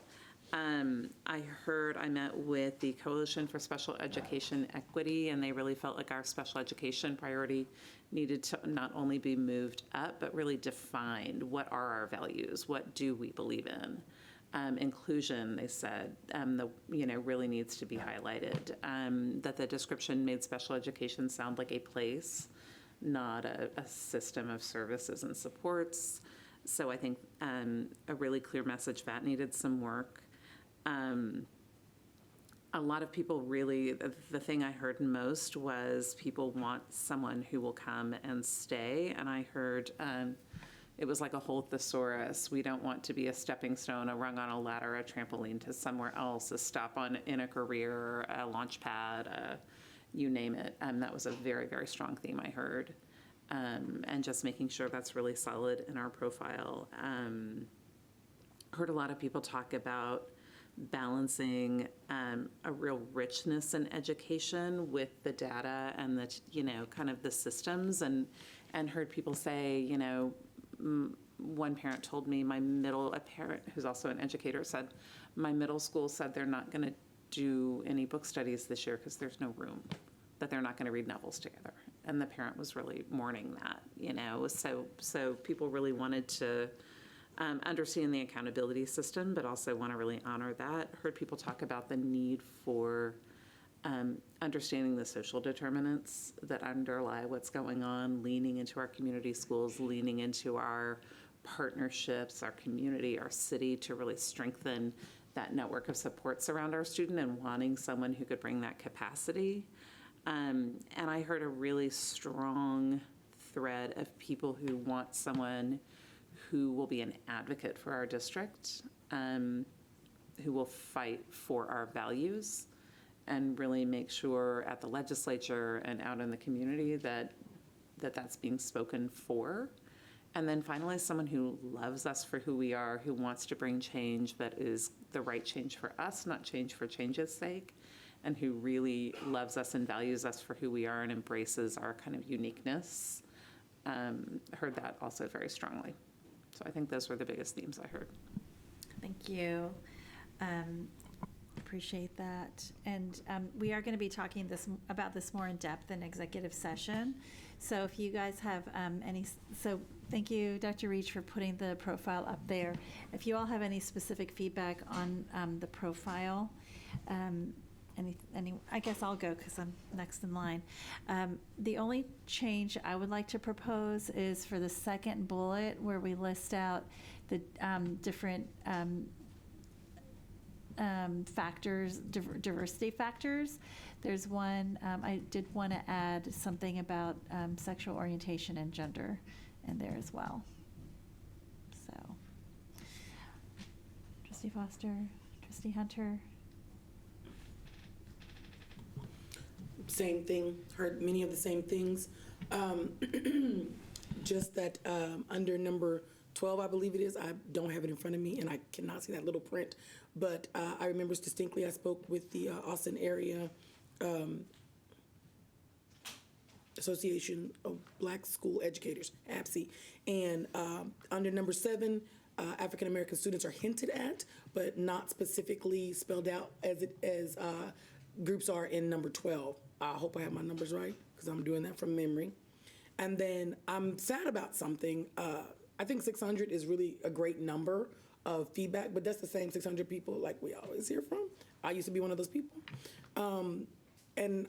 I met with the Coalition for Special Education Equity, and they really felt like our special education priority needed to not only be moved up, but really defined. What are our values? What do we believe in? inclusion, they said, really needs to be highlighted. That the description made special education sound like a place, not a system of services and supports. So I think a really clear message that needed some work. A lot of people really, the thing I heard most was people want someone who will come and stay. And I heard it was like a whole thesaurus. We don't want to be a stepping stone, a rung on a ladder, a trampoline to somewhere else, a stop in a career, a launch pad, you name it. That was a very, very strong theme I heard. And just making sure that's really solid in our profile. Heard a lot of people talk about balancing a real richness in education with the data and the, kind of the systems, and heard people say, one parent told me a parent who's also an educator said, my middle school said they're not going to do any book studies this year because there's no room, that they're not going to read novels together. And the parent was really mourning that, so people really wanted to understand the accountability system, but also want to really honor that. Heard people talk about the need for understanding the social determinants that underlie what's going on, leaning into our community schools, leaning into our partnerships, our community, our city to really strengthen that network of supports around our student and wanting someone who could bring that capacity. And I heard a really strong thread of people who want someone who will be an advocate for our district, who will fight for our values and really make sure at the legislature and out in the community that's being spoken for. And then finally, someone who loves us for who we are, who wants to bring change that is the right change for us, not change for change's sake, and who really loves us and values us for who we are and embraces our kind of uniqueness. Heard that also very strongly. So I think those were the biggest themes I heard. Thank you. Appreciate that. And we are going to be talking about this more in depth in executive session. So if you guys have thank you, Dr. Reach, for putting the profile up there. If you all have any specific feedback on the profile, I guess I'll go because I'm next in line. The only change I would like to propose is for the second bullet where we list out the different factors, diversity factors. There's one, I did want to add something about sexual orientation and gender in there as well. So, Trustee Foster, Trustee Hunter. Same thing, heard many of the same things. Just that under number 12, I believe it is, I don't have it in front of me and I cannot see that little print, but I remember distinctly I spoke with the Austin Area Association of Black School Educators, APSE, and under number 7, African American students are hinted at, but not specifically spelled out as groups are in number 12. I hope I have my numbers right because I'm doing that from memory. And then I'm sad about something. I think 600 is really a great number of feedback, but that's the same 600 people like we always hear from. I used to be one of those people. And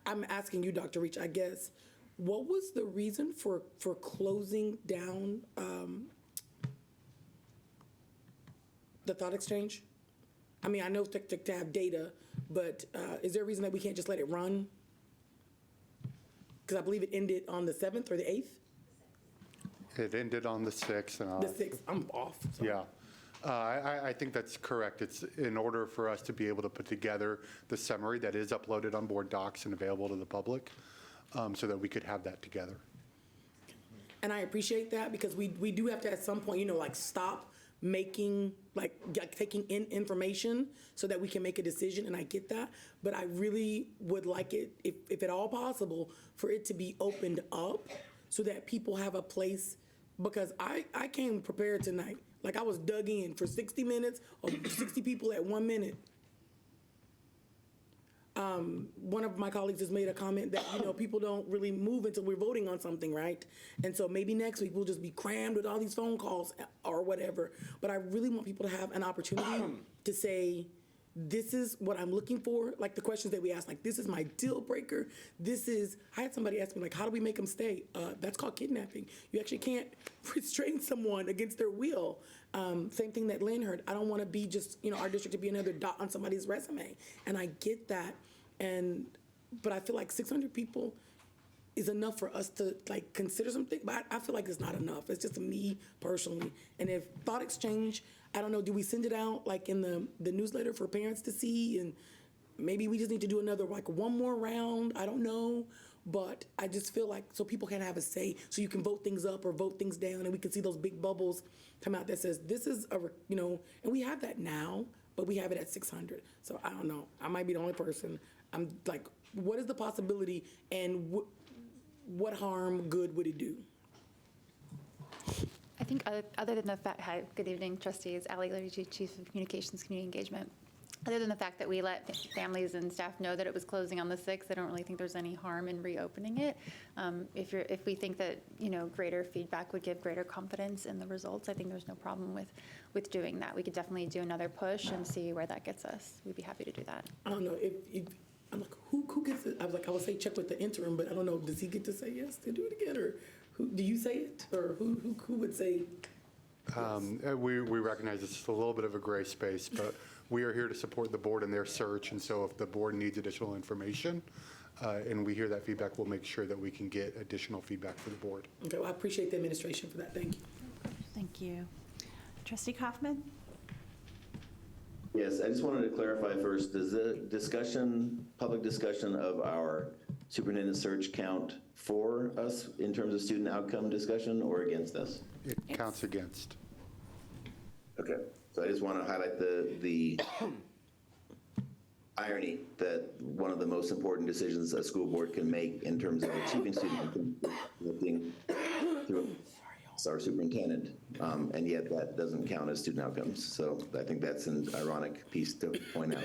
I'm asking you, Dr. Reach, I guess, what was the reason for closing down the thought exchange? I mean, I know to have data, but is there a reason that we can't just let it run? Because I believe it ended on the 7th or the 8th? It ended on the 6th. The 6th, I'm off. Sorry. Yeah. I think that's correct. It's in order for us to be able to put together the summary that is uploaded on board docs and available to the public so that we could have that together. And I appreciate that because we do have to at some point, like stop making, like taking in information so that we can make a decision, and I get that. But I really would like it, if at all possible, for it to be opened up so that people have a place, because I came prepared tonight. Like I was dug in for 60 minutes or 60 people at 1 minute. one of my colleagues has made a comment that, people don't really move until we're voting on something, right? And so maybe next week we'll just be crammed with all these phone calls or whatever. But I really want people to have an opportunity to say, this is what I'm looking for. Like the questions that we asked, like, this is my deal breaker. I had somebody ask me, like, how do we make them stay? That's called kidnapping. You actually can't restrain someone against their will. Same thing that Lynn heard. I don't want to be just, our district to be another dot on somebody's resume. And I get that. But I feel like 600 people is enough for us to consider something. But I feel like it's not enough. It's just me personally. And if thought exchange, I don't know, do we send it out in the newsletter for parents to see? And maybe we just need to do another one more round. I don't know. But I just feel like so people can have a say, so you can vote things up or vote things down, and we can see those big bubbles come out that says this is and we have that now, but we have it at 600. So I don't know. I might be the only person. I'm like, what is the possibility, and what harm, good would it do? I think other than the fact, hi, good evening, trustees, Allie Leary, Chief of Communications, Community Engagement. Other than the fact that we let families and staff know that it was closing on the 6th, I don't really think there's any harm in reopening it. If we think that, greater feedback would give greater confidence in the results, I think there's no problem with doing that. We could definitely do another push and see where that gets us. We'd be happy to do that. I don't know if I'm like, who gets it? I would say check with the interim, but I don't know. Does he get to say yes to do it again, or do you say it, or who would say? We recognize it's a little bit of a gray space, but we are here to support the board in their search. And so if the board needs additional information and we hear that feedback, we'll make sure that we can get additional feedback for the board. Okay, well, I appreciate the administration for that. Thank you. Thank you. Trustee Kaufman? Yes, I just wanted to clarify first, does the public discussion of our superintendent search count for us in terms of student outcome discussion or against us? It counts against. Okay, so I just want to highlight the irony that one of the most important decisions a school board can make in terms of achieving student outcome looking through our superintendent, and yet that doesn't count as student outcomes. So I think that's an ironic piece to point out.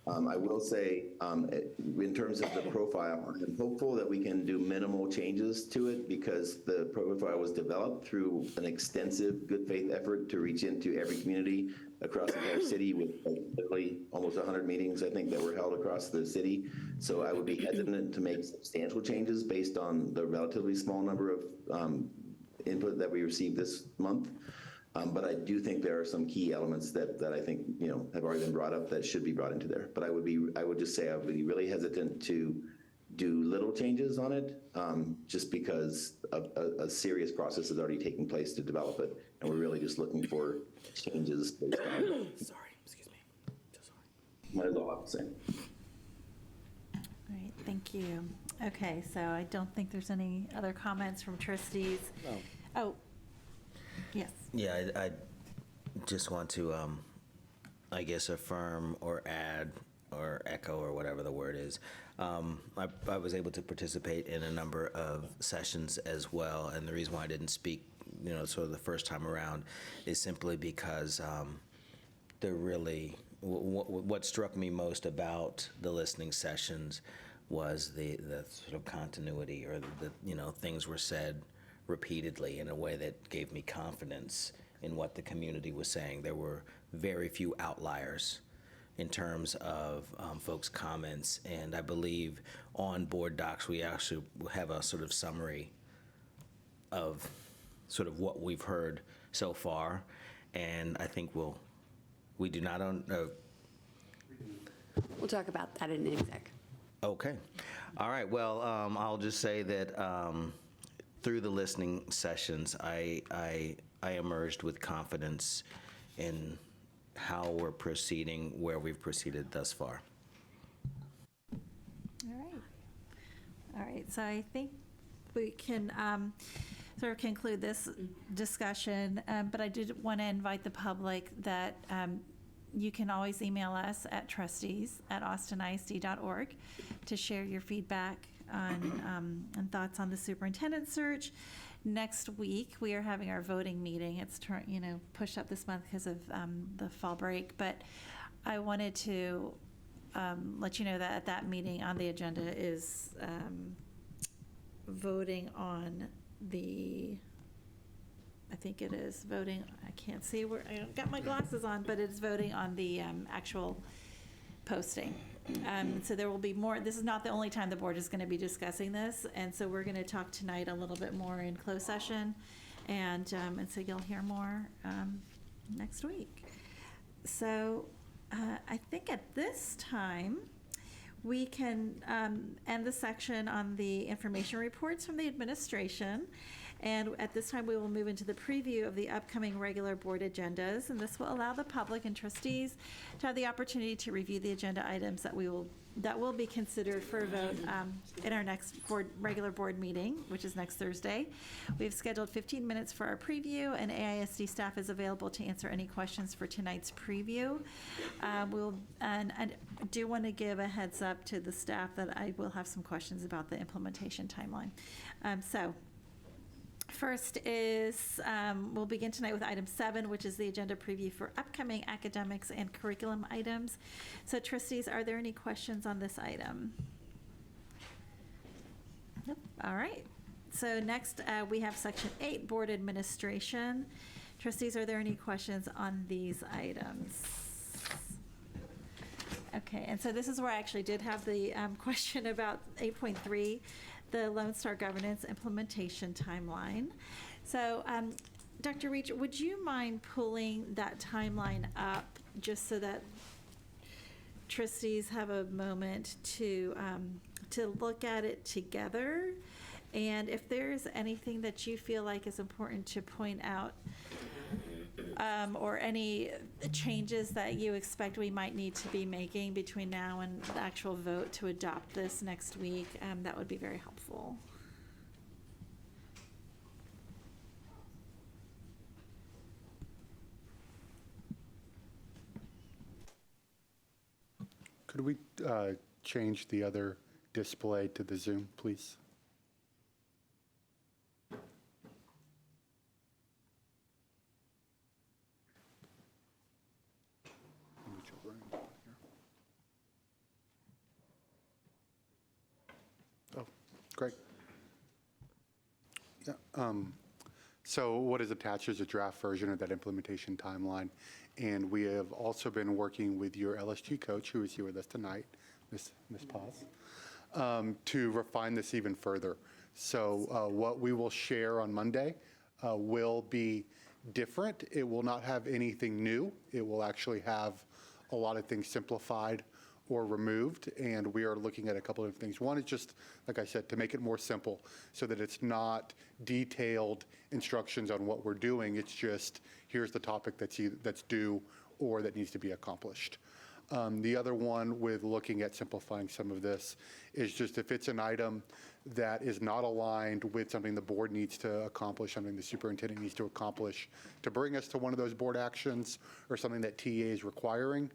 I will say, in terms of the profile, I'm hopeful that we can do minimal changes to it because the profile was developed through an extensive good faith effort to reach into every community across the entire city with literally almost 100 meetings, I think, that were held across the city. So I would be hesitant to make substantial changes based on the relatively small number of input that we received this month. But I do think there are some key elements that I think have already been brought up that should be brought into there. But I would just say I would be really hesitant to do little changes on it, just because a serious process is already taking place to develop it, and we're really just looking for changes based on. Sorry, excuse me. So sorry. That is all I have to say. All right, thank you. Okay, so I don't think there's any other comments from trustees. Oh, yes. Yeah, I just want to, I guess, affirm or add or echo or whatever the word is. I was able to participate in a number of sessions as well, and the reason why I didn't speak, sort of the first time around is simply because what struck me most about the listening sessions was the sort of continuity, or the things were said repeatedly in a way that gave me confidence in what the community was saying. There were very few outliers in terms of folks' comments, and I believe on board docs we actually have a sort of summary of sort of what we've heard so far, and I think we do not own. We'll talk about that in exec. Okay. All right. Well, I'll just say that through the listening sessions, I emerged with confidence in how we're proceeding, where we've proceeded thus far. All right, so I think we can sort of conclude this discussion, but I did want to invite the public that you can always email us at trustees@austinisd.org to share your feedback on and thoughts on the superintendent search. Next week, we are having our voting meeting. It's pushed up this month because of the fall break, but I wanted to let you know that at that meeting on the agenda is voting on I think it is voting, I can't see where, I don't got my glasses on, but it's voting on the actual posting. So there will be more, this is not the only time the board is going to be discussing this, and so we're going to talk tonight a little bit more in closed session, and so you'll hear more next week. So I think at this time, we can end the section on the information reports from the administration. And at this time, we will move into the preview of the upcoming regular board agendas. And this will allow the public and trustees to have the opportunity to review the agenda items that will be considered for a vote in our next regular board meeting, which is next Thursday. We've scheduled 15 minutes for our preview, and AISD staff is available to answer any questions for tonight's preview. And I do want to give a heads up to the staff that I will have some questions about the implementation timeline. First is, we'll begin tonight with item 7, which is the agenda preview for upcoming academics and curriculum items. So trustees, are there any questions on this item? Nope. All right. So next, we have section 8, board administration. Trustees, are there any questions on these items? Okay, and so this is where I actually did have the question about 8.3. The Lone Star Governance Implementation Timeline. So, Dr. Reach, would you mind pulling that timeline up just so that trustees have a moment to look at it together? And if there's anything that you feel like is important to point out, or any changes that you expect we might need to be making between now and the actual vote to adopt this next week, that would be very helpful. Could we change the other display to the Zoom, please? Oh, great. Yeah. So what is attached is a draft version of that implementation timeline. And we have also been working with your LSG coach, who is here with us tonight, Ms. Paz, to refine this even further. So what we will share on Monday will be different. It will not have anything new. It will actually have a lot of things simplified or removed, and we are looking at a couple of things. One is just, like I said, to make it more simple so that it's not detailed instructions on what we're doing. It's just, here's the topic that's due or that needs to be accomplished. The other one with looking at simplifying some of this is just if it's an item that is not aligned with something the board needs to accomplish, something the superintendent needs to accomplish to bring us to one of those board actions or something that TA is requiring,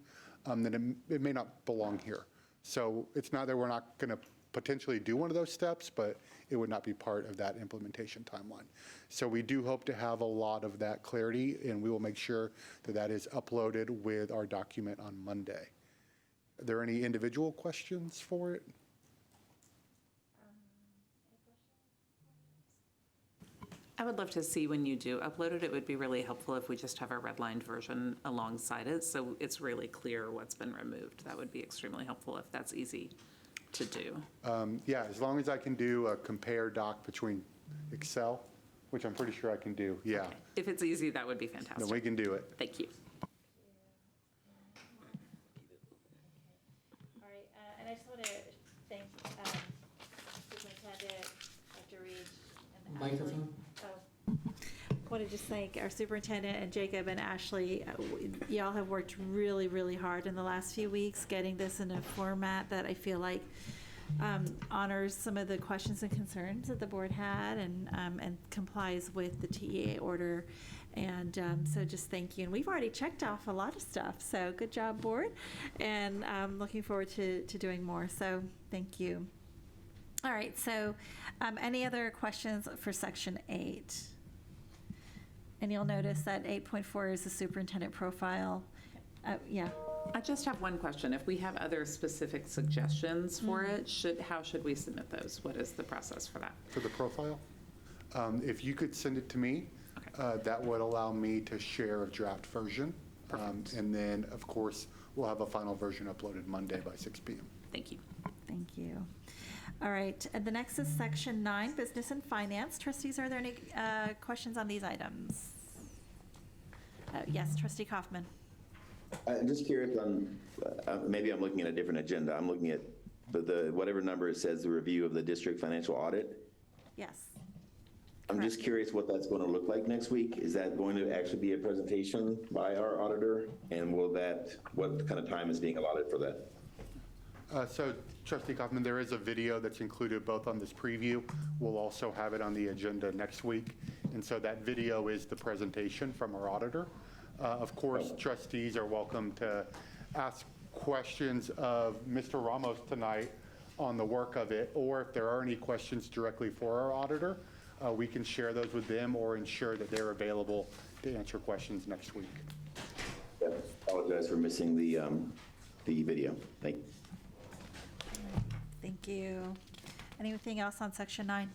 then it may not belong here. So it's not that we're not going to potentially do one of those steps, but it would not be part of that implementation timeline. So we do hope to have a lot of that clarity, and we will make sure that that is uploaded with our document on Monday. Are there any individual questions for it? I would love to see when you do upload it. It would be really helpful if we just have a redlined version alongside it, so it's really clear what's been removed. That would be extremely helpful if that's easy to do. Yeah, as long as I can do a compare doc between Excel, which I'm pretty sure I can do, yeah. Okay. If it's easy, that would be fantastic. Then we can do it. Thank you. All right, and I just want to thank Superintendent Dr. Reed and Microphone? I want to just thank our superintendent and Jacob and Ashley. Y'all have worked really, really hard in the last few weeks getting this in a format that I feel like honors some of the questions and concerns that the board had and complies with the TEA order. And so just thank you. And we've already checked off a lot of stuff. So good job, board. And I'm looking forward to doing more. So thank you. All right. So any other questions for section 8? And you'll notice that 8.4 is the superintendent profile. Yeah. I just have one question. If we have other specific suggestions for it, how should we submit those? What is the process for that? For the profile, if you could send it to me, that would allow me to share a draft version. And then, of course, we'll have a final version uploaded Monday by 6 p.m. Thank you. Thank you. All right, and the next is Section 9, Business and Finance. Trustees, are there any questions on these items? Yes, Trustee Kaufman. I'm just curious on, maybe I'm looking at a different agenda. I'm looking at the whatever number it says, the review of the district financial audit. Yes. I'm just curious what that's going to look like next week. Is that going to actually be a presentation by our auditor? And what kind of time is being allotted for that? So, Trustee Kaufman, there is a video that's included both on this preview. We'll also have it on the agenda next week. And so that video is the presentation from our auditor. Of course, trustees are welcome to ask questions of Mr. Ramos tonight on the work of it, or if there are any questions directly for our auditor, we can share those with them or ensure that they're available to answer questions next week. Yeah, apologize for missing the video. Thank you. Thank you. Anything else on Section 9?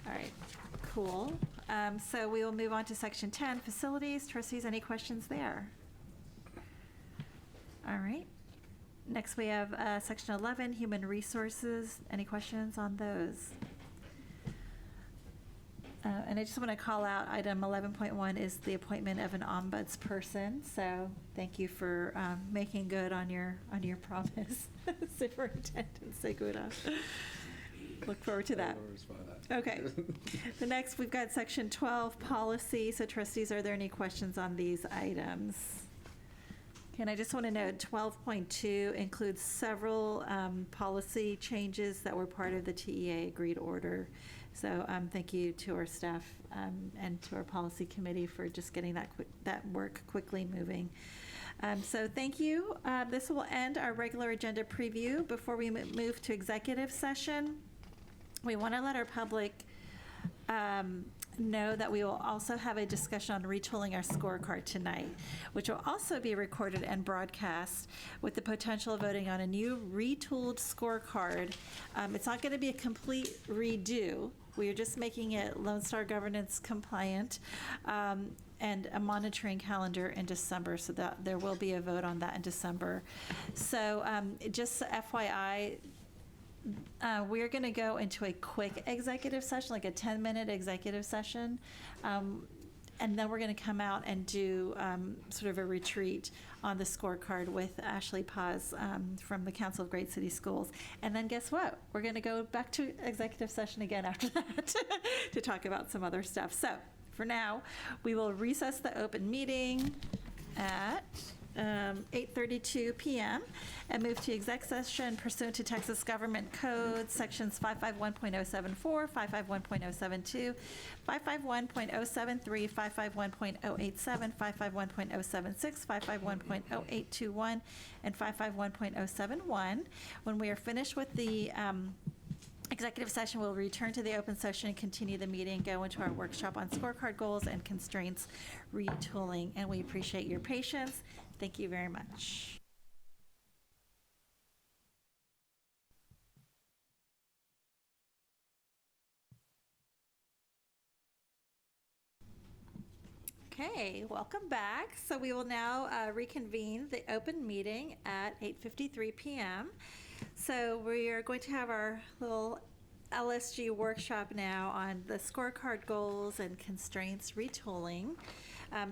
All right, cool. So we will move on to Section 10, Facilities. Trustees, any questions there? All right. Next, we have Section 11, Human Resources. Any questions on those? And I just want to call out item 11.1 is the appointment of an ombudsperson. So thank you for making good on your promise, Superintendent Seguda. Look forward to that. Okay. The next, we've got Section 12, Policy. So trustees, are there any questions on these items? Okay, and I just want to note 12.2 includes several policy changes that were part of the TEA agreed order. So thank you to our staff and to our policy committee for just getting that work quickly moving. So thank you. This will end our regular agenda preview. Before we move to executive session, we want to let our public know that we will also have a discussion on retooling our scorecard tonight, which will also be recorded and broadcast with the potential of voting on a new retooled scorecard. It's not going to be a complete redo. We are just making it Lone Star governance compliant and a monitoring calendar in December, so that there will be a vote on that in December. So just FYI, we're going to go into a quick executive session, like a 10-minute executive session, and then we're going to come out and do sort of a retreat on the scorecard with Ashley Paz from the Council of Great City Schools. And then guess what? We're going to go back to executive session again after that to talk about some other stuff. So for now, we will recess the open meeting at 8:32 p.m. and move to exec session pursuant to Texas Government Code sections 551.074, 551.072, 551.073, 551.087, 551.076, 551.0821, and 551.071. When we are finished with the executive session, we'll return to the open session and continue the meeting, go into our workshop on scorecard goals and constraints retooling. And we appreciate your patience. Thank you very much. Okay, welcome back. So we will now reconvene the open meeting at 8:53 p.m. So we are going to have our little LSG workshop now on the scorecard goals and constraints retooling.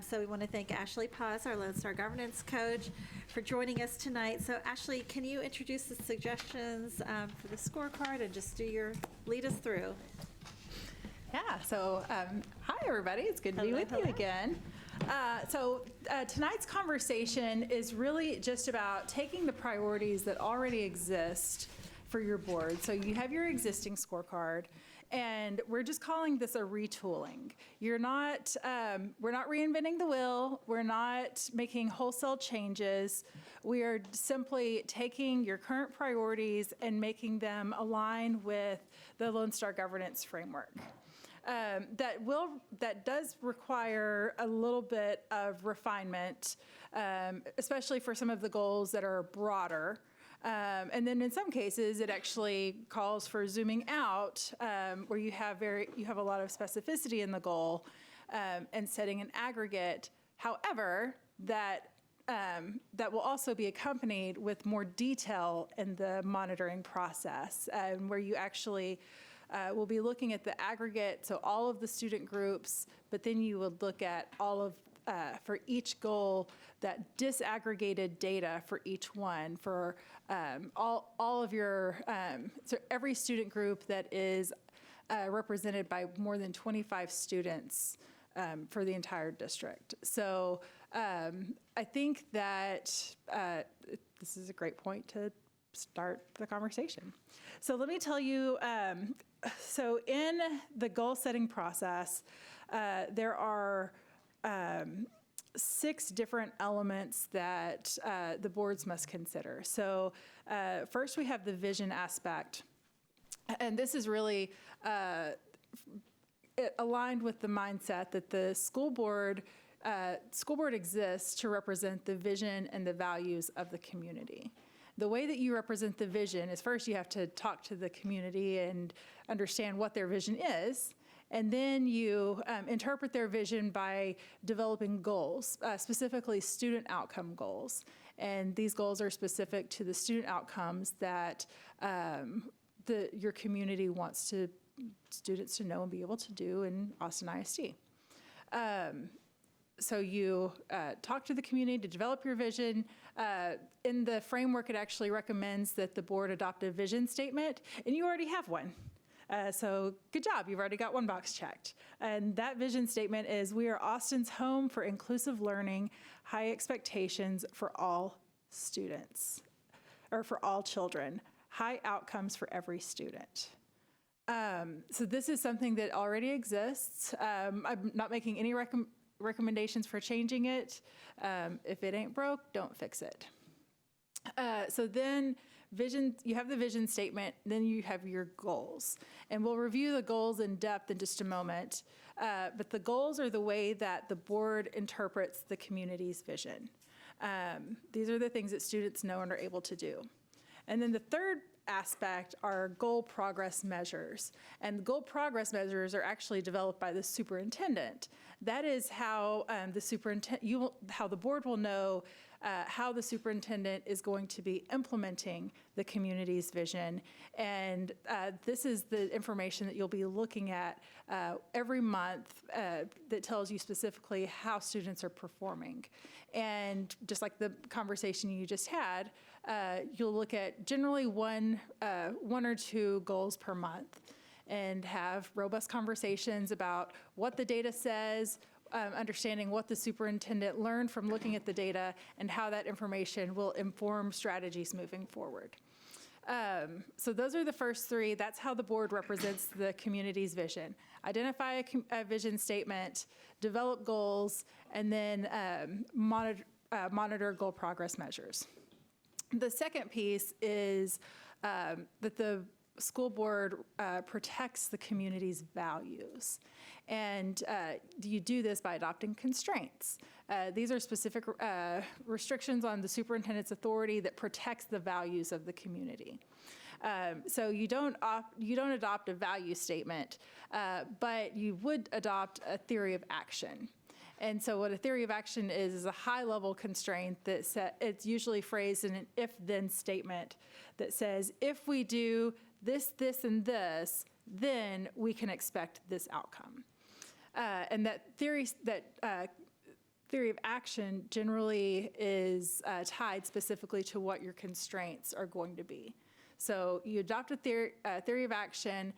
So we want to thank Ashley Paz, our Lone Star Governance Coach, for joining us tonight. So Ashley, can you introduce the suggestions for the scorecard and just lead us through? Yeah, so hi everybody, it's good to be with you again. Tonight's conversation is really just about taking the priorities that already exist for your board. So you have your existing scorecard, and we're just calling this a retooling. We're not reinventing the wheel. We're not making wholesale changes. We are simply taking your current priorities and making them align with the Lone Star governance framework. that does require a little bit of refinement, especially for some of the goals that are broader. And then in some cases, it actually calls for zooming out, where you have a lot of specificity in the goal, and setting an aggregate. However, that will also be accompanied with more detail in the monitoring process, where you actually will be looking at the aggregate, so all of the student groups, but then you would look at all of, for each goal, that disaggregated data for each one, for all of your, so every student group that is represented by more than 25 students for the entire district. So I think that this is a great point to start the conversation. So let me tell you, so in the goal setting process, there are 6 different elements that the boards must consider. So first we have the vision aspect. And this is really aligned with the mindset that the school board exists to represent the vision and the values of the community. The way that you represent the vision is, first you have to talk to the community and understand what their vision is, and then you interpret their vision by developing goals, specifically student outcome goals. And these goals are specific to the student outcomes that your community wants students to know and be able to do in Austin ISD. So you talk to the community to develop your vision. In the framework, it actually recommends that the board adopt a vision statement, and you already have one. So good job, you've already got one box checked. And that vision statement is, we are Austin's home for inclusive learning, high expectations for all students, or for all children, high outcomes for every student. So this is something that already exists. I'm not making any recommendations for changing it. If it ain't broke, don't fix it. So then you have the vision statement, then you have your goals. And we'll review the goals in depth in just a moment. But the goals are the way that the board interprets the community's vision. These are the things that students know and are able to do. And then the third aspect are goal progress measures. And goal progress measures are actually developed by the superintendent. That is how how the board will know how the superintendent is going to be implementing the community's vision. And this is the information that you'll be looking at every month that tells you specifically how students are performing. And just like the conversation you just had, you'll look at generally one or two goals per month and have robust conversations about what the data says, understanding what the superintendent learned from looking at the data, and how that information will inform strategies moving forward. So those are the first 3. That's how the board represents the community's vision. Identify a vision statement, develop goals, and then monitor goal progress measures. The second piece is that the school board protects the community's values. And you do this by adopting constraints. These are specific restrictions on the superintendent's authority that protects the values of the community. So you don't adopt a value statement, but you would adopt a theory of action. And so what a theory of action is a high-level constraint that it's usually phrased in an if-then statement that says, if we do this, this, and this, then we can expect this outcome. And that theory of action generally is tied specifically to what your constraints are going to be. So you adopt a theory of action,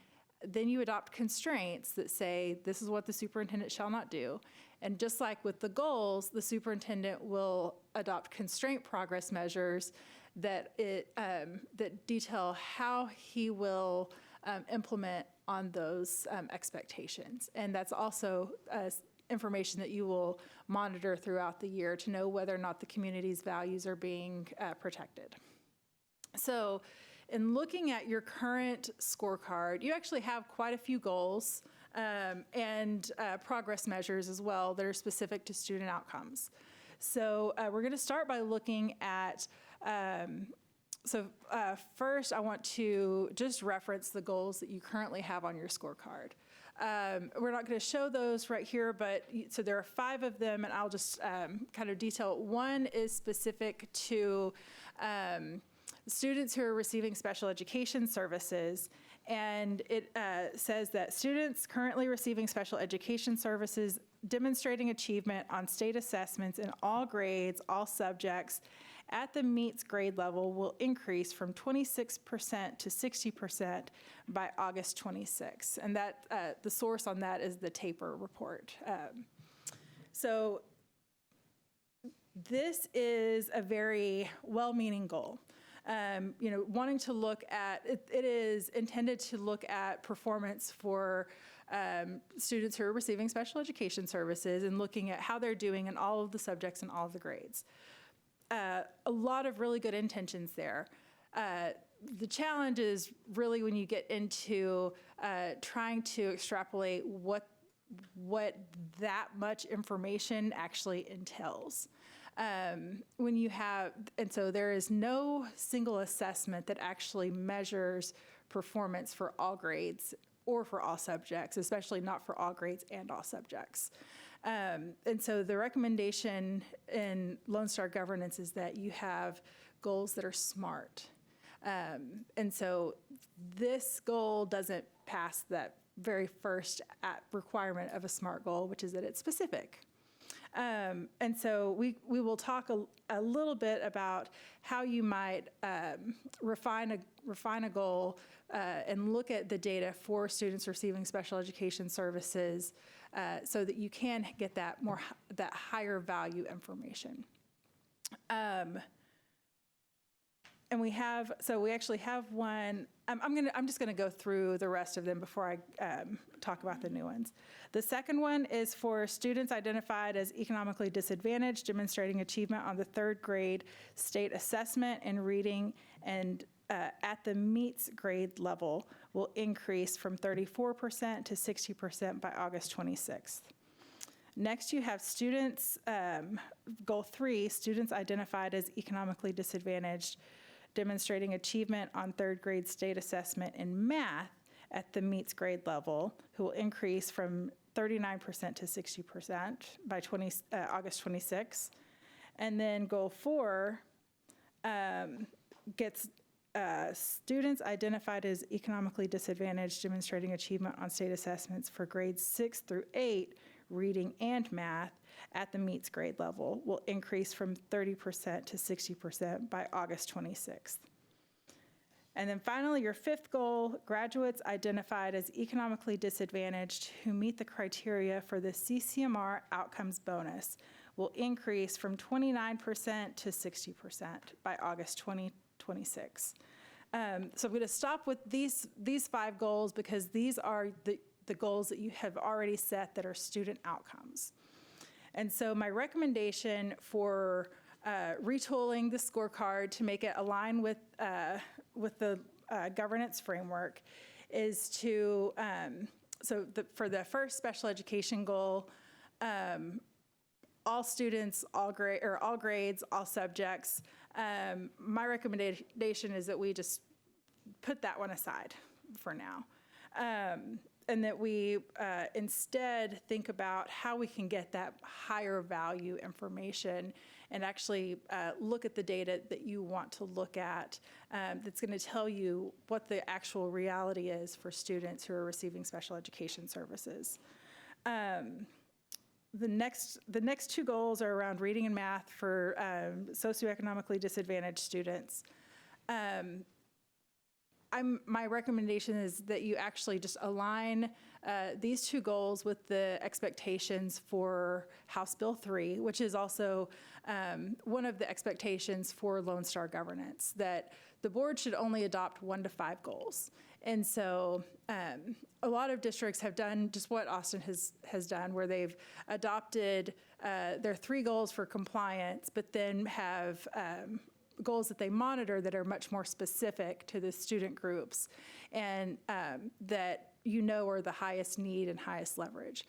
then you adopt constraints that say this is what the superintendent shall not do. And just like with the goals, the superintendent will adopt constraint progress measures that detail how he will implement on those expectations. And that's also information that you will monitor throughout the year to know whether or not the community's values are being protected. So in looking at your current scorecard, you actually have quite a few goals. and progress measures as well that are specific to student outcomes. So we're going to start by looking at, first I want to just reference the goals that you currently have on your scorecard. We're not going to show those right here, but so there are 5 of them, and I'll just kind of detail. One is specific to students who are receiving special education services, and it says that students currently receiving special education services demonstrating achievement on state assessments in all grades, all subjects, at the meets grade level will increase from 26% to 60% by August 26. And that the source on that is the TAPER report. So this is a very well-meaning goal. Wanting to look at, it is intended to look at performance for students who are receiving special education services and looking at how they're doing in all of the subjects and all of the grades. A lot of really good intentions there. The challenge is really when you get into trying to extrapolate what that much information actually entails. When you have, and so there is no single assessment that actually measures performance for all grades or for all subjects, especially not for all grades and all subjects. And so the recommendation in Lone Star governance is that you have goals that are SMART. And so this goal doesn't pass that very first requirement of a SMART goal, which is that it's specific. And so we will talk a little bit about how you might refine a goal and look at the data for students receiving special education services so that you can get that higher value information. And we actually have one. I'm just going to go through the rest of them before I talk about the new ones. The second one is for students identified as economically disadvantaged, demonstrating achievement on the 3rd grade state assessment in reading and at the meets grade level will increase from 34% to 60% by August 26th. Next, you have students, goal 3, students identified as economically disadvantaged, demonstrating achievement on 3rd grade state assessment in math at the meets grade level, who will increase from 39% to 60% by August 26. And then goal 4 gets students identified as economically disadvantaged, demonstrating achievement on state assessments for grades 6 through 8, reading and math at the meets grade level will increase from 30% to 60% by August 26th. And then finally, your 5th goal, graduates identified as economically disadvantaged who meet the criteria for the CCMR outcomes bonus will increase from 29% to 60% by August 2026. So I'm going to stop with these 5 goals because these are the goals that you have already set that are student outcomes. And so my recommendation for retooling the scorecard to make it align with the governance framework is to, for the first special education goal, all students, all grades, all subjects, my recommendation is that we just put that one aside for now. And that we instead think about how we can get that higher value information and actually look at the data that you want to look at that's going to tell you what the actual reality is for students who are receiving special education services. The next 2 goals are around reading and math for socioeconomically disadvantaged students. My recommendation is that you actually just align these 2 goals with the expectations for House Bill 3, which is also one of the expectations for Lone Star governance, that the board should only adopt 1 to 5 goals. And so a lot of districts have done just what Austin has done, where they've adopted their 3 goals for compliance, but then have goals that they monitor that are much more specific to the student groups, and that are the highest need and highest leverage.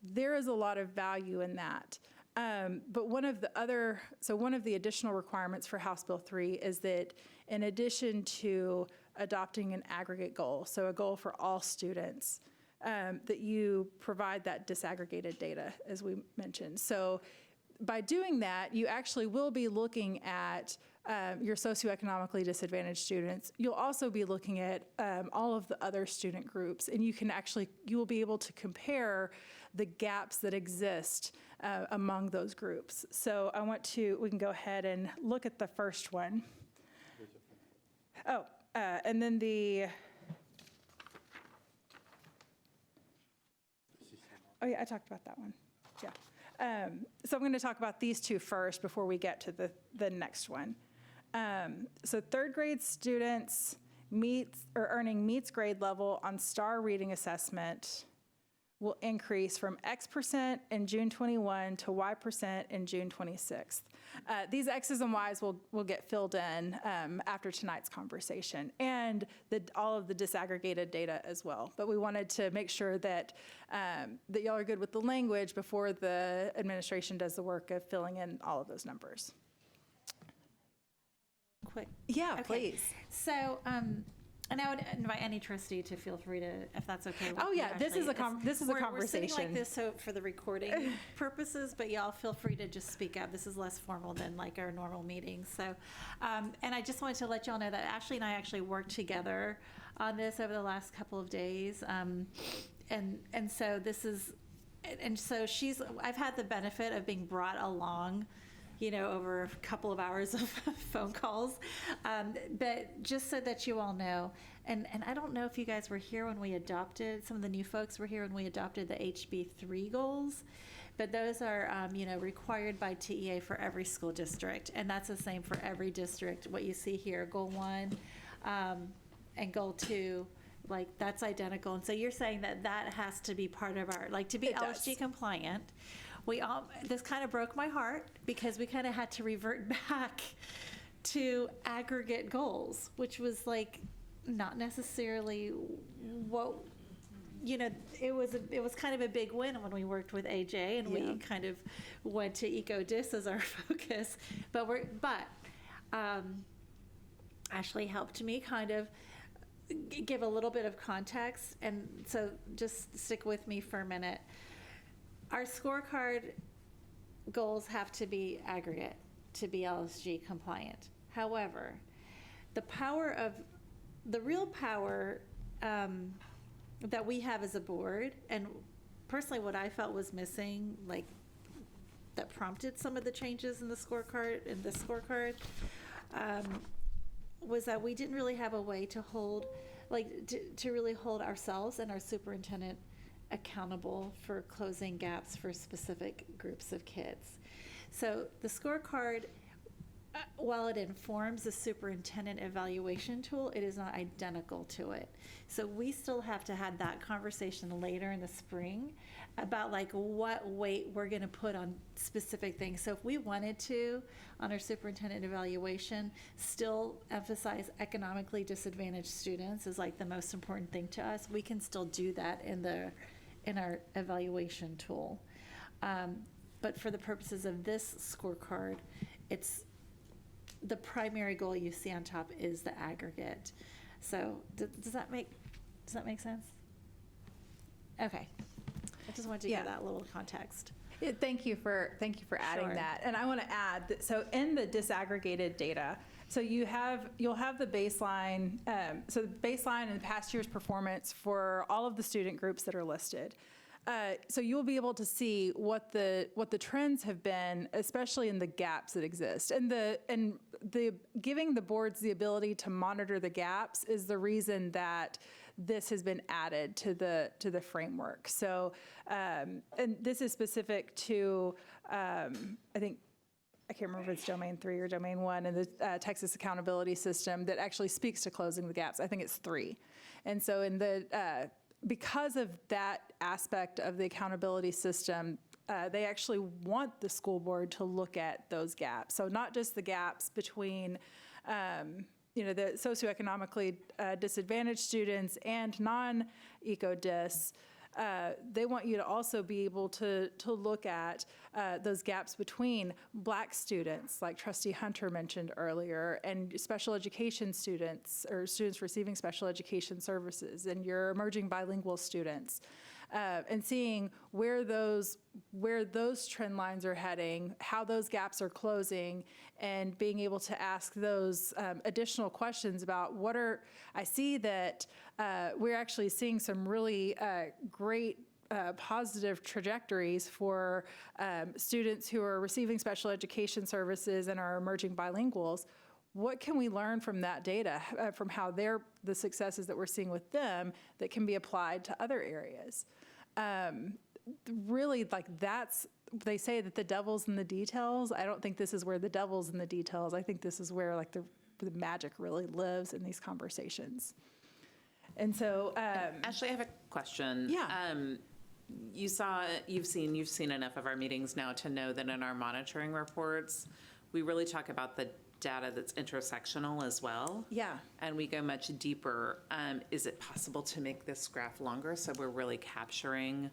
There is a lot of value in that. But one of the additional requirements for House Bill 3 is that in addition to adopting an aggregate goal, so a goal for all students, that you provide that disaggregated data, as we mentioned. So by doing that, you actually will be looking at your socioeconomically disadvantaged students. You'll also be looking at all of the other student groups, and you will be able to compare the gaps that exist among those groups. So we can go ahead and look at the first one. And then I talked about that one. Yeah. So I'm going to talk about these two first before we get to the next one. So third grade students earning meets grade level on STAR reading assessment will increase from X% in June 21 to Y% in June 26th. These X's and Y's will get filled in after tonight's conversation, and all of the disaggregated data as well. But we wanted to make sure that y'all are good with the language before the administration does the work of filling in all of those numbers. Quick. Yeah, Okay. please. So, and I would invite any trustee to feel free to, if that's okay. Oh, yeah, this is a We're sitting conversation. like this so for the recording purposes, but y'all feel free to just speak up. This is less formal than like our normal meetings. So, and I just wanted to let y'all know that Ashley and I actually worked together on this over the last couple of days. And so this is, and so I've had the benefit of being brought along, over a couple of hours of phone calls. But just so that you all know, and I don't know if you guys were here when we adopted, some of the new folks were here when we adopted the HB3 goals, but those are, required by TEA for every school district. And that's the same for every district. What you see here, goal 1 and goal 2, like that's identical. And so you're saying that has to be part of our, like to be LSG compliant. This kind of broke my heart because we kind of had to revert back to aggregate goals, which was like not necessarily what, it was kind of a big win when we worked with AJ and we kind of went to EcoDis as our focus. But Ashley helped me kind of give a little bit of context, and so just stick with me for a minute. Our scorecard goals have to be aggregate to be LSG compliant. However, the real power that we have as a board, and personally what I felt was missing, like that prompted some of the changes in the scorecard, was that we didn't really have a way to hold, to really hold ourselves and our superintendent accountable for closing gaps for specific groups of kids. So the scorecard, while it informs the superintendent evaluation tool, it is not identical to it. So we still have to have that conversation later in the spring about like what weight we're going to put on specific things. So if we wanted to, on our superintendent evaluation, still emphasize economically disadvantaged students as like the most important thing to us, we can still do that in our evaluation tool. But for the purposes of this scorecard, it's the primary goal you see on top is the aggregate. So does that make sense? Okay. I just wanted to give that little context. Yeah, thank you for adding that. And I want to add that, so in the disaggregated data, so you'll have the baseline, so the baseline and past year's performance for all of the student groups that are listed. So you'll be able to see what the trends have been, especially in the gaps that exist. And the giving the boards the ability to monitor the gaps is the reason that this has been added to the framework. So, and this is specific to, I can't remember if it's Domain 3 or Domain 1 in the Texas Accountability System that actually speaks to closing the gaps. I think it's 3. And so in the, because of that aspect of the accountability system, they actually want the school board to look at those gaps. So not just the gaps between the socioeconomically disadvantaged students and non-eco-dis, they want you to also be able to look at those gaps between Black students, like Trustee Hunter mentioned earlier, and special education students, or students receiving special education services, and your emerging bilingual students, and seeing where those trend lines are heading, how those gaps are closing, and being able to ask those additional questions about I see that we're actually seeing some really great positive trajectories for students who are receiving special education services and are emerging bilinguals. What can we learn from that data, from how the successes that we're seeing with them that can be applied to other areas? Really, they say that the devil's in the details. I don't think this is where the devil's in the details. I think this is where the magic really lives in these conversations. And so, Ashley, I have a question. Yeah. You've seen enough of our meetings now to know that in our monitoring reports, we really talk about the data that's intersectional as well. Yeah. And we go much deeper. Is it possible to make this graph longer so we're really capturing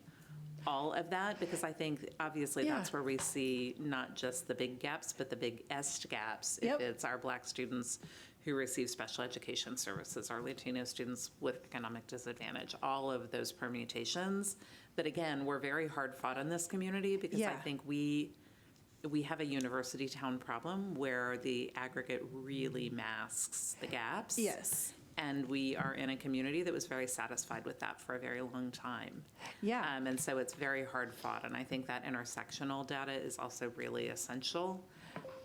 all of that? Because I think obviously that's where we see not just the big gaps, but the big est gaps. Yep. If it's our Black students who receive special education services, our Latino students with economic disadvantage, all of those permutations. But again, we're very hard fought in this community because I think we have a university town problem where the aggregate really masks the gaps. Yes. And we are in a community that was very satisfied with that for a very long time. Yeah. And so it's very hard fought. And I think that intersectional data is also really essential.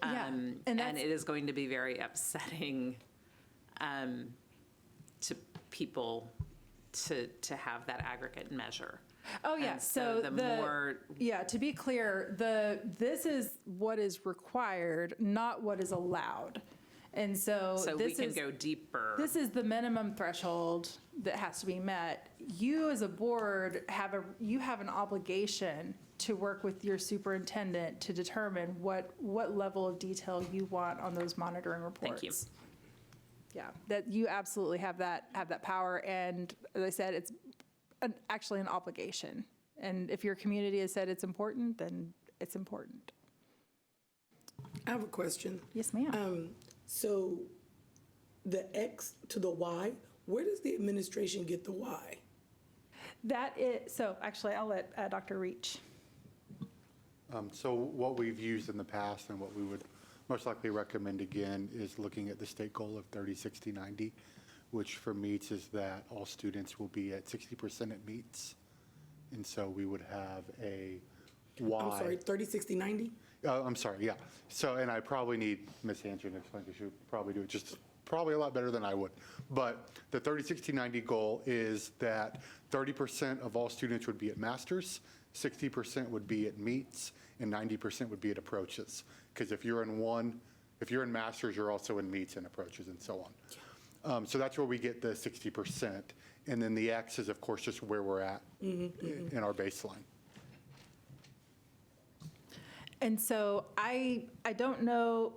Yeah. And it is going to be very upsetting to people to have that aggregate measure. Oh, yeah. And so the more. Yeah, to be clear, this is what is required, not what is allowed. And so we can go deeper. This is the minimum threshold that has to be met. You as a board have an obligation to work with your superintendent to determine what level of detail you want on those monitoring reports. Thank you. Yeah, that you absolutely have that power, and as I said, it's actually an obligation. And if your community has said it's important, then it's important. I have a question. Yes, ma'am. So the X to the Y, where does the administration get the Y? So actually, I'll let Dr. Reach. So what we've used in the past and what we would most likely recommend again is looking at the state goal of 30-60-90, which for meets is that all students will be at 60% at meets. And so we would have a Y. I'm sorry, 30-60-90? I'm sorry, yeah. So, and I probably need Ms. Hanson to explain, because she would probably do it just probably a lot better than I would. But the 30-60-90 goal is that 30% of all students would be at masters, 60% would be at meets, and 90% would be at approaches. Because if you're in masters, you're also in meets and approaches and so on. So that's where we get the 60%. And then the X is, of course, just where we're at in our baseline. And so I don't know,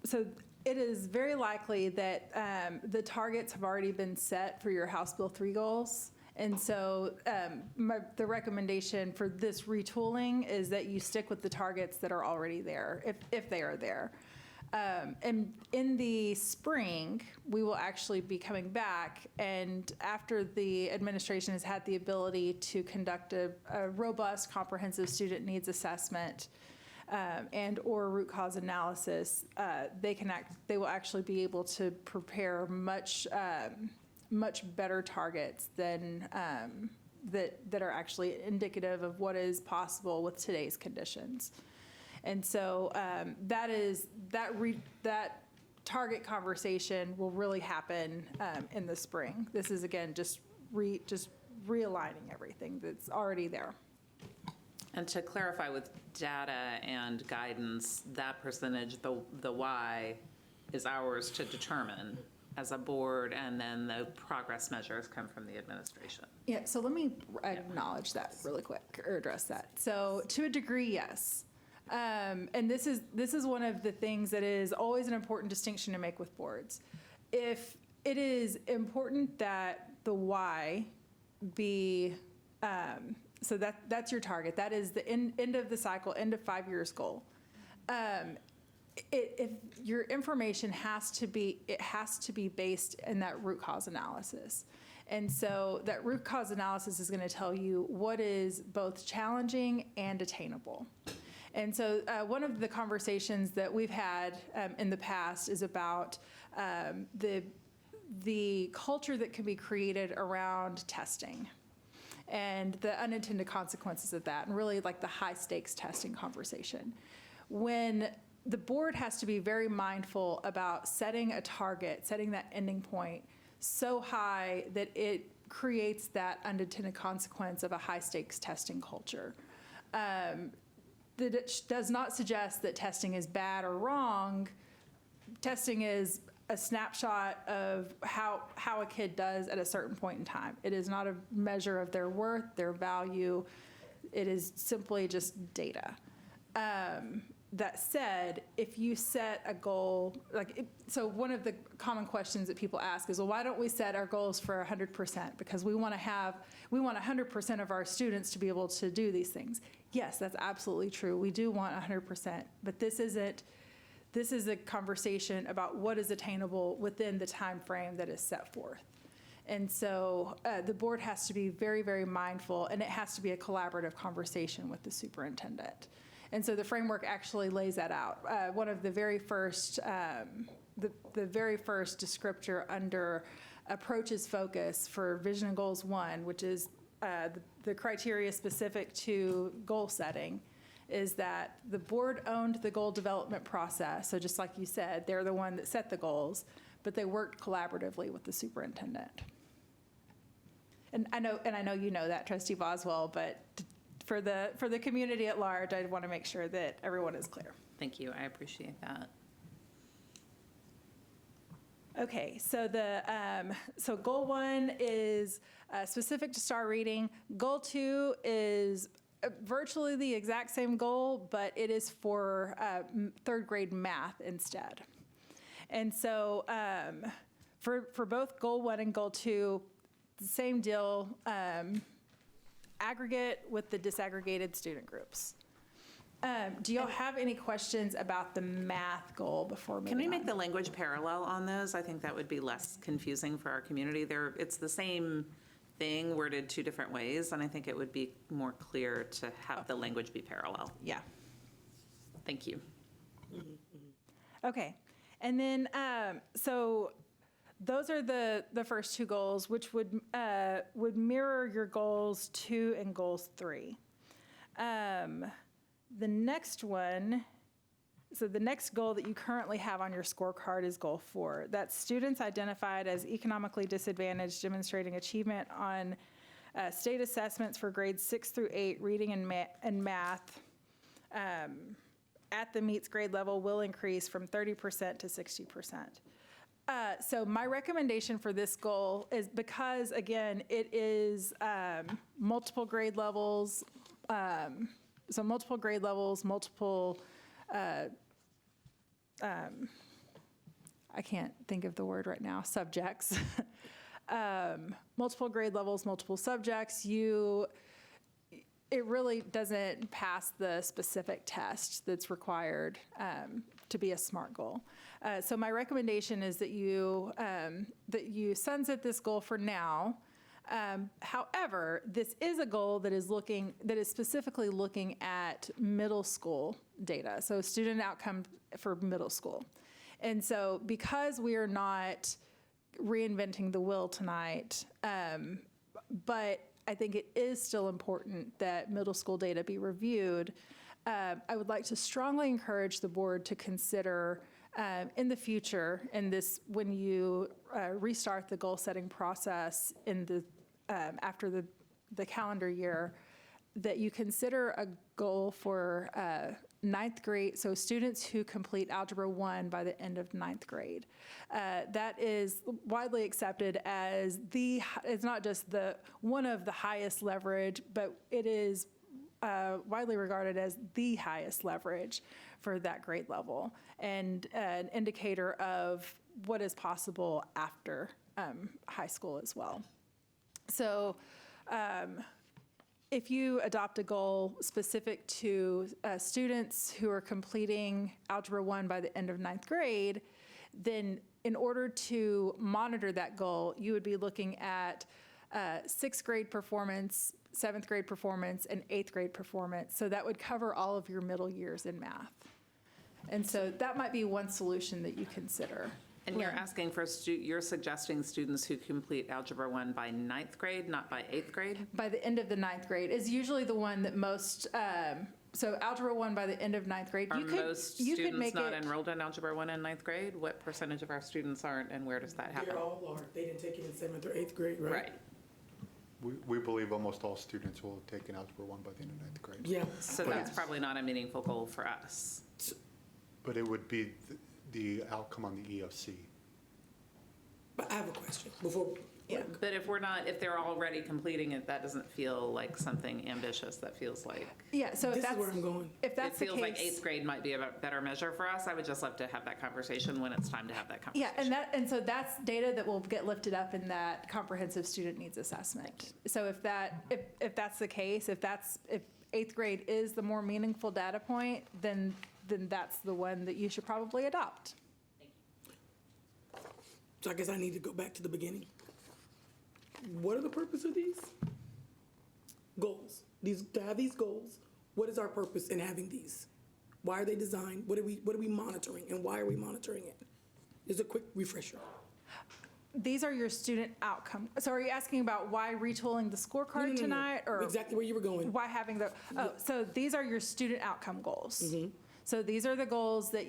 so it is very likely that the targets have already been set for your House Bill 3 goals. And so the recommendation for this retooling is that you stick with the targets that are already there, if they are there. And in the spring, we will actually be coming back, and after the administration has had the ability to conduct a robust, comprehensive student needs assessment and or root cause analysis, they will actually be able to prepare much better targets than that are actually indicative of what is possible with today's conditions. And so that target conversation will really happen in the spring. This is, again, just realigning everything that's already there. And to clarify with data and guidance, that percentage, the Y, is ours to determine as a board, and then the progress measures come from the administration. Yeah, so let me acknowledge that really quick, or address that. So to a degree, yes. And this is one of the things that is always an important distinction to make with boards. If it is important that the why be, so that's your target. That is the end of the cycle, end of 5 years goal. If your information has to be based in that root cause analysis. And so that root cause analysis is going to tell you what is both challenging and attainable. And so one of the conversations that we've had in the past is about the culture that can be created around testing and the unintended consequences of that, and really like the high stakes testing conversation. When the board has to be very mindful about setting a target, setting that ending point so high that it creates that unintended consequence of a high stakes testing culture. That does not suggest that testing is bad or wrong. Testing is a snapshot of how a kid does at a certain point in time. It is not a measure of their worth, their value. It is simply just data. That said, if you set a goal, so one of the common questions that people ask is, well, why don't we set our goals for 100%? Because we want 100% of our students to be able to do these things. Yes, that's absolutely true. We do want 100%, but this is a conversation about what is attainable within the time frame that is set forth. And so the board has to be very, very mindful, and it has to be a collaborative conversation with the superintendent. And so the framework actually lays that out. One of the very first, the very first descriptor under approaches focus for Vision and Goals 1, which is the criteria specific to goal setting, is that the board owned the goal development process. So just like you said, they're the one that set the goals, but they worked collaboratively with the superintendent. And I know you know that, Trustee Boswell, but for the community at large, I want to make sure that everyone is clear. Thank you. I appreciate that. Okay, so so goal 1 is specific to STAR reading. Goal 2 is virtually the exact same goal, but it is for third grade math instead. And so for both goal 1 and goal 2, the same deal, aggregate with the disaggregated student groups. Do y'all have any questions about the math goal before moving on? Can we make the language parallel on those? I think that would be less confusing for our community. It's the same thing worded 2 different ways, and I think it would be more clear to have the language be parallel. Yeah. Thank you. Okay, and then so those are the first 2 goals, which would mirror your goals 2 and goals 3. The next one, so the next goal that you currently have on your scorecard is goal 4. That's students identified as economically disadvantaged demonstrating achievement on state assessments for grades 6 through 8, reading and math at the meets grade level will increase from 30% to 60%. So my recommendation for this goal is, because again, it is multiple grade levels, multiple, I can't think of the word right now, subjects. Multiple grade levels, multiple subjects, it really doesn't pass the specific test that's required to be a SMART goal. So my recommendation is that you sunset this goal for now. However, this is a goal that is specifically looking at middle school data, so student outcome for middle school. And so because we are not reinventing the wheel tonight, but I think it is still important that middle school data be reviewed, I would like to strongly encourage the board to consider in the future, when you restart the goal setting process after the calendar year, that you consider a goal for 9th grade, so students who complete Algebra 1 by the end of 9th grade. That is widely accepted as it's not just one of the highest leverage, but it is widely regarded as the highest leverage for that grade level and an indicator of what is possible after high school as well. So if you adopt a goal specific to students who are completing Algebra 1 by the end of 9th grade, then in order to monitor that goal, you would be looking at 6th grade performance, 7th grade performance, and 8th grade performance. So that would cover all of your middle years in math. And so that might be one solution that you consider. And you're asking for, you're suggesting students who complete Algebra 1 by 9th grade, not by 8th grade? By the end of the 9th grade is usually the one that most, so Algebra 1 by the end of 9th grade. Are you could, most you could students make not it, enrolled in Algebra 1 in 9th grade? What percentage of our students aren't, and where does that happen? They all are. They didn't take it in 7th or 8th grade, right? Right. We believe almost all students will have taken Algebra 1 by the end of 9th grade. Yeah. So that's probably not a meaningful goal for us. But it would be the outcome on the EOC. But I have a question before. yeah. But if they're already completing it, that doesn't feel like something ambitious. That feels like, Yeah, so if This is that's, where I'm going. if it that's the feels like case. 8th grade might be a better measure for us. I would just love to have that conversation when it's time to have that conversation. Yeah, and so that's data that will get lifted up in that comprehensive student needs assessment. So if that's the case, if 8th grade is the more meaningful data point, then that's the one that you should probably adopt. So I guess I need to go back to the beginning. What are the purpose of these goals? To have these goals, what is our purpose in having these? Why are they designed? What are we monitoring, and why are we monitoring it? Just a quick refresher. These are your student outcome. So are you asking about why retooling the scorecard No. tonight, or Exactly where you were going. why having the? Oh, so these are your student outcome goals. So these are the goals that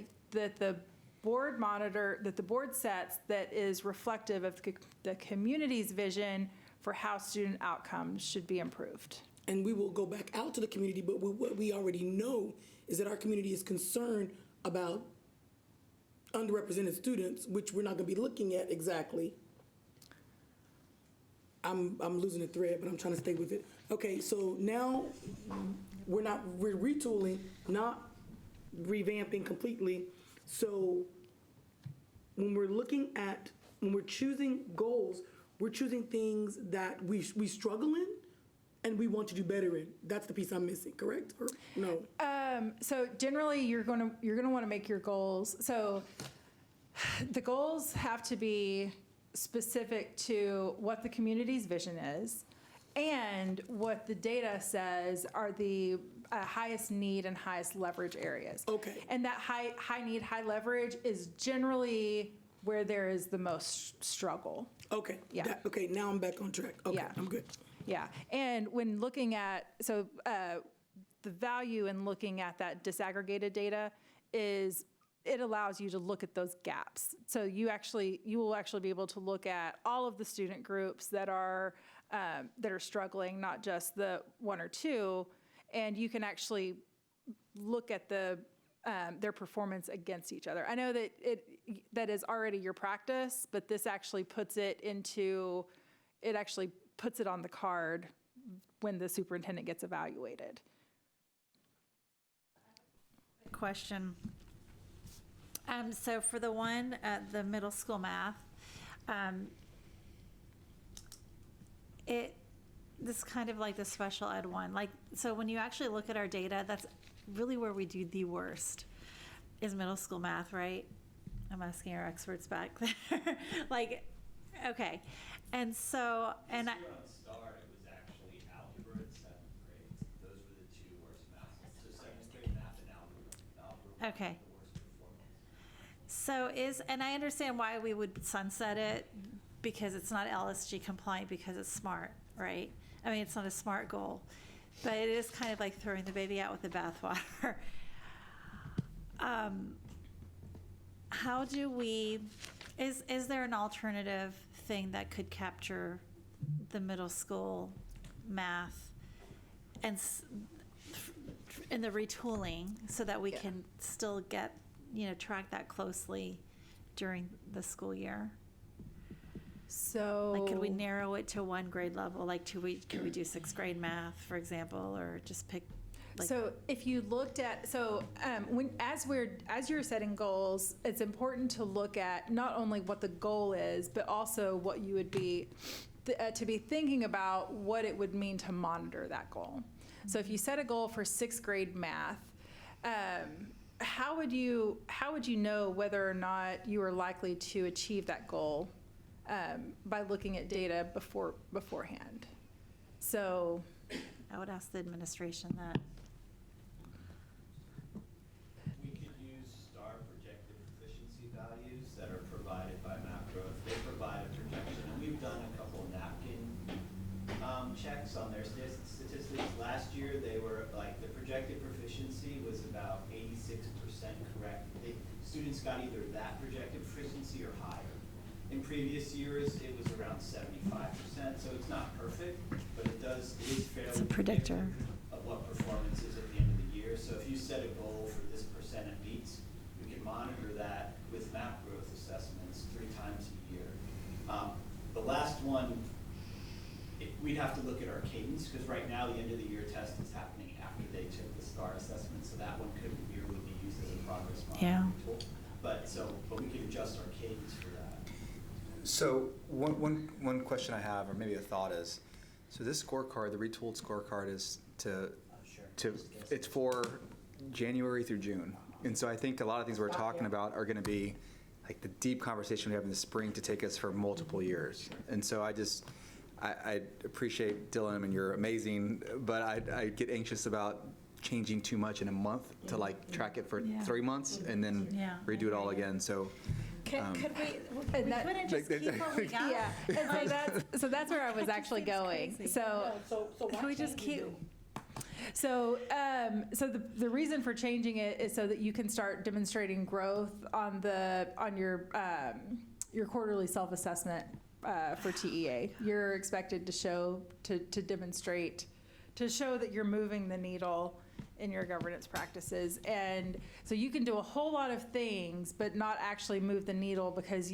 the board sets that is reflective of the community's vision for how student outcomes should be improved. And we will go back out to the community, but what we already know is that our community is concerned about underrepresented students, which we're not going to be looking at exactly. I'm losing the thread, but I'm trying to stay with it. Okay, so now we're retooling, not revamping completely. So when we're choosing goals, we're choosing things that we struggle in and we want to do better in. That's the piece I'm missing, correct? Or no? So generally, you're going to want to make your goals. So the goals have to be specific to what the community's vision is and what the data says are the highest need and highest leverage areas. Okay. And that high need, high leverage is generally where there is the most struggle. Okay. Yeah. Okay, now I'm back on track. Okay, Yeah. I'm good. Yeah, and when looking at, the value in looking at that disaggregated data is it allows you to look at those gaps. So you will actually be able to look at all of the student groups that are struggling, not just the one or two, and you can actually look at their performance against each other. I know that that is already your practice, but this actually puts it on the card when the superintendent gets evaluated. Question. So for the one at the middle school math, this is kind of like the special ed one. Like, so when you actually look at our data, that's really where we do the worst, is middle school math, right? I'm asking our experts back there. Like, okay. And so, and I, on STAR, it was actually algebra and 7th grade. Those were the two worst maths. So 7th grade math and algebra okay. the worst performance. So and I understand why we would sunset it, because it's not LSG compliant, because it's SMART, right? I mean, it's not a SMART goal, but it is kind of like throwing the baby out with the bathwater. How do we, is there an alternative thing that could capture the middle school math and in the retooling so that we can still get, track that closely during the school year? So, Like, could we narrow it to one grade level? Like, could we do 6th grade math, for example, or just pick So if you looked at, as you're setting goals, it's important to look at not only what the goal is, but also what you would be, to be thinking about what it would mean to monitor that goal. So if you set a goal for 6th grade math, how would you know whether or not you are likely to achieve that goal by looking at data beforehand? So I would ask the administration that. We could use STAR projected efficiency values that are provided by MapGrowth. They provide a projection, and we've done a couple napkin checks on their statistics. Last year, they were like, the projected proficiency was about 86% correct. Students got either that projected proficiency or higher. In previous years, it was around 75%, so it's not perfect, but it is fairly It's a predictor of what performance is at the end of the year. So if you set a goal for this percent it meets, we can monitor that with map growth assessments 3 times a year. The last one, we'd have to look at our cadence, because right now the end of the year test is happening after they took the STAR assessment, so that one could merely be used as a progress monitoring tool. But we could adjust our cadence for that. So one question I have, or maybe a thought is, so this scorecard, the retooled scorecard is it's for January through June. And so I think a lot of things we're talking about are going to be like the deep conversation we have in the spring to take us for multiple years. And so I appreciate Dylan, and you're amazing, but I get anxious about changing too much in a month to like track it for 3 months and then redo it all again. So could we couldn't just keep what we got? Yeah, and so that's where I was actually going. So can we just keep? So the reason for changing it is so that you can start demonstrating growth on your quarterly self-assessment for TEA. You're expected to show that you're moving the needle in your governance practices. And so you can do a whole lot of things, but not actually move the needle because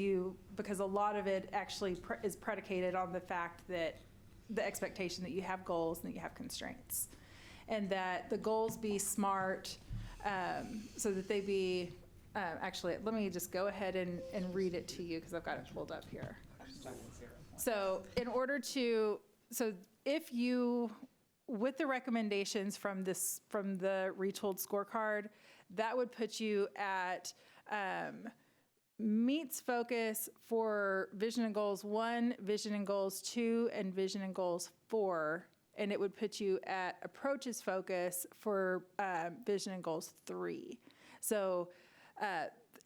a lot of it actually is predicated on the fact that the expectation that you have goals and that you have constraints. And that the goals be smart, so that they be, actually, let me just go ahead and read it to you because I've got it pulled up here. So if you, with the recommendations from the retooled scorecard, that would put you at meets focus for vision and goals 1, vision and goals 2, and vision and goals 4. And it would put you at approaches focus for vision and goals 3. So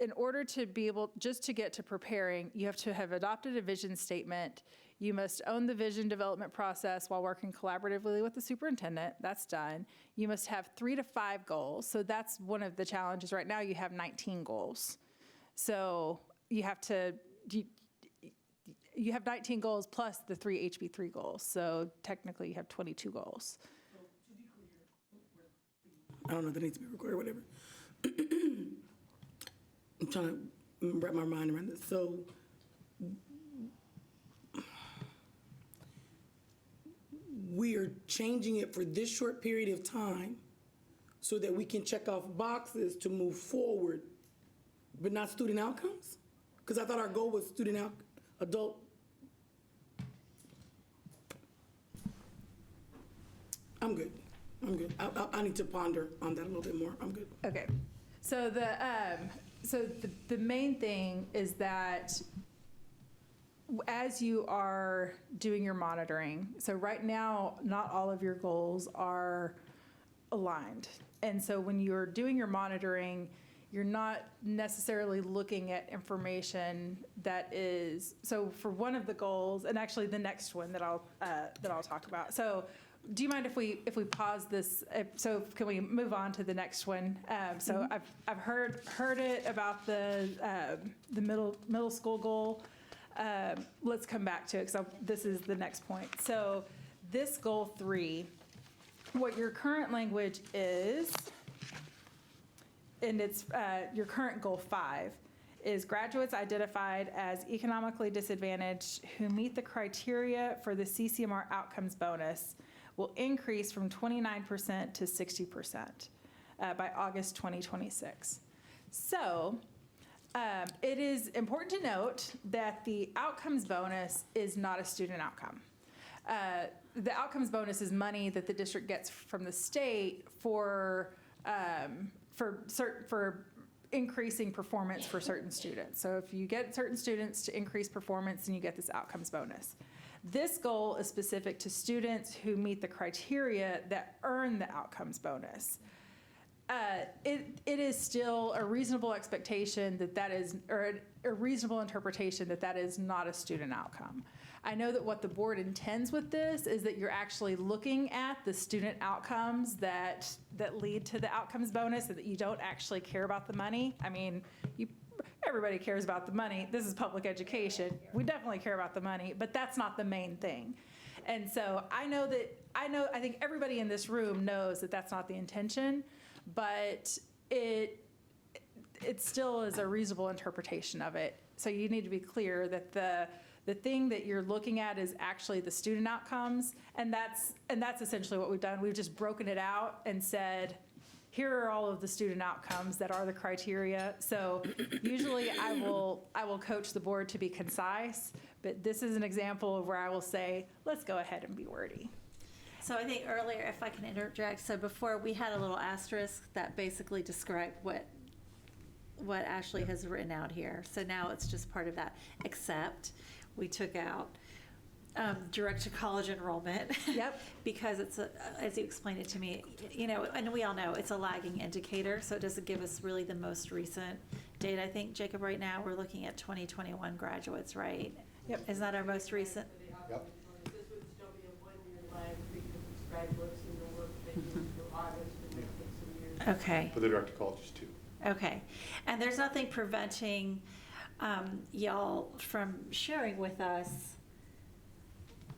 in order to be able, just to get to preparing, you have to have adopted a vision statement. You must own the vision development process while working collaboratively with the superintendent. That's done. You must have 3 to 5 goals. So that's one of the challenges. Right now you have 19 goals. So you have 19 goals plus the 3 HB3 goals. So technically you have 22 goals. I don't know if that needs to be recorded or whatever. I'm trying to wrap my mind around this. So we are changing it for this short period of time so that we can check off boxes to move forward, but not student outcomes? Because I thought our goal was adult. I'm good. I need to ponder on that a little bit more. I'm good. Okay. So the main thing is that as you are doing your monitoring, so right now, not all of your goals are aligned. And so when you're doing your monitoring, you're not necessarily looking at information that is, so for one of the goals, and actually the next one that I'll talk about. So do you mind if we pause this? So can we move on to the next one? So I've heard it about the middle school goal. Let's come back to it because this is the next point. So this goal 3, what your current language is, and it's your current goal 5, is graduates identified as economically disadvantaged who meet the criteria for the CCMR outcomes bonus will increase from 29% to 60% by August 2026. So it is important to note that the outcomes bonus is not a student outcome. The outcomes bonus is money that the district gets from the state for increasing performance for certain students. So if you get certain students to increase performance, then you get this outcomes bonus. This goal is specific to students who meet the criteria that earn the outcomes bonus. It is still a reasonable expectation that is, or a reasonable interpretation that is not a student outcome. I know that what the board intends with this is that you're actually looking at the student outcomes that lead to the outcomes bonus, and that you don't actually care about the money. I mean, everybody cares about the money. This is public education. We definitely care about the money, but that's not the main thing. And so I think everybody in this room knows that that's not the intention, but it still is a reasonable interpretation of it. So you need to be clear that the thing that you're looking at is actually the student outcomes, and that's essentially what we've done. We've just broken it out and said, here are all of the student outcomes that are the criteria. So usually I will coach the board to be concise, but this is an example of where I will say, let's go ahead and be wordy. So I think earlier, if I can interject, so before we had a little asterisk that basically described what Ashley has written out here. So now it's just part of that, except we took out direct to college enrollment. Yep. Because it's, as you explained it to me, and we all know it's a lagging indicator, so it doesn't give us really the most recent data. I think, Jacob, right now we're looking at 2021 graduates, right? Yep. Is that our most recent? Yep. This would still be a one-year lag because it's graduates and the work they do through August and it takes some years. Okay. For the direct to colleges too. Okay. And there's nothing preventing y'all from sharing with us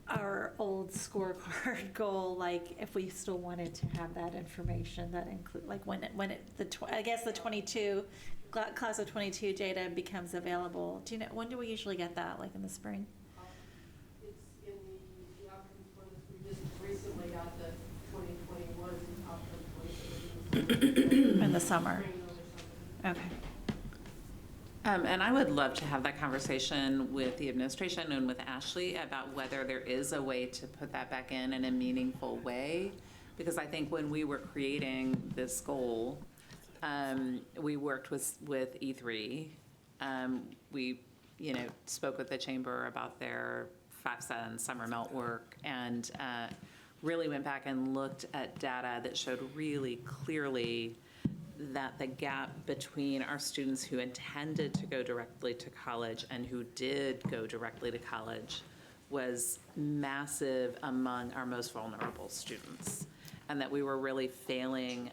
our old scorecard goal, like if we still wanted to have that information that include, like I guess the 22, class of 22 data becomes available. Do you know, when do we usually get that, like in the spring? It's in the outcomes bonus. We just recently got the 2021 outcomes bonus. In the summer. Okay. And I would love to have that conversation with the administration and with Ashley about whether there is a way to put that back in a meaningful way. Because I think when we were creating this goal, we worked with E3. We, spoke with the chamber about their FAFSA and summer melt work, and really went back and looked at data that showed really clearly that the gap between our students who intended to go directly to college and who did go directly to college was massive among our most vulnerable students, and that we were really failing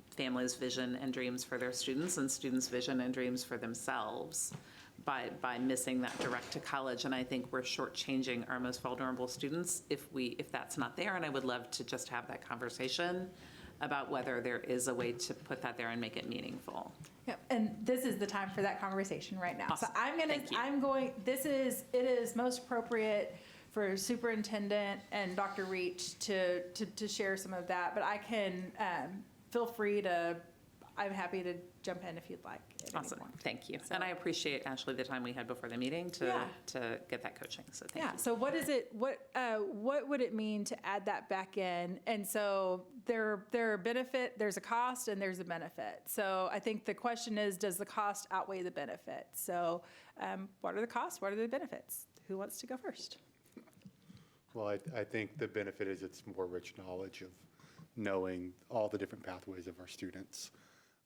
families' vision and dreams for their students and students' vision and dreams for themselves by missing that direct to college. And I think we're shortchanging our most vulnerable students if that's not there, and I would love to just have that conversation about whether there is a way to put that there and make it meaningful. Yep, and this is the time for that conversation right now. Awesome. So it is most appropriate for Superintendent and Dr. Reach to share some of that, but I can, feel free to, I'm happy to jump in if you'd like. Awesome, thank you. And I appreciate, Ashley, the time we had before the meeting to get that coaching, so thank you. Yeah, so what would it mean to add that back in? And so there are there's a cost and there's a benefit. So I think the question is, does the cost outweigh the benefit? So what are the costs, what are the benefits? Who wants to go first? Well, I think the benefit is it's more rich knowledge of knowing all the different pathways of our students.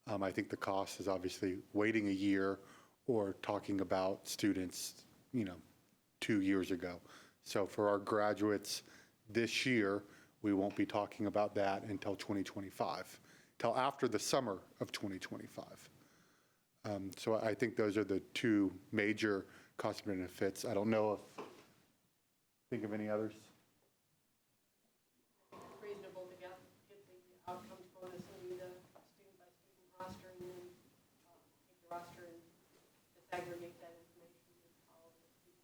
I think the cost is obviously waiting a year or talking about students, 2 years ago. So for our graduates this year, we won't be talking about that until 2025, till after the summer of 2025. So I think those are the two major cost benefits. I don't know if, think of any others? Reasonable to get the outcomes bonus and do the student-by-student roster and then take the roster and disaggregate that information with all of the students.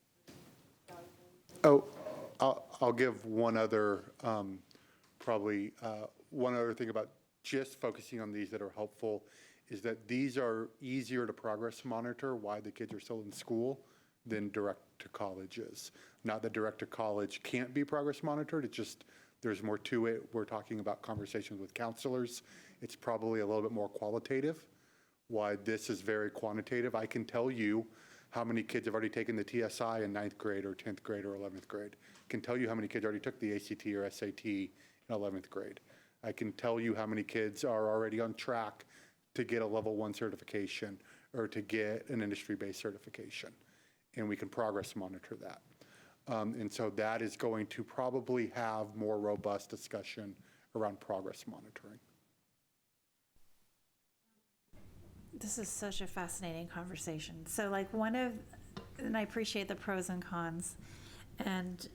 I'll give one other, one other thing about just focusing on these that are helpful is that these are easier to progress monitor why the kids are still in school than direct to college is. Not that direct to college can't be progress monitored, it's just there's more to it. We're talking about conversations with counselors. It's probably a little bit more qualitative. Why this is very quantitative. I can tell you how many kids have already taken the TSI in 9th grade or 10th grade or 11th grade. I can tell you how many kids already took the ACT or SAT in 11th grade. I can tell you how many kids are already on track to get a level 1 certification or to get an industry-based certification. And we can progress monitor that. And so that is going to probably have more robust discussion around progress monitoring. This is such a fascinating conversation. So like and I appreciate the pros and cons. And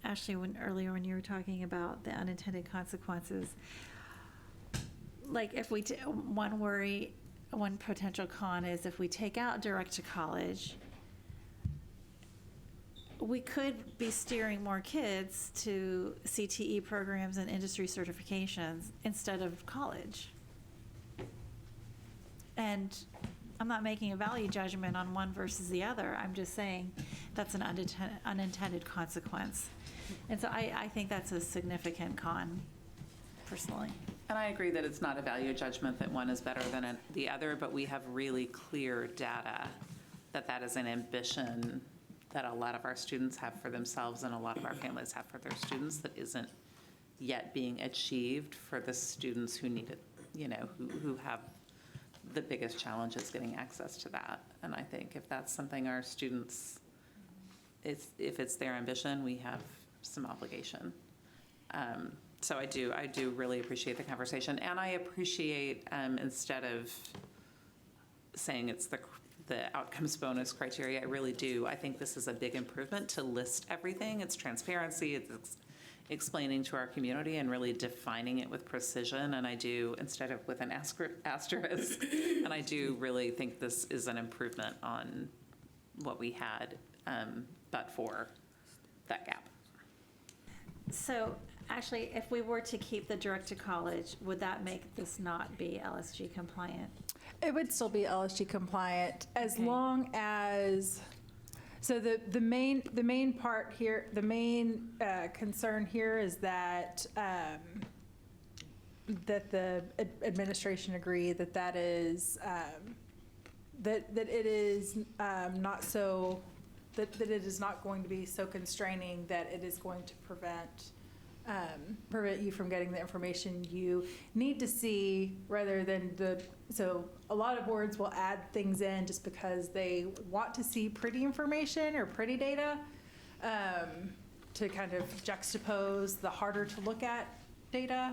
Ashley, earlier when you were talking about the unintended consequences, like if one potential con is if we take out direct to college, we could be steering more kids to CTE programs and industry certifications instead of college. And I'm not making a value judgment on one versus the other. I'm just saying that's an unintended consequence. And so I think that's a significant con, personally. And I agree that it's not a value judgment that one is better than the other, but we have really clear data that that is an ambition that a lot of our students have for themselves and a lot of our families have for their students that isn't yet being achieved for the students who need it, who have the biggest challenge is getting access to that. And I think if that's something our students, if it's their ambition, we have some obligation. So I do really appreciate the conversation. And I appreciate, instead of saying it's the outcomes bonus criteria, I really do. I think this is a big improvement to list everything. It's transparency, it's explaining to our community and really defining it with precision. And I do, instead of with an asterisk, and I do really think this is an improvement on what we had, but for that gap. So Ashley, if we were to keep the direct to college, would that make this not be LSG compliant? It would still be LSG compliant as long as, so the main part here, the main concern here is that that the administration agree that that is that it is not so that it is not going to be so constraining that it is going to prevent you from getting the information you need to see, rather than so a lot of boards will add things in just because they want to see pretty information or pretty data to kind of juxtapose the harder to look at data.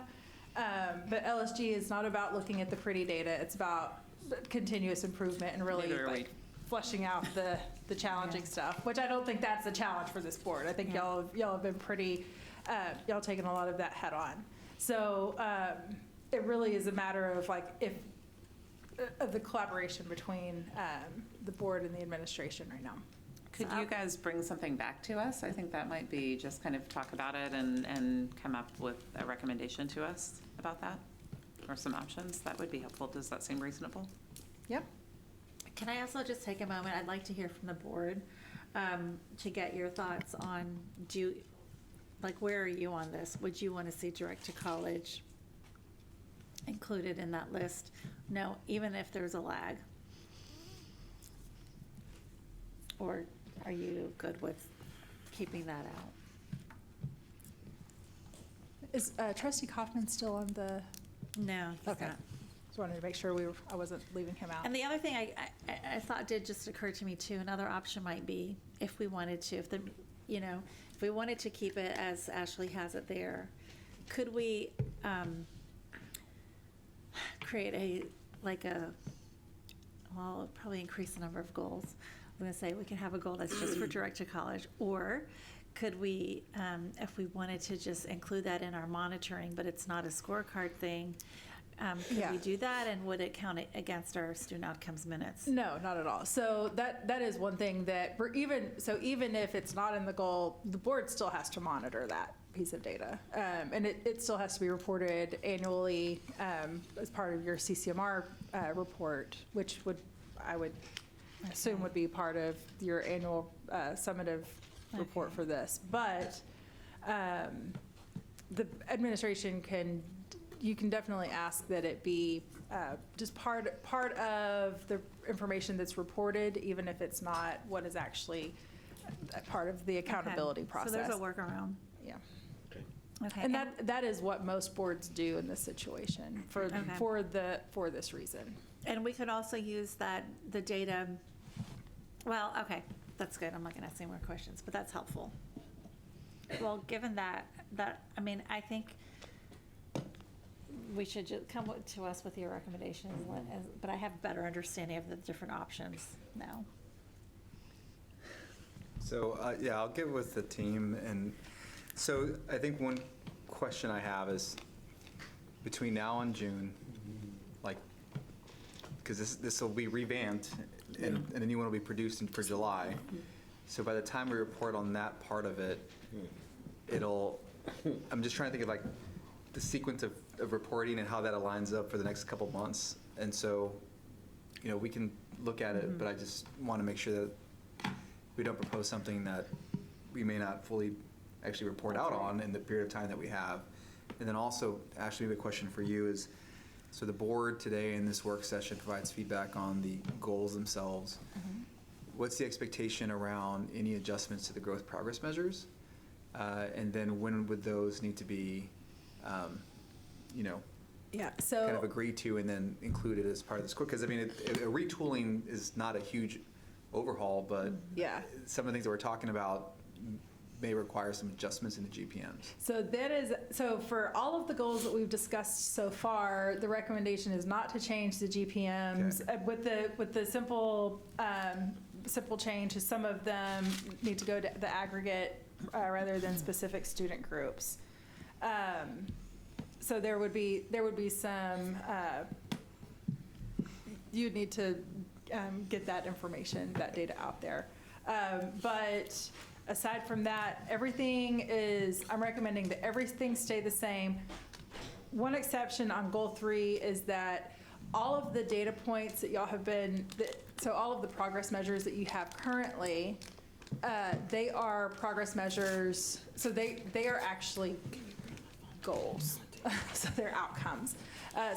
But LSG is not about looking at the pretty data. It's about continuous improvement and really fleshing out the challenging stuff, which I don't think that's a challenge for this board. I think y'all have been pretty, y'all taken a lot of that head on. So it really is a matter of of the collaboration between the board and the administration right now. Could you guys bring something back to us? I think that might be just kind of talk about it and come up with a recommendation to us about that, or some options. That would be helpful. Does that seem reasonable? Yep. Can I also just take a moment? I'd like to hear from the board to get your thoughts on, where are you on this? Would you want to see direct to college included in that list? No, even if there's a lag? Or are you good with keeping that out? Is Trustee Kaufman still on the? No, he's okay. not. Just wanted to make sure I wasn't leaving him out. And the other thing I thought did just occur to me too, another option might be if we wanted to, if we wanted to keep it as Ashley has it there, could we create probably increase the number of goals. I'm going to say we can have a goal that's just for direct to college, or could we, if we wanted to just include that in our monitoring, but it's not a scorecard thing, Could Yeah. we do that, and would it count against our student outcomes minutes? No, not at all. So that is one thing that even if it's not in the goal, the board still has to monitor that piece of data, and it still has to be reported annually as part of your CCMR report, which I would assume would be part of your annual summative report for this. But the administration you can definitely ask that it be just part of the information that's reported, even if it's not what is actually a part of the accountability Okay. process. So there's a workaround. Yeah. Okay. And that is what most boards do in this situation for this reason. And we could also use the data, well, okay, that's good. I'm not going to ask any more questions, but that's helpful. Well, given that, I mean, I think we should just come to us with your recommendations, but I have a better understanding of the different options now. So, yeah, I'll get with the team. And so I think one question I have is between now and June, like, because this will be revamped and a new one will be produced for July. So by the time we report on that part of it, I'm just trying to think of like the sequence of reporting and how that aligns up for the next couple months. And so, we can look at it, but I just want to make sure that we don't propose something that we may not fully actually report out on in the period of time that we have. And then also, Ashley, a question for you is, so the board today in this work session provides feedback on the goals themselves. What's the expectation around any adjustments to the growth progress measures? And then when would those need to be, So kind of agreed to and then included as part of the score? Because I mean, a retooling is not a huge overhaul, but some of the things that we're talking about may require some adjustments in the GPMs. So for all of the goals that we've discussed so far, the recommendation is not to change the GPMs. With the simple change is some of them need to go to the aggregate rather than specific student groups. So there would be some, you'd need to get that information, that data out there. But aside from that, I'm recommending that everything stay the same. One exception on goal 3 is that all of the data points that y'all have so all of the progress measures that you have currently, they are progress measures, so they are actually goals. So they're outcomes.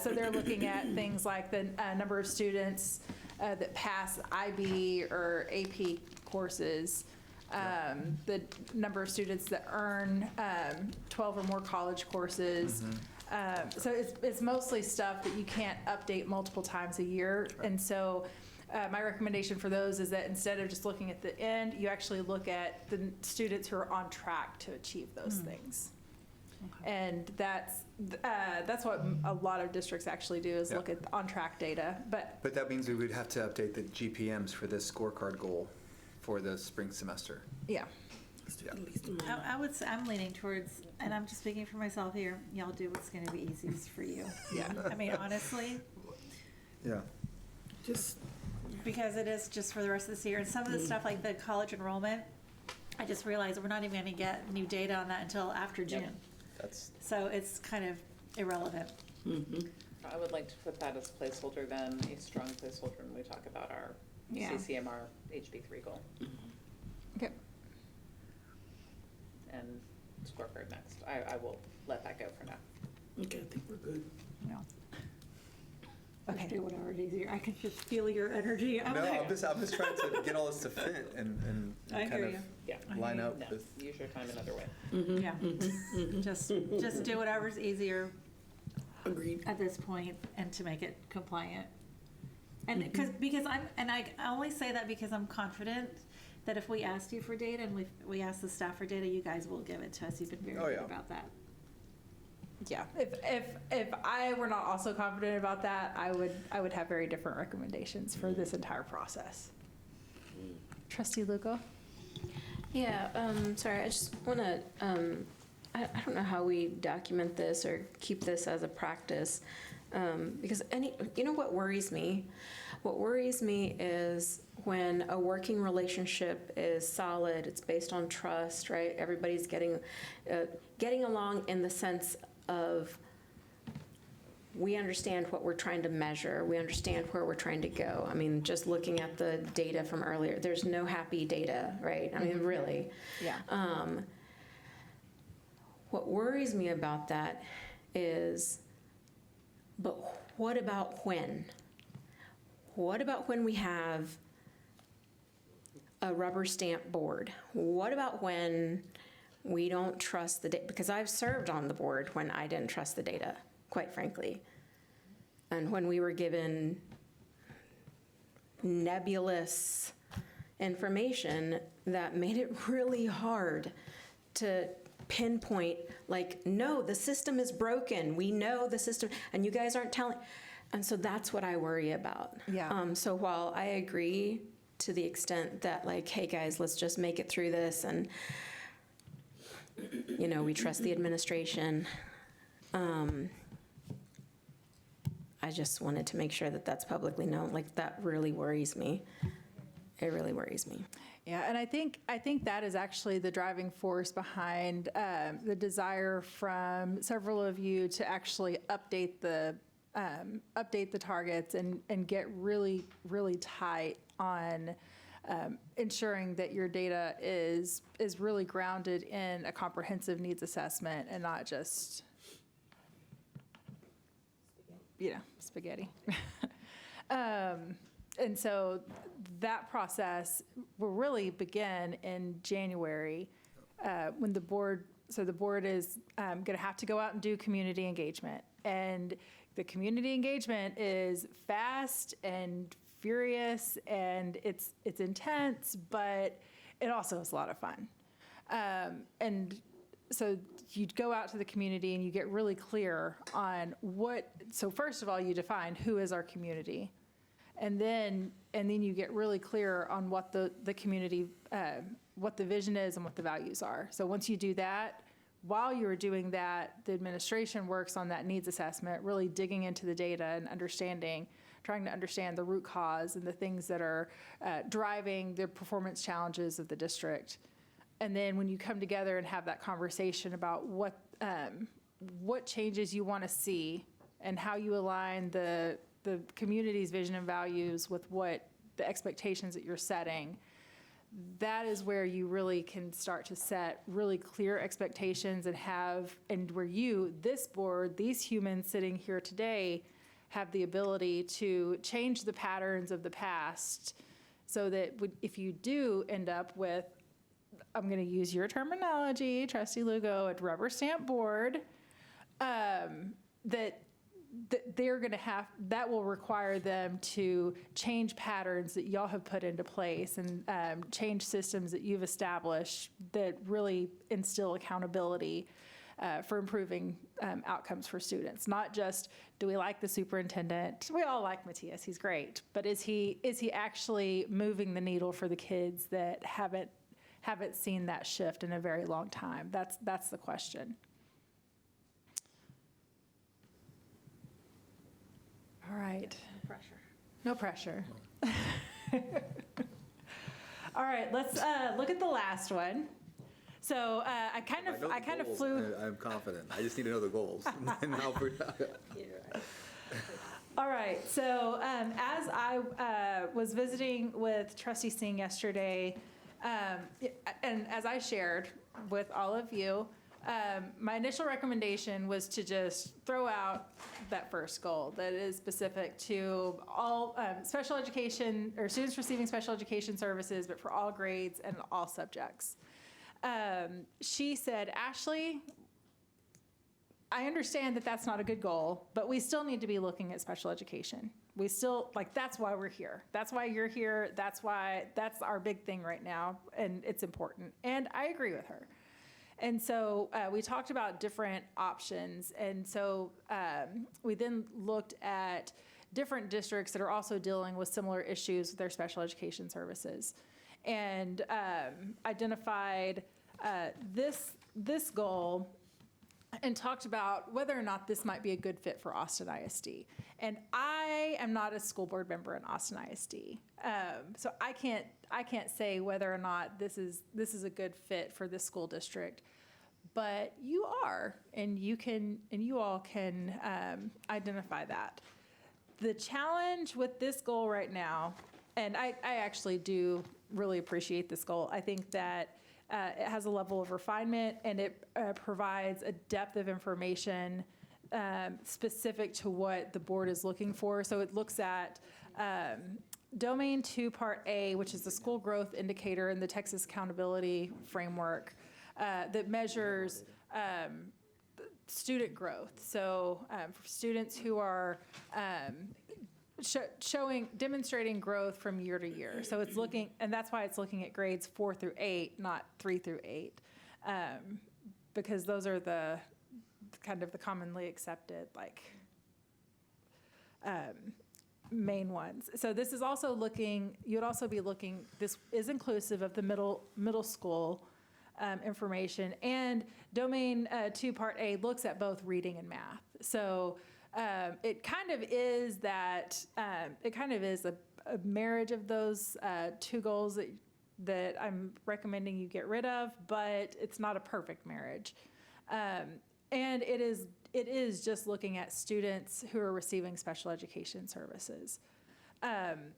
So they're looking at things like the number of students that pass IB or AP courses, the number of students that earn 12 or more college courses. So it's mostly stuff that you can't update multiple times a year. And so my recommendation for those is that instead of just looking at the end, you actually look at the students who are on track to achieve those things. And that's what a lot of districts actually do is look at on-track data. But that means we would have to update the GPMs for this scorecard goal for the spring semester. Yeah. I would say I'm leaning towards, and I'm just speaking for myself here, y'all do what's going to be easiest for you. Yeah. I mean, honestly. Yeah. Just because it is just for the rest of this year. And some of the stuff like the college enrollment, I just realized we're not even going to get new data on that until after June. So it's kind of irrelevant. I would like to put that as placeholder then, a strong placeholder when we talk about our CCMR HB3 goal. Okay. And scorecard next. I will let that go for now. Okay, I think we're good. No. Okay. Let's do whatever is easier. I can just feel your energy. I'm just trying to get all this to fit and I kind of you. line up No, with. use your time another way. Yeah. Just do whatever's easier. Agreed. At this point, and to make it compliant. And because I only say that because I'm confident that if we asked you for data and we asked the staff for data, you guys will give it to us. You've been very good about that. Yeah, if I were not also confident about that, I would have very different recommendations for this entire process. Trustee Lugo? Yeah, sorry, I just want to, I don't know how we document this or keep this as a practice, Because you know what worries me? What worries me is when a working relationship is solid, it's based on trust, right? Everybody's getting along in the sense of we understand what we're trying to measure. We understand where we're trying to go. I mean, just looking at the data from earlier, there's no happy data, right? I mean, really. Yeah. What worries me about that is, but what about when? What about when we have a rubber stamp board? What about when we don't trust the data? Because I've served on the board when I didn't trust the data, quite frankly. And when we were given nebulous information that made it really hard to pinpoint, like, no, the system is broken. We know the system, and you guys aren't telling. And so that's what I worry about. Yeah. So while I agree to the extent that, like, hey guys, let's just make it through this, and we trust the administration. I just wanted to make sure that that's publicly known. Like, that really worries me. It really worries me. Yeah, and I think that is actually the driving force behind the desire from several of you to actually update the targets and get really, really tight on ensuring that your data is really grounded in a comprehensive needs assessment and not just spaghetti. And so that process will really begin in January when the board is going to have to go out and do community engagement. And the community engagement is fast and furious, and it's intense, but it also is a lot of fun. And so you go out to the community and you get really clear on so first of all, you define who is our community. And then you get really clear on what the community, what the vision is and what the values are. So once you do that, while you're doing that, the administration works on that needs assessment, really digging into the data and trying to understand the root cause and the things that are driving the performance challenges of the district. And then when you come together and have that conversation about what changes you want to see and how you align the community's vision and values with what the expectations that you're setting, that is where you really can start to set really clear expectations and where this board, these humans sitting here today, have the ability to change the patterns of the past so that if you do end up with, I'm going to use your terminology, Trustee Lugo, a rubber stamp board, that they're going to that will require them to change patterns that y'all have put into place and change systems that you've established that really instill accountability for improving outcomes for students. Not just, do we like the superintendent? We all like Matthias, he's great. But is he actually moving the needle for the kids that haven't seen that shift in a very long time? That's the question. All right. No pressure. All right, let's look at the last one. So I kind of flew. I'm confident. I just need to know the goals. And I'll All right, so as I was visiting with Trustee Singh yesterday, and as I shared with all of you, my initial recommendation was to just throw out that first goal that is specific to all special education or students receiving special education services, but for all grades and all subjects. She said, Ashley, I understand that that's not a good goal, but we still need to be looking at special education. We still, that's why we're here. That's why you're here. That's our big thing right now, and it's important. And I agree with her. And so we talked about different options. And so we then looked at different districts that are also dealing with similar issues with their special education services and identified this goal and talked about whether or not this might be a good fit for Austin ISD. And I am not a school board member in Austin ISD, so I can't say whether or not this is a good fit for this school district. But you are, and you all can identify that. The challenge with this goal right now, and I actually do really appreciate this goal. I think that it has a level of refinement, and it provides a depth of information specific to what the board is looking for. So it looks at Domain 2, Part A, which is the school growth indicator in the Texas Accountability Framework that measures student growth. So for students who are demonstrating growth from year to year. So it's looking, and that's why it's looking at grades 4 through 8, not 3 through 8, because those are the kind of the commonly accepted, like, main ones. So this is also looking, you'd also be looking, this is inclusive of the middle school information, and Domain 2 Part A looks at both reading and math. So it kind of is that, it kind of is a marriage of those two goals that I'm recommending you get rid of, but it's not a perfect marriage. And it is just looking at students who are receiving special education services.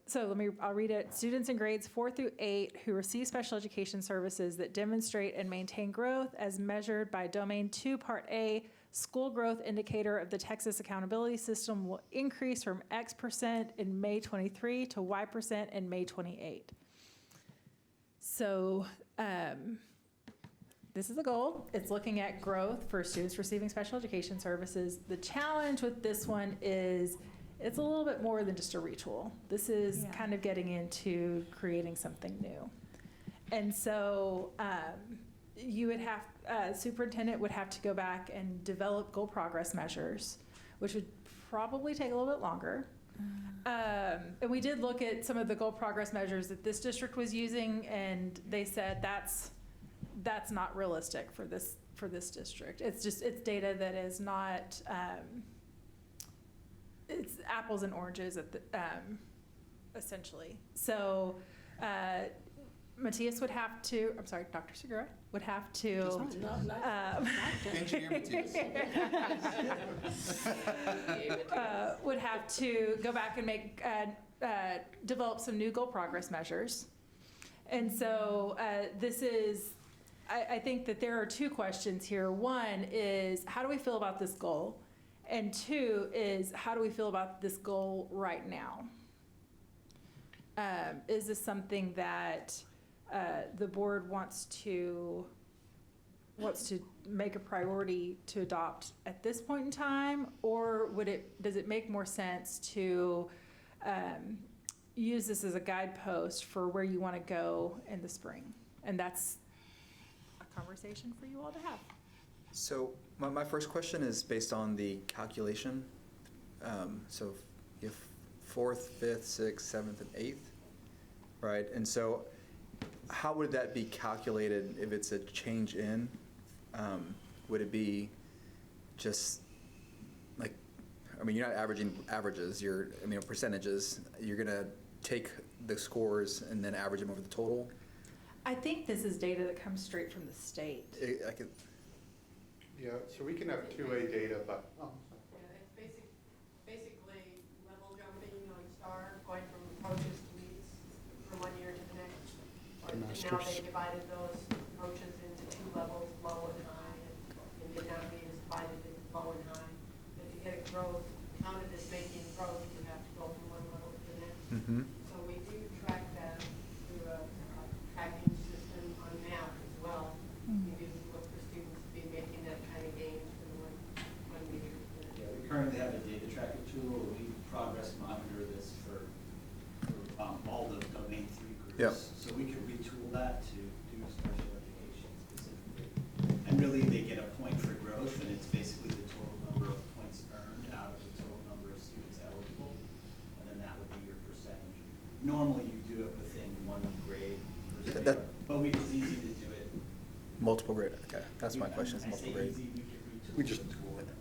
So I'll read it. Students in grades 4 through 8 who receive special education services that demonstrate and maintain growth as measured by Domain 2 Part A school growth indicator of the Texas Accountability System will increase from X% in May 23 to Y% in May 28. So this is the goal. It's looking at growth for students receiving special education services. The challenge with this one is it's a little bit more than just a retool. This is kind of getting into creating something new. And so you would have, superintendent would have to go back and develop goal progress measures, which would probably take a little bit longer. And we did look at some of the goal progress measures that this district was using, and they said that's not realistic for this district. It's data that is not, it's apples and oranges at the, essentially. So Matthias would have to, I'm sorry, Dr. Segura would have to. Engineer Matthias. Would have to go back and make, develop some new goal progress measures. And so this is, I think that there are two questions here. One is, how do we feel about this goal? And two is, how do we feel about this goal right now? Is this something that the board wants to make a priority to adopt at this point in time, or does it make more sense to use this as a guidepost for where you want to go in the spring? And that's a conversation for you all to have. So my first question is based on the calculation. So you have 4th, 5th, 6th, 7th, and 8th, right? And so how would that be calculated if it's a change in? Would it be just like, I mean, you're not averaging averages, percentages. You're going to take the scores and then average them over the total? I think this is data that comes straight from the state. Yeah, so we can have 2A data, but. Yeah, it's basically level jumping on STAR, going from approaches to meets from one year to the next. And now they divided those approaches into 2 levels, low and high, and the economy is divided into low and high. If you get a growth, counted as making growth, you have to go from one level to the next. Mm-hmm. So we do track that through a tracking system on map as well. We do look for students to be making that kind of gain from one year. Yeah, we currently have a data tracker tool. We progress monitor this for all the Domain 3 groups. Yep. So we could retool that to do special education specifically. And really, they get a point for growth, and it's basically the total number of points earned out of the total number of students eligible. And then that would be your percentage. Normally, you do it within one grade per se, but it's easy to do it. Multiple grade, okay. That's my question, is I say multiple grade. easy, we could retool We just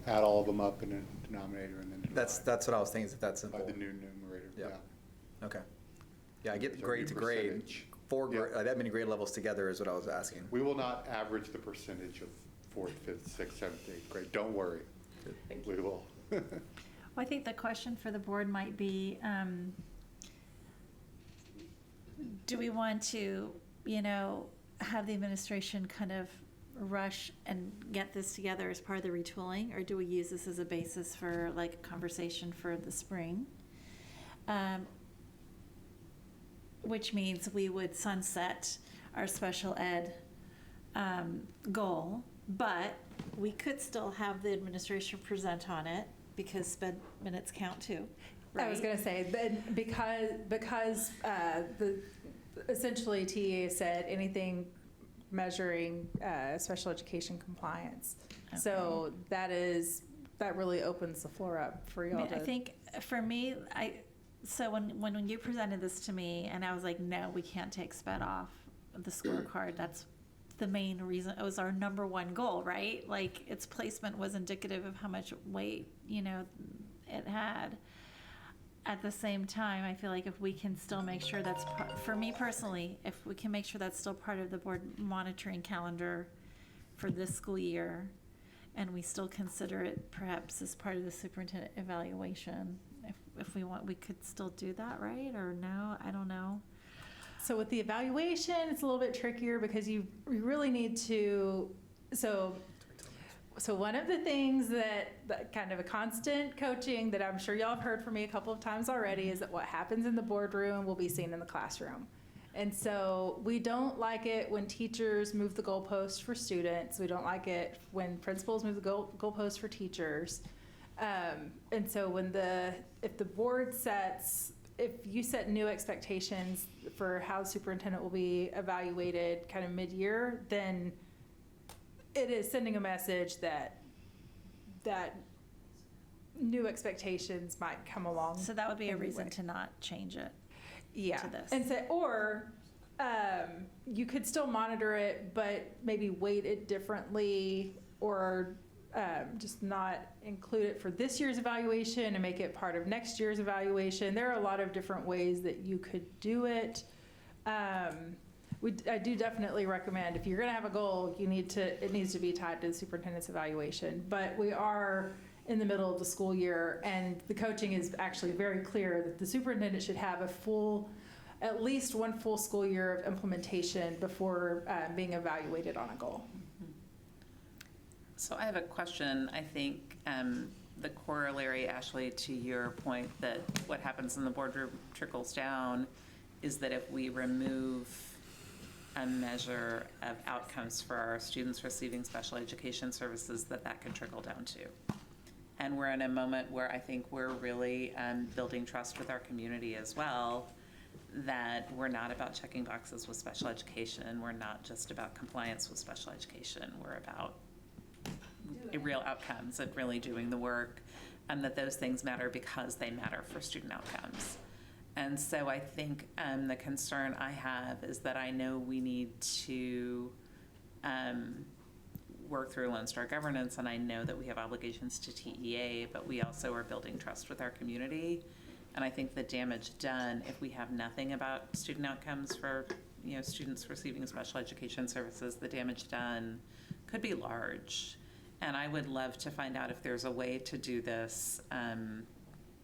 add all of them up in a denominator and then divide That's what I was thinking, is that simple? by the new numerator, Yeah. yeah. Okay. Yeah, I get There's our grade new to grade. percentage. Four, Yeah. that many grade levels together is what I was asking. We will not average the percentage of 4th, 5th, 6th, 7th, 8th grade. Don't worry. We will. Well, I think the question for the board might be, do we want to, have the administration kind of rush and get this together as part of the retooling, or do we use this as a basis for like a conversation for the spring? Which means we would sunset our special ed goal, but we could still have the administration present on it because sped minutes count too, right? I was going to say, then because essentially TEA said anything measuring special education compliance. So that really opens the floor up for y'all to. I think for me, so when you presented this to me and I was like, no, we can't take sped off the scorecard, that's the main reason. It was our number one goal, right? Like its placement was indicative of how much weight, it had. At the same time, I feel like if we can still make sure that's, for me personally, if we can make sure that's still part of the board monitoring calendar for this school year, and we still consider it perhaps as part of the superintendent evaluation, if we want, we could still do that, right? Or no, I don't know. So with the evaluation, it's a little bit trickier because you really need to, so one of the things that kind of a constant coaching that I'm sure y'all have heard from me a couple of times already is that what happens in the boardroom will be seen in the classroom. And so we don't like it when teachers move the goalpost for students. We don't like it when principals move the goalpost for teachers. And so if you set new expectations for how the superintendent will be evaluated kind of mid-year, then it is sending a message that new expectations might come along. So that would be a reason to not change it. Yeah. To this. And say, or you could still monitor it, but maybe weight it differently, or just not include it for this year's evaluation and make it part of next year's evaluation. There are a lot of different ways that you could do it. I do definitely recommend, if you're going to have a goal, it needs to be tied to the superintendent's evaluation. But we are in the middle of the school year, and the coaching is actually very clear that the superintendent should have at least one full school year of implementation before being evaluated on a goal. So I have a question. I think the corollary, Ashley, to your point that what happens in the boardroom trickles down is that if we remove a measure of outcomes for our students receiving special education services, that can trickle down too. And we're in a moment where I think we're really building trust with our community as well, that we're not about checking boxes with special education. We're not just about compliance with special education. We're about real outcomes and really doing the work, and that those things matter because they matter for student outcomes. And so I think the concern I have is that I know we need to work through Lone Star governance, and I know that we have obligations to TEA, but we also are building trust with our community. And I think the damage done if we have nothing about student outcomes for students receiving special education services, the damage done could be large. And I would love to find out if there's a way to do this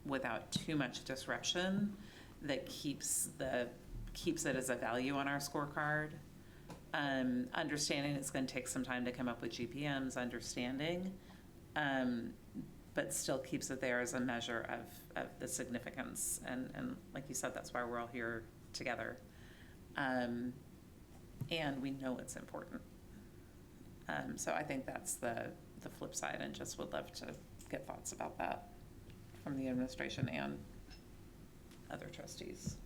without too much disruption that keeps it as a value on our scorecard. Understanding it's going to take some time to come up with GPMs, but still keeps it there as a measure of the significance. And like you said, that's why we're all here together. And we know it's important. So I think that's the flip side, and just would love to get thoughts about that from the administration and other trustees.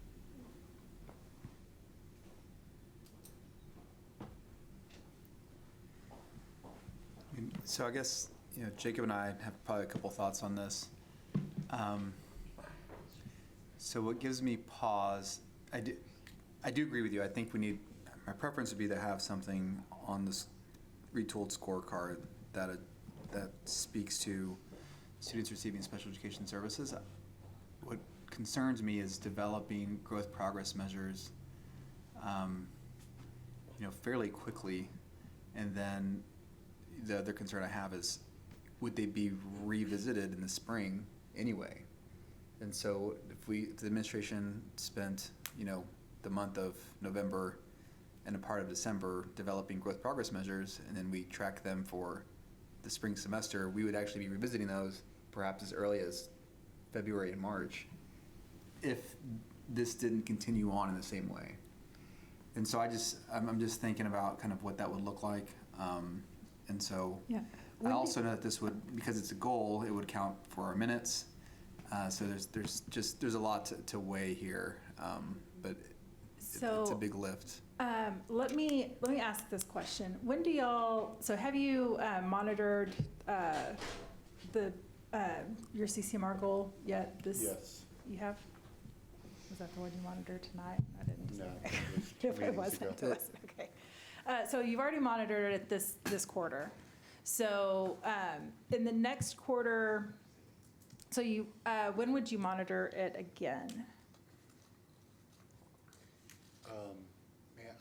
So I guess, Jacob and I have probably a couple thoughts on this. So what gives me pause, I do agree with you. I think my preference would be to have something on this retooled scorecard that that speaks to students receiving special education services. What concerns me is developing growth progress measures, fairly quickly. And then the other concern I have is, would they be revisited in the spring anyway? And so if the administration spent, the month of November and a part of December developing growth progress measures, and then we track them for the spring semester, we would actually be revisiting those perhaps as early as February and March if this didn't continue on in the same way. And so I'm just thinking about kind of what that would look like. And so Yeah. I also know that this would, because it's a goal, it would count for our minutes. So there's a lot to weigh here, but it's a big lift. Let me ask this question. When do so have you monitored your CCMR goal yet? Yes. You have? Was that the one you monitored tonight? I didn't. No, If it wasn't, okay. So you've already monitored it this quarter. So in the next quarter, so when would you monitor it again?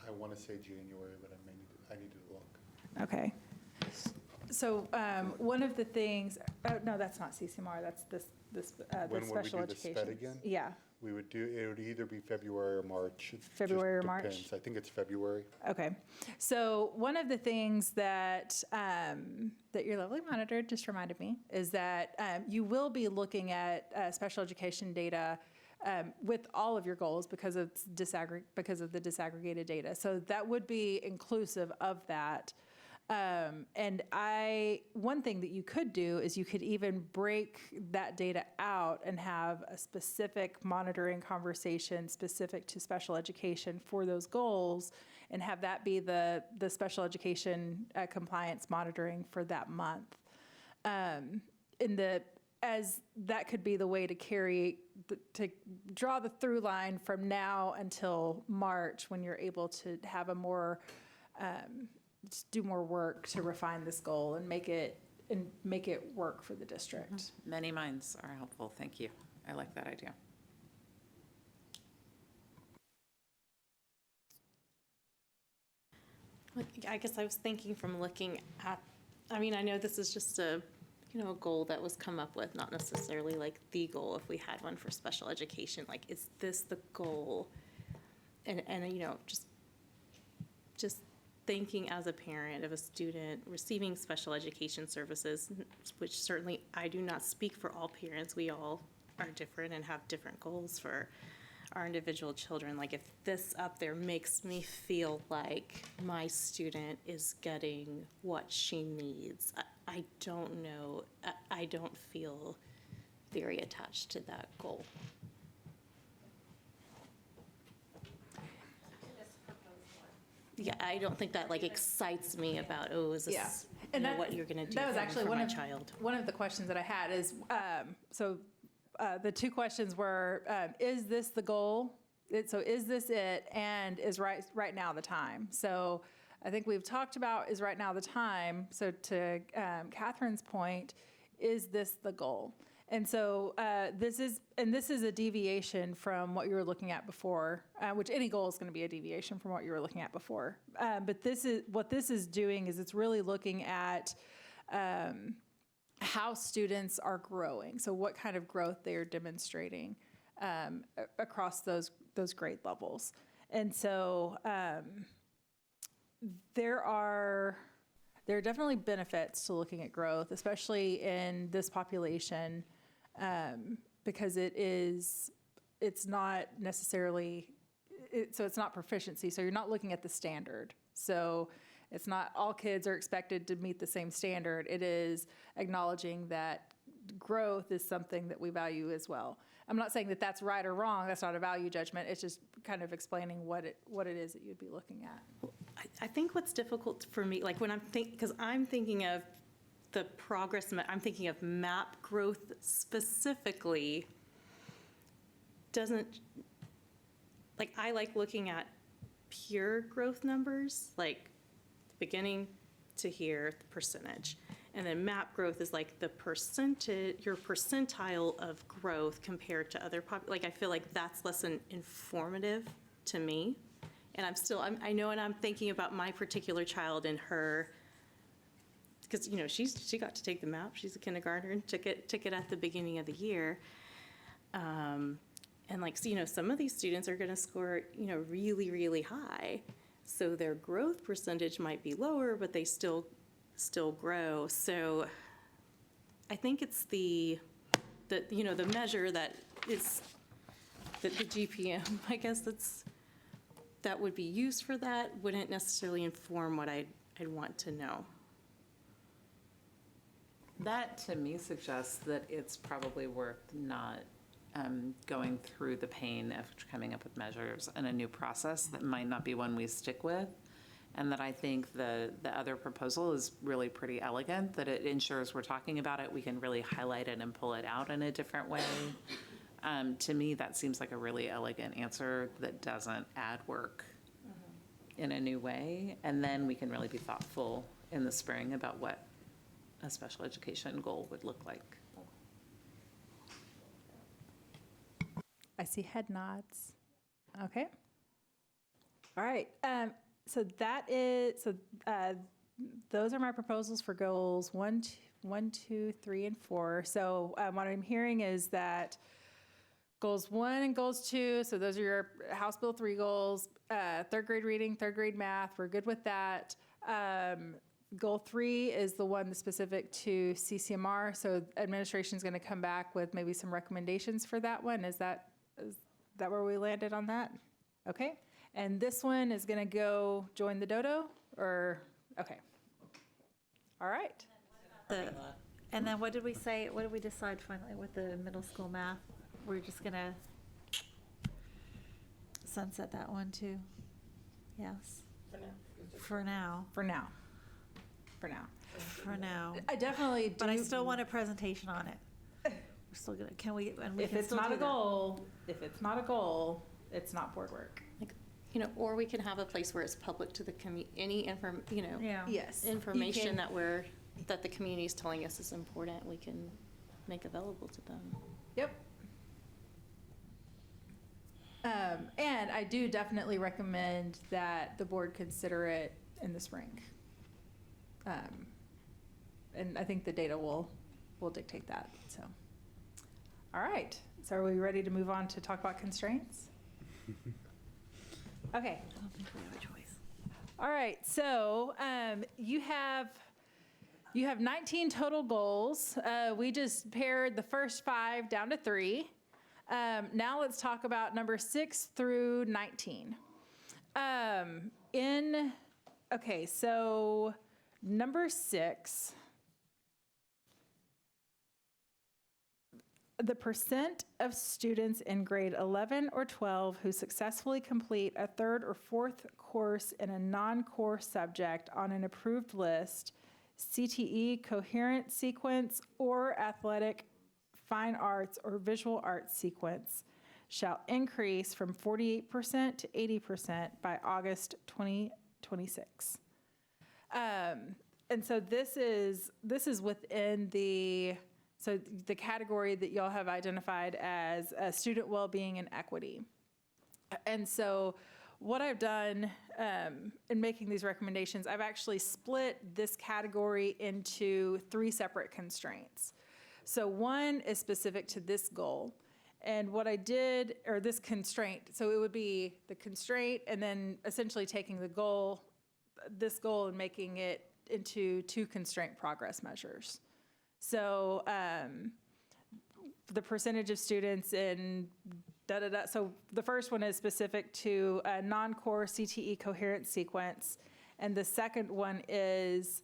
I want to say January, but I need to look. Okay. So one of the things, no, that's not CCMR, that's the special education. When would we do the SPED again? Yeah. It would either be February or March. It February just or March? depends. I think it's February. Okay. So one of the things that your lovely monitor just reminded me is that you will be looking at special education data with all of your goals because of the disaggregated data. So that would be inclusive of that. And one thing that you could do is you could even break that data out and have a specific monitoring conversation specific to special education for those goals, and have that be the special education compliance monitoring for that month. As that could be the way to to draw the through line from now until March, when you're able to have a more do more work to refine this goal and make it work for the district. Many minds are helpful. Thank you. I like that idea. I guess I was thinking from looking at, I know this is just a goal that was come up with, not necessarily like the goal if we had one for special education. Like, is this the goal? And just thinking as a parent of a student receiving special education services, which certainly I do not speak for all parents. We all are different and have different goals for our individual children. Like, if this up there makes me feel like my student is getting what she needs, I don't know. I don't feel very attached to that goal. Yeah, I don't think that excites me about, is this what you're going to do that was actually for one my of, child? One of the questions that I had is, the two questions were, is this the goal? So is this it? And is right now the time? So I think we've talked about is right now the time. So to Catherine's point, is this the goal? And so this is a deviation from what you were looking at before, which any goal is going to be a deviation from what you were looking at before. But what this is doing is it's really looking at how students are growing. So what kind of growth they are demonstrating across those grade levels. And so there are definitely benefits to looking at growth, especially in this population, because it's not necessarily, so it's not proficiency. So you're not looking at the standard. So it's not all kids are expected to meet the same standard. It is acknowledging that growth is something that we value as well. I'm not saying that that's right or wrong. That's not a value judgment. It's just kind of explaining what it is that you'd be looking at. I think what's difficult for me, like when because I'm thinking of the progress, I'm thinking of MAP growth specifically, I like looking at pure growth numbers, like beginning to here, the percentage. And then MAP growth is like the percentage, your percentile of growth compared to other like, I feel like that's less informative to me. And I know, and I'm thinking about my particular child and her, because, she got to take the MAP. She's a kindergartner and took it at the beginning of the year. And some of these students are going to score, really, really high. So their growth percentage might be lower, but they still grow. So I think it's the measure that is the GPM, I guess that would be used for that wouldn't necessarily inform what I'd want to know. That to me suggests that it's probably worth not going through the pain of coming up with measures and a new process that might not be one we stick with. And that I think the other proposal is really pretty elegant, that it ensures we're talking about it, we can really highlight it and pull it out in a different way. To me, that seems like a really elegant answer that doesn't add work in a new way. And then we can really be thoughtful in the spring about what a special education goal would look like. I see head nods. Okay. All right. Those are my proposals for goals 1, 2, 3, and 4. So what I'm hearing is that goals 1 and goals 2, so those are your House Bill 3 goals, third grade reading, third grade math, we're good with that. Goal 3 is the one that's specific to CCMR, so administration is going to come back with maybe some recommendations for that one. Is that where we landed on that? Okay. And this one is going to go join the dodo, or, okay. All right. And then what did we say, what did we decide finally with the middle school math? We're just going to sunset that one too? Yes? For now. For now. For now. For now. I definitely do. But I still want a presentation on it. We're still gonna, can we, and we If can it's still not do a that. goal, it's not board work. Or we can have a place where it's public to the any Yeah. Yes. information that the community is telling us is important, we can make available to them. Yep. And I do definitely recommend that the board consider it in the spring. And I think the data will dictate that, so. All right, so are we ready to move on to talk about constraints? Okay. I don't think we have a choice. All right, so you have 19 total goals. We just pared the first 5 down to 3. Now let's talk about number 6 through 19. Okay, so number 6, the percent of students in grade 11 or 12 who successfully complete a 3rd or 4th course in a non-core subject on an approved list, CTE, coherent sequence, or athletic, fine arts, or visual arts sequence shall increase from 48% to 80% by August 2026. And so this is within the category that y'all have identified as student well-being and equity. And so what I've done in making these recommendations, I've actually split this category into 3 separate constraints. So one is specific to this goal. And what I did, or this constraint, so it would be the constraint and then essentially taking this goal and making it into 2 constraint progress measures. So the percentage of students in da-da-da. So the first one is specific to a non-core CTE coherent sequence. And the second one is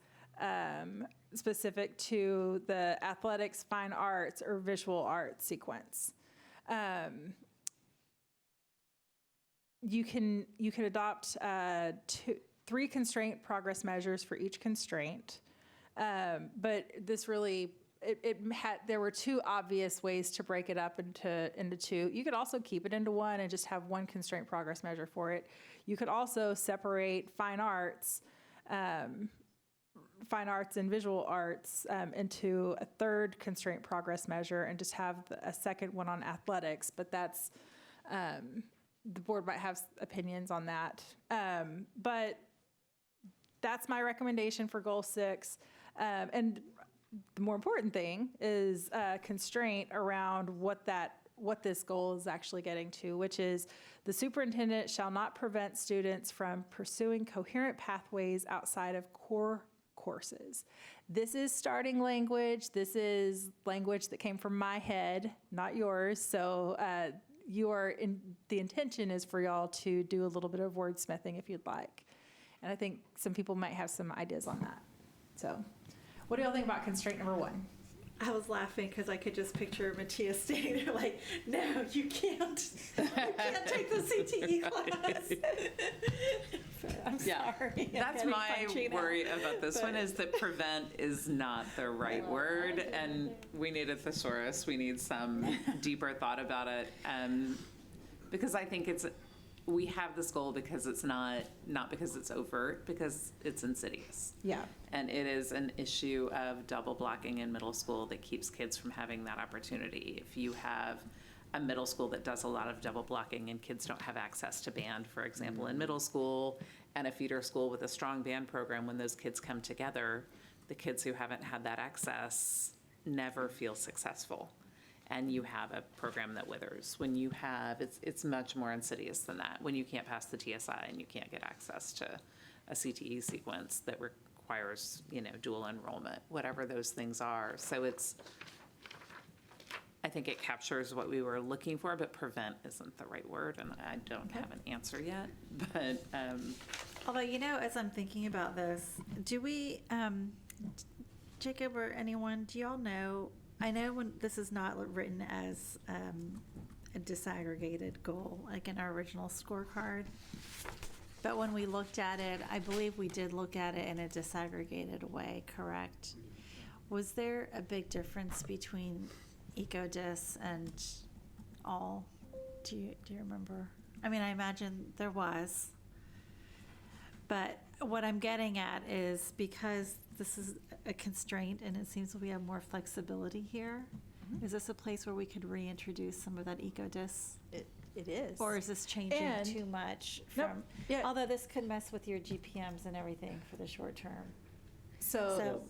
specific to the athletics, fine arts, or visual arts sequence. You can adopt 3 constraint progress measures for each constraint. But this really, there were 2 obvious ways to break it up into 2. You could also keep it into 1 and just have 1 constraint progress measure for it. You could also separate fine arts fine arts and visual arts into a third constraint progress measure and just have a second one on athletics, but that's, the board might have opinions on that. But that's my recommendation for goal 6. And the more important thing is constraint around what this goal is actually getting to, which is the superintendent shall not prevent students from pursuing coherent pathways outside of core courses. This is starting language. This is language that came from my head, not yours. So the intention is for y'all to do a little bit of wordsmithing if you'd like. And I think some people might have some ideas on that. So what do y'all think about constraint number 1? I was laughing because I could just picture Matthias standing there like, no, you can't. You can't take the CTE class. I'm sorry. That's my worry about this one, is that prevent is not the right word, and we need a thesaurus. We need some deeper thought about it, because I think we have this goal because it's not because it's overt, because it's insidious. Yeah. And it is an issue of double blocking in middle school that keeps kids from having that opportunity. If you have a middle school that does a lot of double blocking and kids don't have access to band, for example, in middle school, and a feeder school with a strong band program, when those kids come together, the kids who haven't had that access never feel successful. And you have a program that withers. When you have, it's much more insidious than that. When you can't pass the TSI and you can't get access to a CTE sequence that requires, dual enrollment, whatever those things are. So I think it captures what we were looking for, but prevent isn't the right word, and I don't have an answer yet. But although, as I'm thinking about this, do we, Jacob or anyone, do y'all know? I know when this is not written as a disaggregated goal, like in our original scorecard, but when we looked at it, I believe we did look at it in a disaggregated way, correct? Was there a big difference between EcoDis and all? Do you remember? I mean, I imagine there was, but what I'm getting at is, because this is a constraint and it seems we have more flexibility here, is this a place where we could reintroduce some of that EcoDis? It is. Or is this changing too much from, although this could mess with your GPMs and everything for the short term. So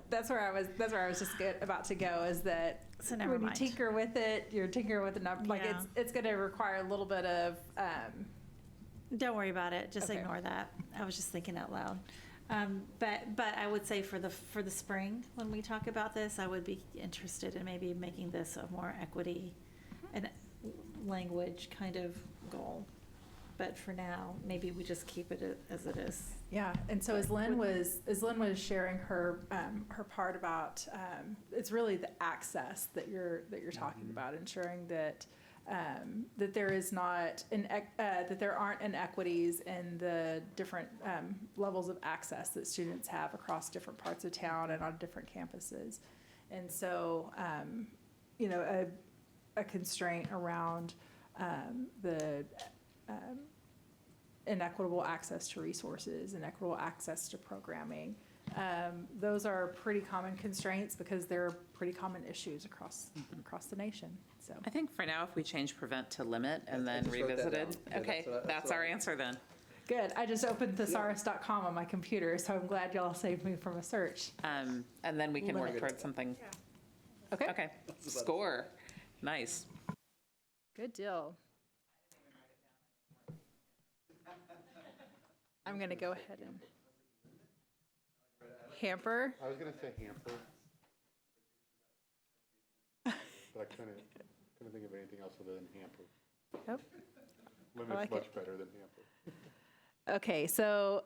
that's where I was just about to go, is that never when mind. you tinker with it, you're tinkering with the number. Like it's going to require a little bit of. Don't worry about it. Just Okay. ignore that. I was just thinking out loud. But I would say for the spring, when we talk about this, I would be interested in maybe making this a more equity and language kind of goal. But for now, maybe we just keep it as it is. Yeah, and so as Lynn was sharing her part about, it's really the access that you're talking about, ensuring that that there is not that there aren't inequities in the different levels of access that students have across different parts of town and on different campuses, and so a constraint around the inequitable access to resources, inequitable access to programming. Those are pretty common constraints because they're pretty common issues across the nation. So I think for now, if we change prevent to limit and then revisit it, okay, that's our answer then. Good. I just opened thesaurus.com on my computer, so I'm glad y'all saved me from a search. And then we can work towards something. Okay. Okay. Score. Nice. Good deal. I'm going to go ahead and hamper. I was going to say hamper, but I couldn't think of anything else other than hamper. Yep. Limit's like much it. better than hamper. Okay, so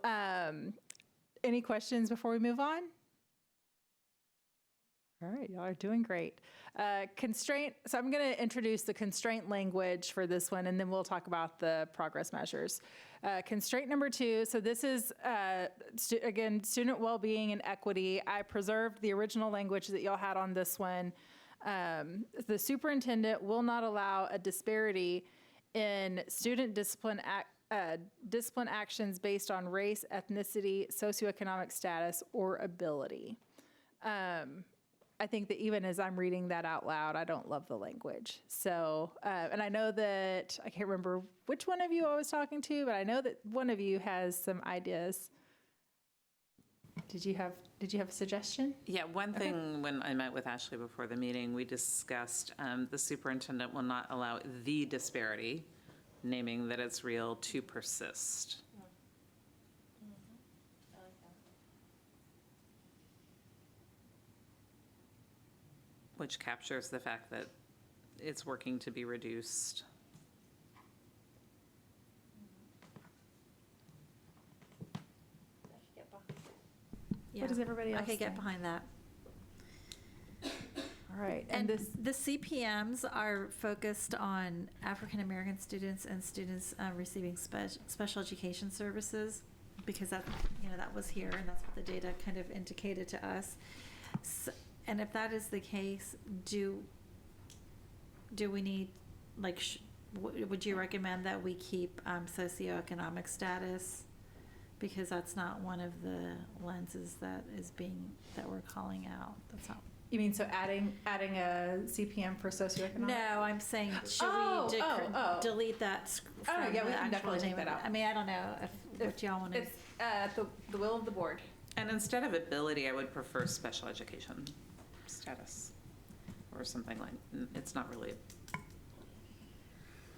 any questions before we move on? All right, y'all are doing great. Constraint, so I'm going to introduce the constraint language for this one, and then we'll talk about the progress measures. Constraint number 2, so this is, again, student well-being and equity. I preserved the original language that y'all had on this one. The superintendent will not allow a disparity in student discipline discipline actions based on race, ethnicity, socioeconomic status, or ability. I think that even as I'm reading that out loud, I don't love the language. So, and I know that, I can't remember which one of you I was talking to, but I know that one of you has some ideas. Did you have a suggestion? Yeah, one thing, when I met with Ashley before the meeting, we discussed the superintendent will not allow the disparity, naming that it's real, to persist. Which captures the fact that it's working to be reduced. What does everybody else I could get think? behind that. All right, And the CPMs are focused on African American students and students receiving special education services, because that, that was here, and that's what the data kind of indicated to us. And if that is the case, do we need, would you recommend that we keep socioeconomic status? Because that's not one of the lenses that we're calling out. That's not. You mean, so adding a CPM for socioeconomic? No, I'm saying, should we delete that from yeah, we the can actual definitely take name? that out. I mean, I don't know what y'all want to. It's at the will of the board. And instead of ability, I would prefer special education status or something like, it's not really,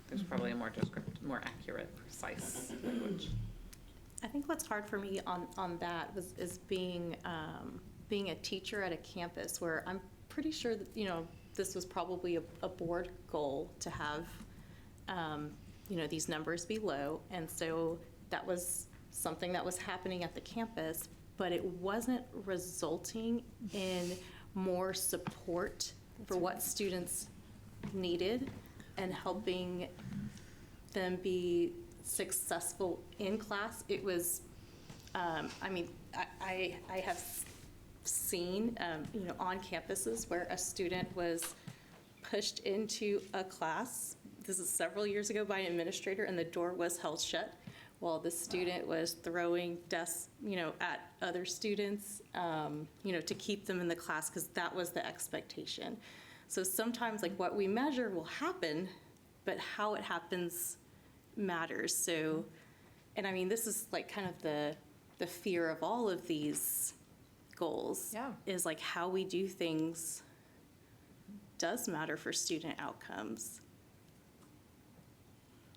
there's probably a more descriptive, more accurate, precise language. I think what's hard for me on that is being a teacher at a campus where I'm pretty sure that, this was probably a board goal to have, these numbers be low. And so that was something that was happening at the campus, but it wasn't resulting in more support for what students needed and helping them be successful in class. It was, I have seen, on campuses where a student was pushed into a class, this is several years ago, by an administrator, and the door was held shut while the student was throwing desks, at other students, to keep them in the class, because that was the expectation. So sometimes, what we measure will happen, but how it happens matters. So, and I mean, this is kind of the fear of all of these goals. Yeah. Is how we do things does matter for student outcomes.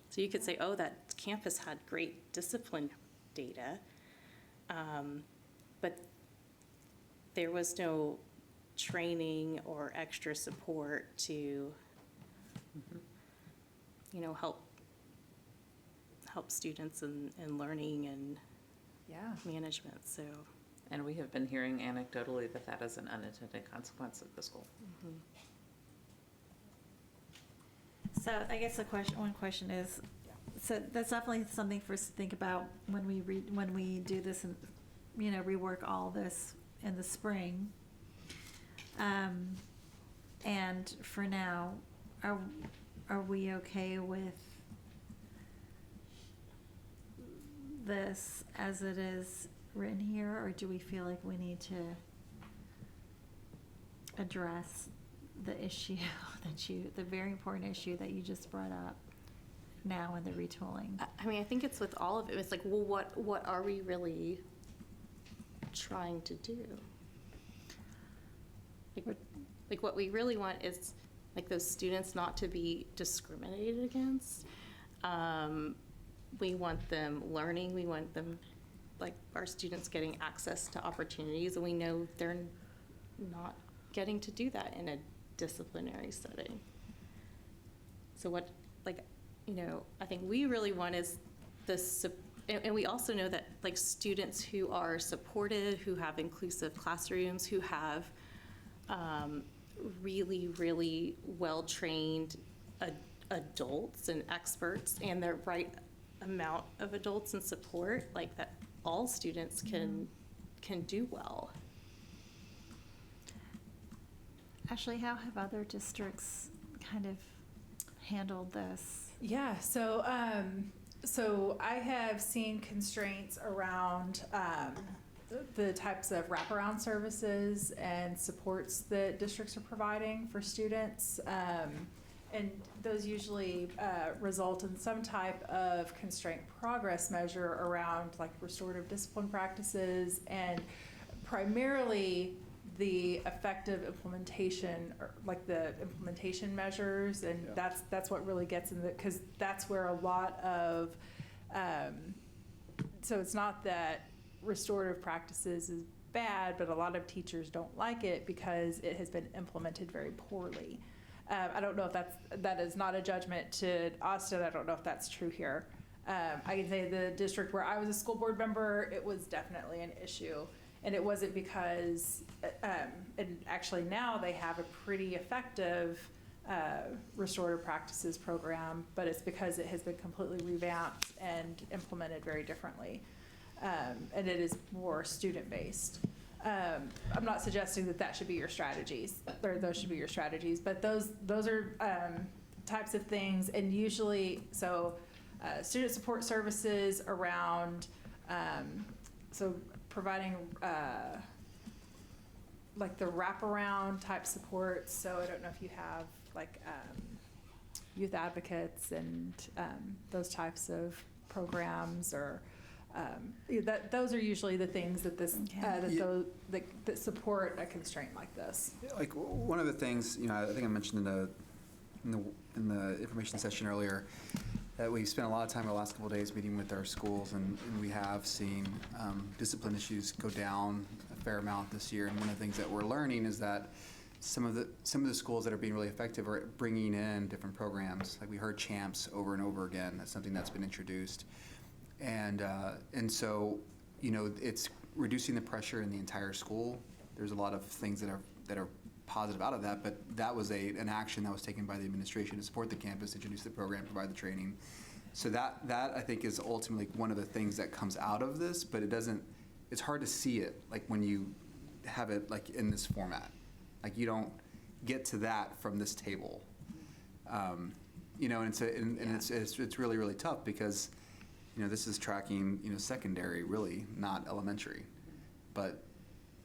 So you could say, oh, that campus had great discipline data, but there was no training or extra support to, help students in learning and management. So. And we have been hearing anecdotally that is an unintended consequence of the school. Mm-hmm. So I guess one question is, so that's definitely something for us to think about when we do this and, rework all this in the spring. And for now, are we okay with this as it is written here, or do we feel like we need to address the issue the very important issue that you just brought up now in the retooling? I mean, I think it's with all of it. It's well, what are we really trying to do? What we really want is those students not to be discriminated against. We want them learning. We want them, our students getting access to opportunities, and we know they're not getting to do that in a disciplinary setting. So what, I think we really want is this, and we also know that students who are supported, who have inclusive classrooms, who have really, really well-trained adults and experts and the right amount of adults and support, that all students can do well. Ashley, how have other districts kind of handled this? Yeah, so So I have seen constraints around the types of wraparound services and supports that districts are providing for students. And those usually result in some type of constraint progress measure around like restorative discipline practices and primarily the effective implementation, or like the implementation measures, and that's what really gets in the, because that's where a lot of, so it's not that restorative practices is bad, but a lot of teachers don't like it because it has been implemented very poorly. I don't know if that is not a judgment to Austin. I don't know if that's true here. I can say the district where I was a school board member, it was definitely an issue. And it wasn't because, and actually now they have a pretty effective restorative practices program, but it's because it has been completely revamped and implemented very differently. And it is more student-based. I'm not suggesting that should be your strategies, or those should be your strategies, but those are types of things, and usually, so student support services around, so providing like the wraparound type supports. So I don't know if you have like youth advocates and those types of programs, or those are usually the things that that support a constraint like this. Like one of the things, I think I mentioned in the information session earlier, that we've spent a lot of time the last couple of days meeting with our schools, and we have seen discipline issues go down a fair amount this year. And one of the things that we're learning is that some of the schools that are being really effective are bringing in different programs. Like we heard CHAMPS over and over again. That's something that's been introduced. And so, it's reducing the pressure in the entire school. There's a lot of things that are positive out of that, but that was an action that was taken by the administration to support the campus, introduce the program, provide the training. So that I think is ultimately one of the things that comes out of this, but it's hard to see it like when you have it like in this format. Like you don't get to that from this table. And it's really, really tough because this is tracking, secondary, really, not elementary.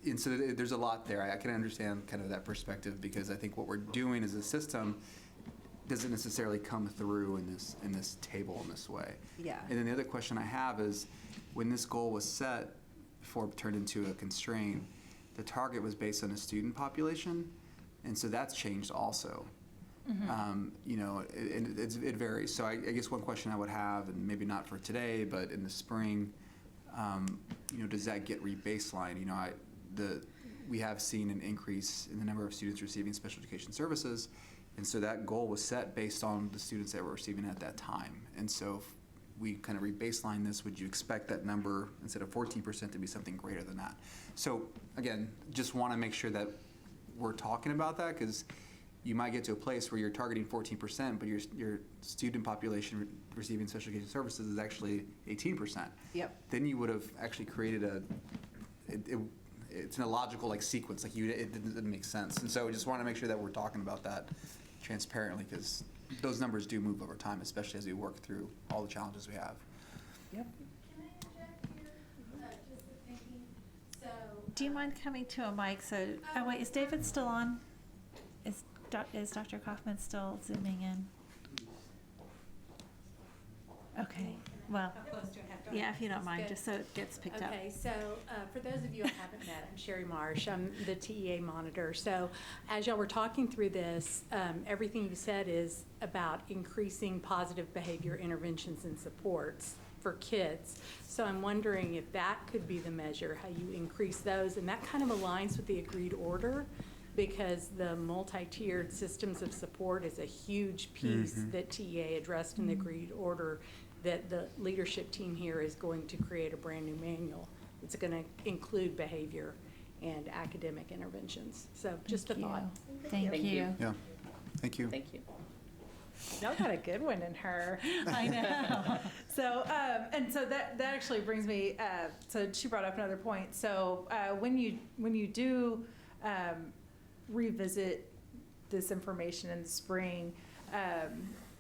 And so there's a lot there. I can understand kind of that perspective, because I think what we're doing as a system doesn't necessarily come through in this table in this way. Yeah. And then the other question I have is, when this goal was set before it turned into a constraint, the target was based on a student population, and so that's changed also. Mm-hmm. It varies. So I guess one question I would have, and maybe not for today, but in the spring, does that get re-baselined? We have seen an increase in the number of students receiving special education services, and so that goal was set based on the students that were receiving at that time. And so if we kind of re-baseline this, would you expect that number, instead of 14%, to be something greater than that? So again, just want to make sure that we're talking about that, because you might get to a place where you're targeting 14%, but your student population receiving special education services is actually 18%. Yep. Then you would have actually created it's an illogical sequence. It didn't make sense. And so we just want to make sure that we're talking about that transparently, because those numbers do move over time, especially as we work through all the challenges we have. Yep. Can I interject here? Just thinking. So, do you mind coming to a mic? So, oh wait, is David still on? Is Dr. Kaufman still zooming in? Okay. Well, yeah, if you don't mind, just so it gets picked up. Okay, so for those of you I haven't met, I'm Sherry Marsh. I'm the TEA monitor. So as y'all were talking through this, everything you said is about increasing positive behavior interventions and supports for kids. So I'm wondering if that could be the measure, how you increase those. And that kind of aligns with the agreed order, because the multi-tiered systems of support is a huge piece that TEA addressed in the agreed order, that the leadership team here is going to create a brand new manual. It's going to include behavior and academic interventions. So just a thought. Thank you. Yeah. Thank you. Thank you. Y'all got a good one in her. I know. So, and so that actually brings me, so she brought up another point. So when you do revisit this information in the spring,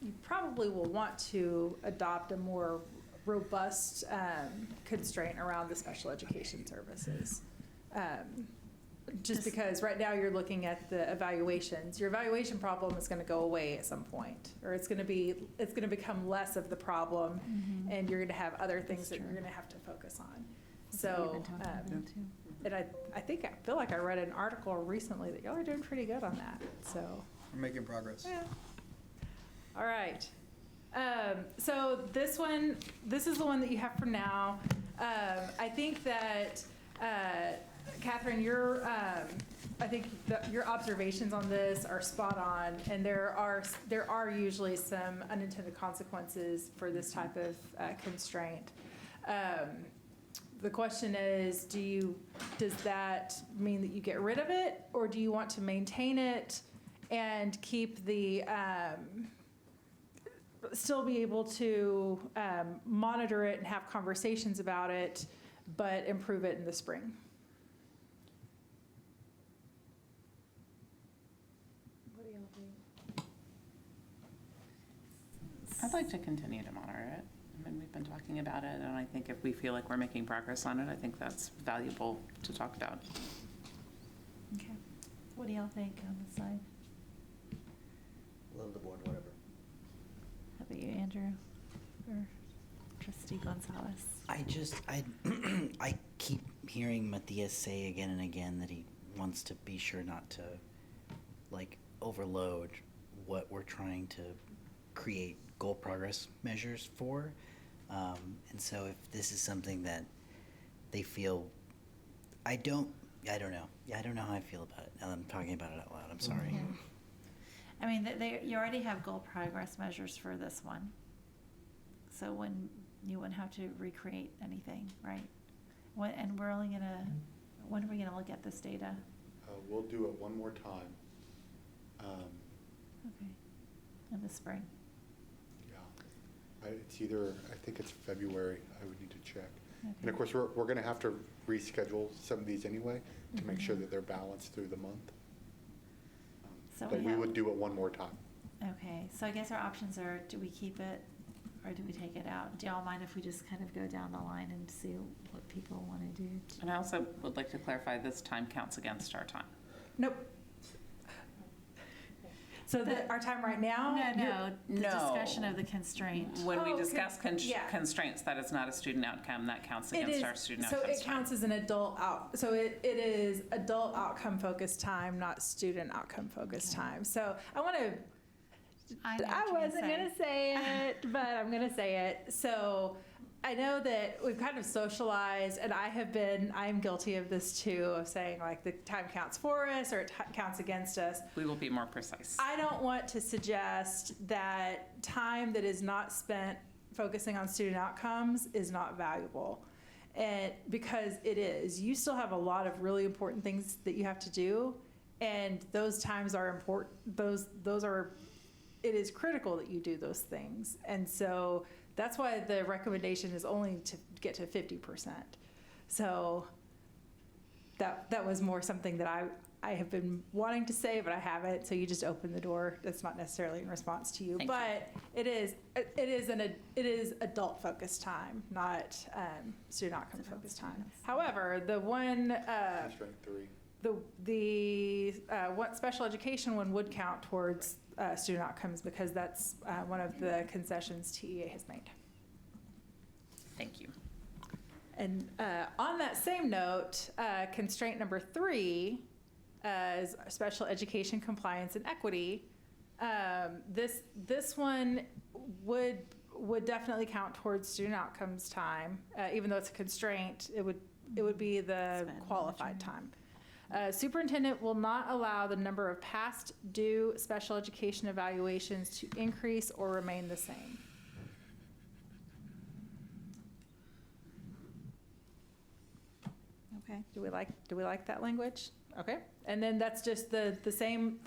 you probably will want to adopt a more robust constraint around the special education services. Just because right now you're looking at the evaluations. Your evaluation problem is going to go away at some point, or it's going to become less of the problem, and you're going to have other things that you're going to have to focus on. So, and I feel like I read an article recently that y'all are doing pretty good on that. So We're making progress. yeah. All right. So this is the one that you have for now. I think that, Catherine, I think your observations on this are spot on, and there are usually some unintended consequences for this type of constraint. The question is, does that mean that you get rid of it, or do you want to maintain it and keep the, still be able to monitor it and have conversations about it, but improve it in the spring? What do y'all think? I'd like to continue to monitor it. I mean, we've been talking about it, and I think if we feel like we're making progress on it, I think that's valuable to talk about. Okay. What do y'all think on this side? Love the board, whatever. How about you, Andrew? Or Trustee Gonzalez? I keep hearing Matthias say again and again that he wants to be sure not to, like, overload what we're trying to create goal progress measures for. And so if this is something that they feel, I don't know. Yeah, I don't know how I feel about it now that I'm talking about it out loud. I'm sorry. Mm-hmm. I mean, you already have goal progress measures for this one. So you wouldn't have to recreate anything, right? And we're only when are we gonna look at this data? We'll do it one more time. Okay, in the spring. Yeah. I think it's February, I would need to check. Okay. And of course, we're gonna have to reschedule some of these anyway to make sure that they're balanced through the month. So But we would do it one more time. Okay, so I guess our options are, do we keep it or do we take it out? Do y'all mind if we just kind of go down the line and see what people want to do? And I also would like to clarify, this time counts against our time. Nope. So our time right now? No, the No. discussion of the constraint. When we Oh, okay. discuss Yeah. constraints, that is not a student outcome, that counts against our student so outcomes it counts as an adult so it is adult outcome focused time, not student outcome focused time. So I want to, I wasn't going to say it, but I'm going to say it. So I know that we've kind of socialized, and I'm guilty of this too, of saying like the time counts for us or it counts against us. We will be more precise. I don't want to suggest that time that is not spent focusing on student outcomes is not valuable. And because it is, you still have a lot of really important things that you have to do, and those times are important. It is critical that you do those things. And so that's why the recommendation is only to get to 50%. So that was more something that I have been wanting to say, but I haven't. So you just opened the door. That's not necessarily in response to you, but it is adult focused time, not student outcome focused time. However, the one Constraint 3. the what special education one would count towards student outcomes because that's one of the concessions TEA has made. Thank you. And on that same note, constraint number 3 is special education compliance and equity. This one would definitely count towards student outcomes time, even though it's a constraint. It would be the qualified time. Superintendent will not allow the number of past due special education evaluations to increase or remain the same. Okay. Do we like that language? Okay. And then that's just the same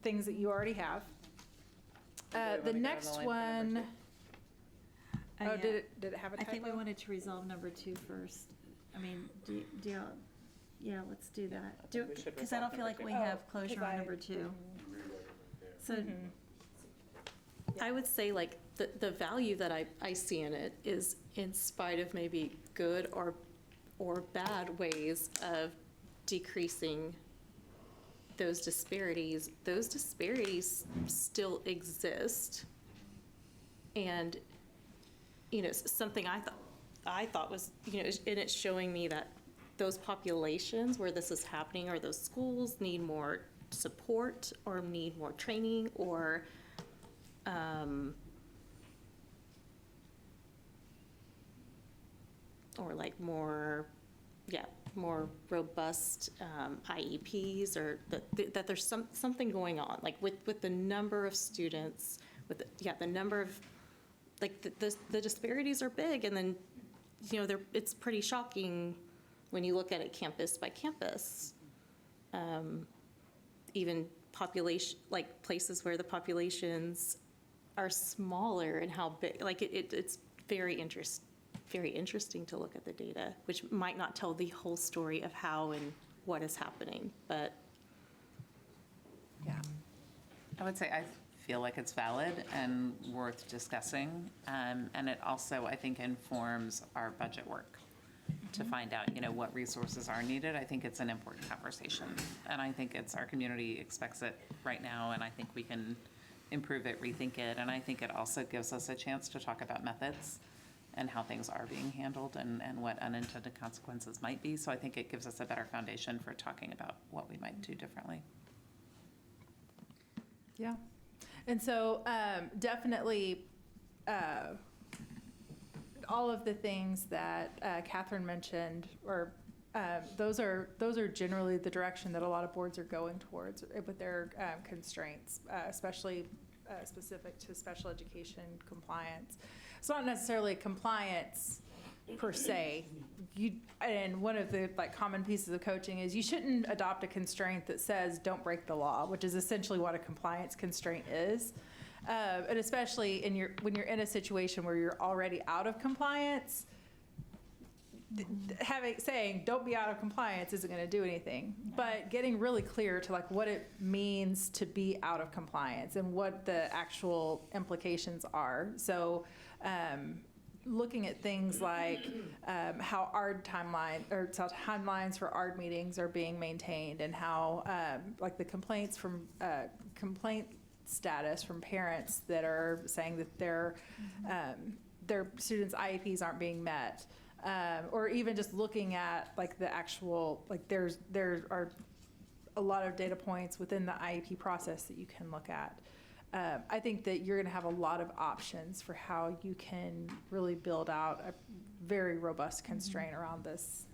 things that you already have. The next one. Oh, did it have a typo? I think we wanted to resolve number 2 first. I mean, do y'all, yeah, let's do that. Because I don't feel like we have closure on number 2. So, I would say like the value that I see in it is in spite of maybe good or bad ways of decreasing those disparities still exist. And, you know, something I thought was, you know, and it's showing me that those populations where this is happening or those schools need more support or need more training or like more robust IEPs, or that there's something going on, like with the number of students, with the number of, like the disparities are big, and then, you know, it's pretty shocking when you look at it campus by campus. Even population, like places where the populations are smaller and how big, like it's very interesting to look at the data, which might not tell the whole story of how and what is happening, but. Yeah. I would say I feel like it's valid and worth discussing. And it also, I think, informs our budget work to find out, you know, what resources are needed. I think it's an important conversation. And I think our community expects it right now, and I think we can improve it, rethink it. And I think it also gives us a chance to talk about methods and how things are being handled and what unintended consequences might be. So I think it gives us a better foundation for talking about what we might do differently. Yeah. And so definitely all of the things that Catherine mentioned, or those are generally the direction that a lot of boards are going towards with their constraints, especially specific to special education compliance. It's not necessarily compliance per se. And one of the like common pieces of coaching is you shouldn't adopt a constraint that says don't break the law, which is essentially what a compliance constraint is. And especially when you're in a situation where you're already out of compliance, saying don't be out of compliance isn't going to do anything. But getting really clear to like what it means to be out of compliance and what the actual implications are. So looking at things like how ARD timelines for ARD meetings are being maintained, and how like the complaints from complaint status from parents that are saying that their students' IEPs aren't being met. Or even just looking at like the actual, like there are a lot of data points within the IEP process that you can look at. I think that you're going to have a lot of options for how you can really build out a very robust constraint around this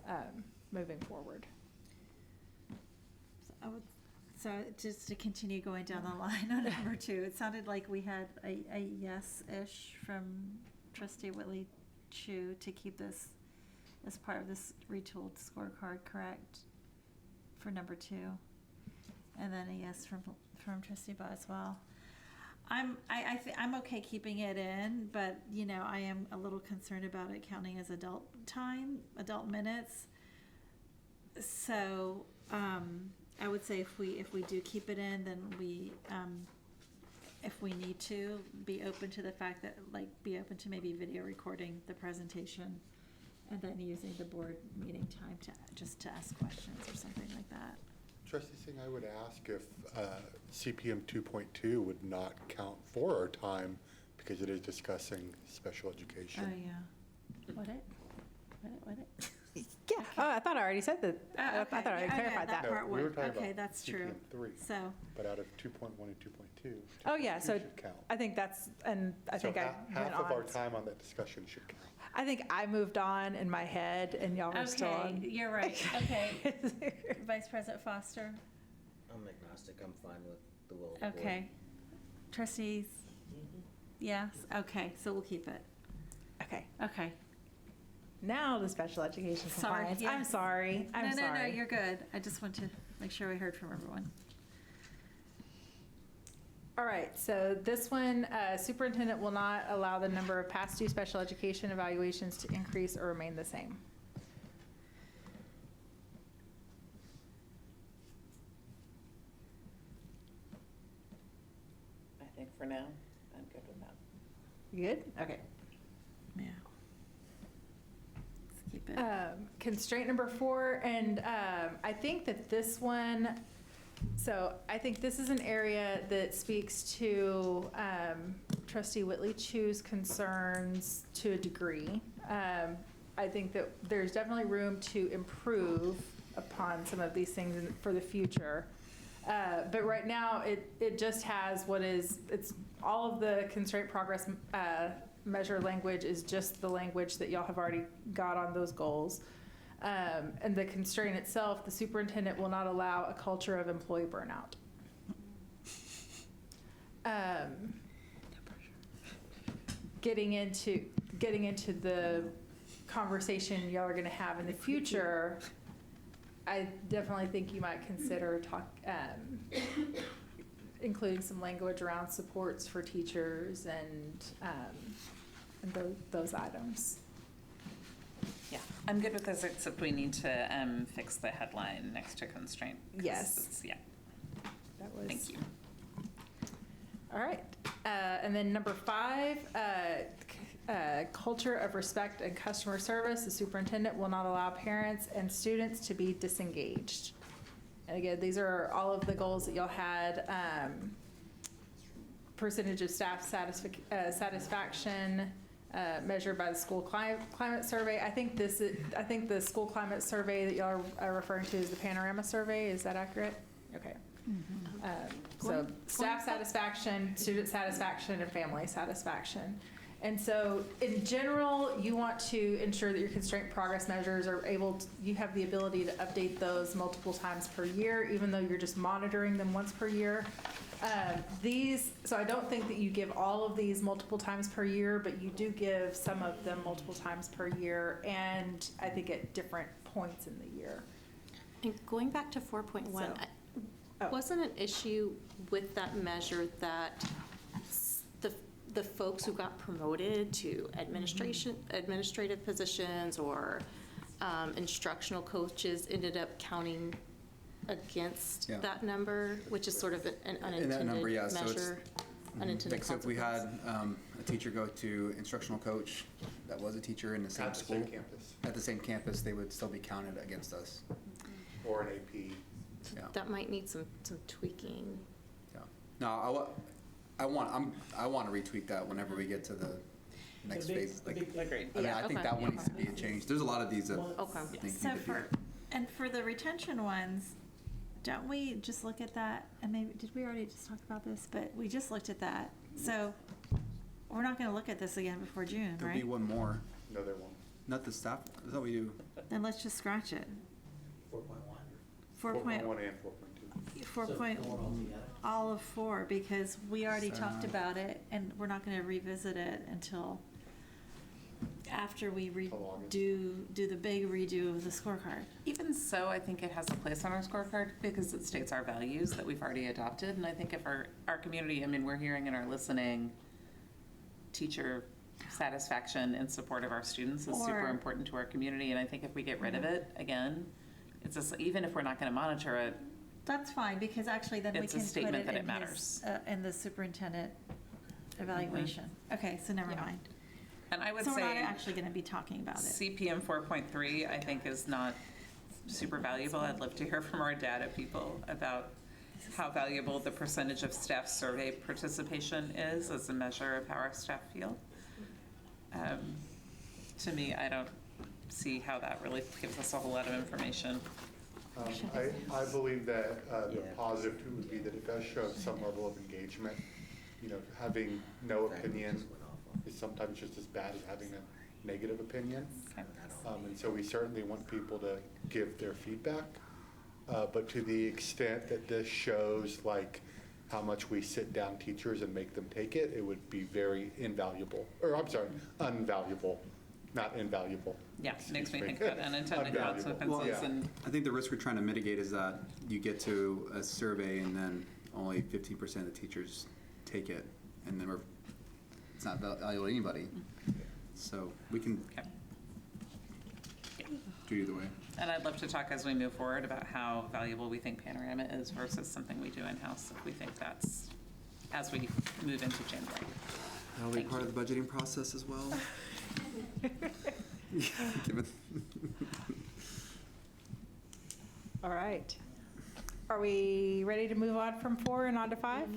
moving forward. So just to continue going down the line on number 2, it sounded like we had a yes-ish from Trustee Whitley Chu to keep this as part of this retooled scorecard, correct? For number 2, and then a yes from Trustee Boswell. I'm okay keeping it in, but you know I am a little concerned about it counting as adult minutes. So I would say if we do keep it in, then we if we need to be open to the fact that be open to maybe video recording the presentation and then using the board meeting time to ask questions or something like that. Trustee Singh, I would ask if CPM 2.2 would not count for our time because it is discussing special education. Oh, yeah. Would it? Yeah. Okay. Oh, I thought I already said that. Okay. I thought I already clarified that. Part we were talking okay, about that's CPM true. 3, So. But out of 2.1 and 2.2, Oh, yeah. So should count. I think that's, and I think I went half of on. our time on that discussion should count. I think I moved on in my head and y'all were still on. Okay, you're right. Okay. Vice President Foster? I'm agnostic. I'm fine with the will of the board. Okay. Trustees? Yes? Okay, so we'll keep it. Okay. Now the special education compliance. Yes. I'm sorry. No, you're good. I just want to make sure we heard from everyone. All right, so this one, superintendent will not allow the number of past due special education evaluations to increase or remain the same. I think for now, good with that. You good? Okay. Yeah. Let's keep it. Constraint number 4, and I think that this one, so I think this is an area that speaks to Trustee Whitley Chu's concerns to a degree. I think that there's definitely room to improve upon some of these things for the future. But right now, it just has it's all of the constraint progress measure language is just the language that y'all have already got on those goals. And the constraint itself, the superintendent will not allow a culture of employee burnout. Getting into the conversation y'all are going to have in the future, I definitely think you might consider including some language around supports for teachers and those items. Yeah, I'm good with this, except we need to fix the headline next to constraint. 'Cause Yes. Yeah. That was. Thank you. All right, and then number 5, culture of respect and customer service. The superintendent will not allow parents and students to be disengaged. And again, these are all of the goals that y'all had. Percentage of staff satisfaction measured by the school climate survey. I think the school climate survey that y'all are referring to is the Panorama survey. Is that accurate? Okay. So staff satisfaction, student satisfaction, and family satisfaction. And so in general, you want to ensure that your constraint progress measures are you have the ability to update those multiple times per year, even though you're just monitoring them once per year. So I don't think that you give all of these multiple times per year, but you do give some of them multiple times per year, and I think at different points in the year. And going back to 4.1, So- wasn't an issue with that measure that the folks who got promoted to administrative positions or instructional coaches ended up counting against Yeah. that number, which is sort of an In unintended that number, yeah, so it's, measure, unintended like, so if we consequence. had a teacher go to instructional coach that was a teacher in the same At the school. same campus. At the same campus, they would still be counted against us. Or an AP. Yeah. That might need some tweaking. Yeah. No, I want to retweak that whenever we get to the next phase. Like, Agreed. I mean, I think okay. that one needs to be a change. There's a lot of these that Okay. I think So need to be. for the retention ones, don't we just look at that, and maybe, did we already just talk about this? But we just looked at that. So we're not gonna look at this again before June, There'll be right? one more. No, there won't. Not the staff. Is that what you? Then let's just scratch it. 4.1. 4.1 and 4.2. 4 point, all of 4, because we already talked about it, and we're not gonna revisit it until after we do the big redo of the scorecard. Even so, I think it has a place on our scorecard because it states our values that we've already adopted. And I think if our community, I mean, we're hearing and are listening, teacher satisfaction and support of our students is super Or- important to our community. And I think if we get rid of it, again, it's just, even if we're not going to monitor it, That's fine, because actually then we It's a can put statement it that it in matters. in the superintendent evaluation. Okay, so never Yeah. mind. and I would So we're not say actually gonna be talking about it. CPM 4.3, I think, is not super valuable. I'd love to hear from our data people about how valuable the percentage of staff survey participation is as a measure of how our staff feel. To me, I don't see how that really gives us a whole lot of information. I believe that the positive too would be that it does show some level of engagement. You know, having no opinion is sometimes just as bad as having a negative opinion. And so we certainly want people to give their feedback. But to the extent that this shows like how much we sit down teachers and make them take it, it would be very invaluable, or I'm sorry, unvaluable, not invaluable. Yeah, makes me Excuse think about unintended Unvaluable. consequences Well, and I think the risk we're trying to mitigate is that you get to a survey and then only 15% of the teachers take it, and then it's not valuable to anybody. So we can do either way. And I'd love to talk as we move forward about how valuable we think Panorama is versus something we do in-house, if we think that's as we move into January. That'll be part of the budgeting process as well. Given- All right. Are we ready to move on from 4 and on to 5?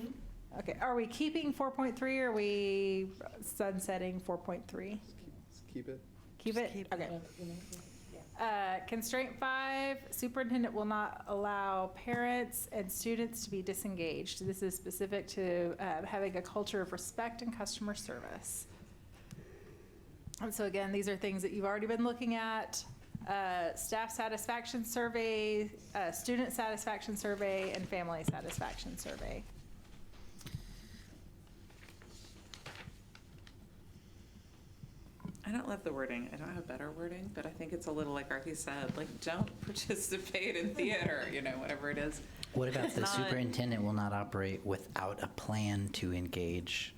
Okay, are we keeping 4.3 or are we sunsetting 4.3? Keep it. Keep it? Okay. Constraint 5, superintendent will not allow parents and students to be disengaged. This is specific to having a culture of respect and customer service. And so again, these are things that you've already been looking at. Staff satisfaction survey, student satisfaction survey, and family satisfaction survey. I don't love the wording. I don't have better wording, but I think it's a little like Arthie said, like, don't participate in theater, whatever it is. What about It's the not- superintendent will not operate without a plan to engage?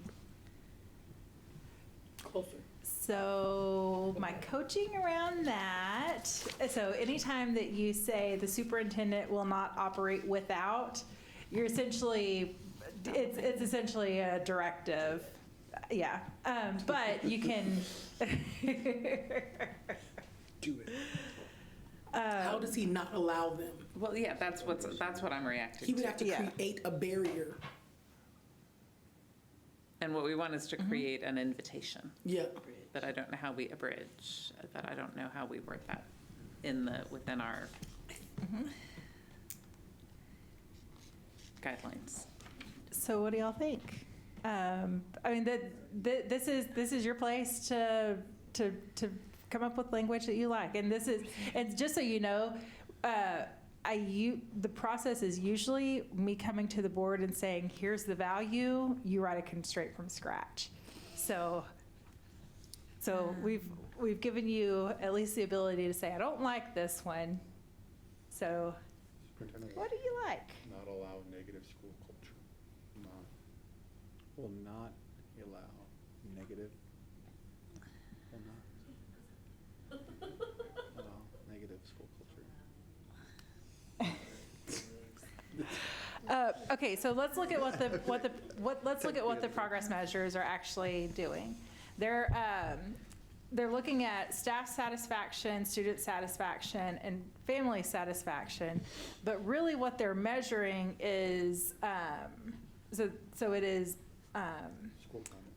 Closer. So my coaching around that, so anytime that you say the superintendent will not operate without, you're essentially, it's essentially a directive. Yeah, but you can. Do it. How does he not allow them? Well, yeah, that's what I'm reacting He would to. have to create a barrier. And what we want is to create an invitation. Yeah. But I don't know how we abridge, but I don't know how we word that within our guidelines. So what do y'all think? I mean, this is your place to come up with language that you like, and just so you know, the process is usually me coming to the board and saying, here's the value, you write a constraint from scratch. So we've given you at least the ability to say, I don't like this one. So what do you like? Not allow negative school culture. Will not allow negative. Will not allow negative school culture. Okay, so let's look at let's look at what the progress measures are actually doing. They're looking at staff satisfaction, student satisfaction, and family satisfaction, but really what they're measuring is so it is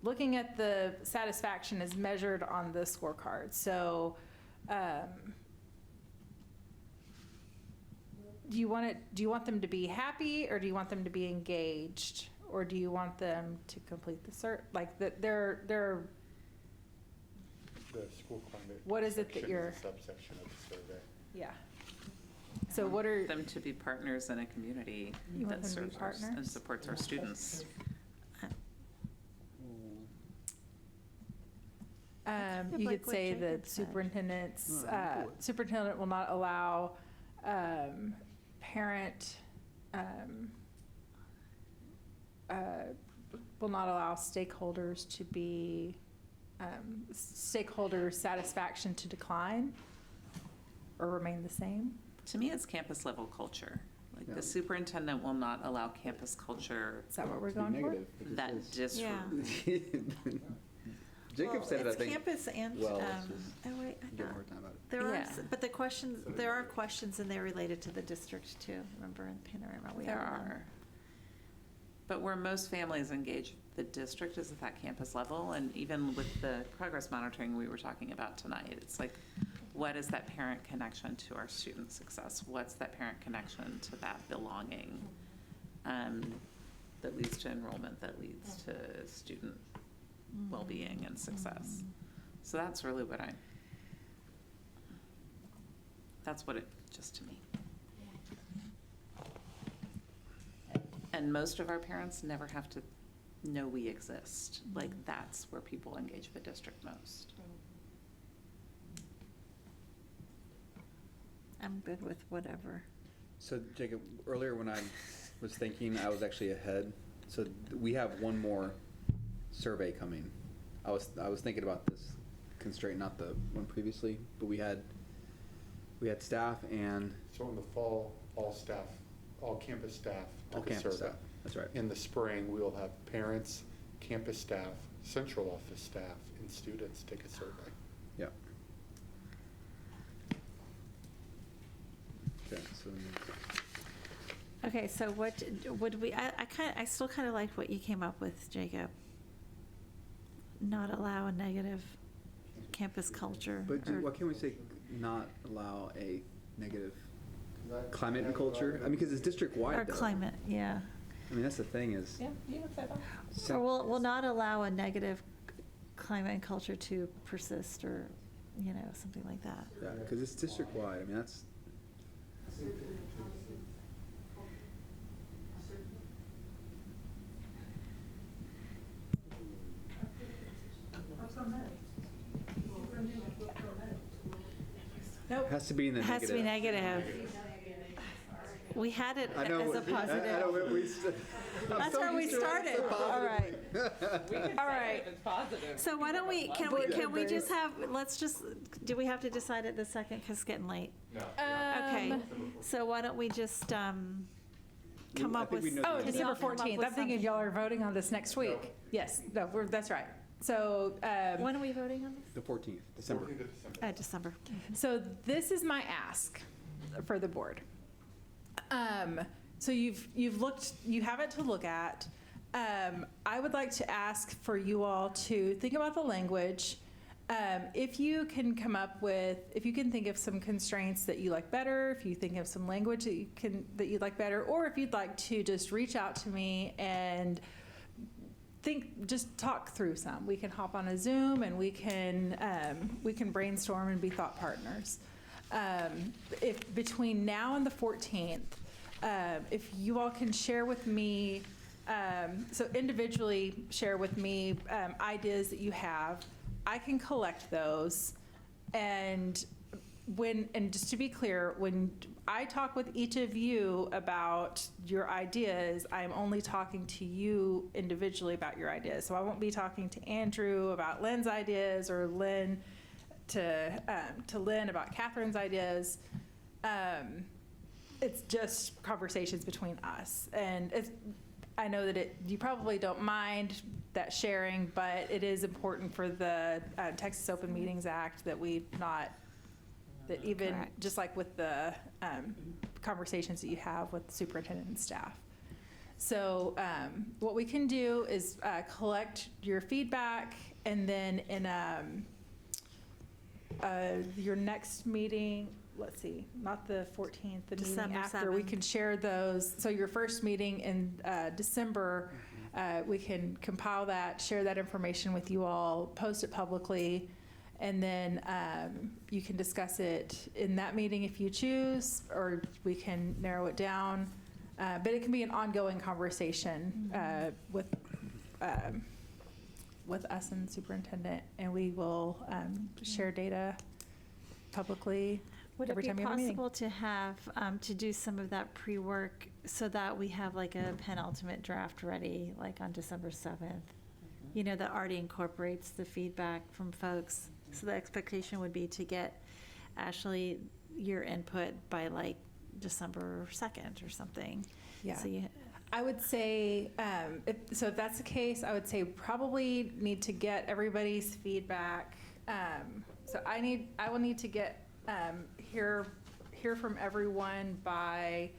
looking at the satisfaction is measured on the scorecard. So do you want them to be happy, or do you want them to be engaged, or do you want them to complete the they're The school climate. What is it that section you're- is a subsection of the survey. yeah. So what are them to be partners in a community You want that them to be serves us and partners? supports our students. you like could what say Jacob that said. superintendent will not allow parent will not allow stakeholders to be stakeholder satisfaction to decline or remain the same. To me, it's campus level culture. Like Yeah. the superintendent will not allow campus culture Is that what we're To be going for? negative, which it that is. Jacob said it, I It's think. campus and, well, oh wait, Give a hard time about it. there are, Yeah. but there are questions in there related to the district too, remember in Panorama? We There have one. are. But where most families engage the district is at that campus level, and even with the progress monitoring we were talking about tonight, it's like, what is that parent connection to our student success? What's that parent connection to that belonging that leads to enrollment, that leads to student well-being and success? So that's really what just to me. And most of our parents never have to know we exist. Like, that's where people engage the district most. I'm good with whatever. So Jacob, earlier when I was thinking, I was actually ahead. So we have one more survey coming. I was thinking about this constraint, not the one previously, but we had staff and So in the fall, all staff all campus staff All took a campus survey. staff, that's right. In the spring, we will have parents, campus staff, central office staff, and students take a survey. Yeah. Okay, so Okay, so what would we, I still kind of like what you came up with, Jacob. Not allow a negative campus culture. But or- why can't we say not allow a negative climate and culture? I mean, because it's district-wide, Or though. climate, yeah. I mean, that's the thing is. Yeah, you can say that. Or we'll not allow a negative climate and culture to persist, or, you know, something like that. Yeah, because it's district-wide. I mean, that's. Nope. Has to be in the Has to be negative. We had it I know. as a positive. I know. That's where we started. All right. All right. It's positive. So why don't we, can we just have, let's just, do we have to decide it the second, because it's getting late? No. Okay, so why don't we just come up with. Oh, can December y'all come up 14th. with I'm thinking something? y'all are voting on this next week. Yes, no, that's right. So, When are we voting on this? The 14th, December. 14th of December. December. so this is my ask for the board. So you've looked, you have it to look at. I would like to ask for you all to think about the language. If you can come up with, if you can think of some constraints that you like better, if you think of some language that you'd like better, or if you'd like to just reach out to me and just talk through some. We can hop on a Zoom and we can brainstorm and be thought partners. If between now and the 14th, if you all can share with me, so individually share with me ideas that you have, I can collect those. And just to be clear, when I talk with each of you about your ideas, I'm only talking to you individually about your ideas. So I won't be talking to Andrew about Lynn's ideas, or Lynn to Lynn about Catherine's ideas. It's just conversations between us. And I know that you probably don't mind that sharing, but it is important for the Texas Open Meetings Act that that even, Correct. just like with the conversations that you have with the superintendent and staff. So what we can do is collect your feedback, and then in your next meeting, let's see, not the 14th, the meeting December after, we 7th. can share those. So your first meeting in December, we can compile that, share that information with you all, post it publicly, and then you can discuss it in that meeting if you choose, or we can narrow it down. But it can be an ongoing conversation with us and the superintendent, and we will share data publicly Would it every be time you have a meeting. possible to have, to do some of that pre-work so that we have like a penultimate draft ready, like on December 7th? You know, that already incorporates the feedback from folks. So the expectation would be to get, Ashley, your input by like December 2nd or something. Yeah. So you, I would say, if that's the case, I would say probably need to get everybody's feedback. So I will need to get, hear from everyone by,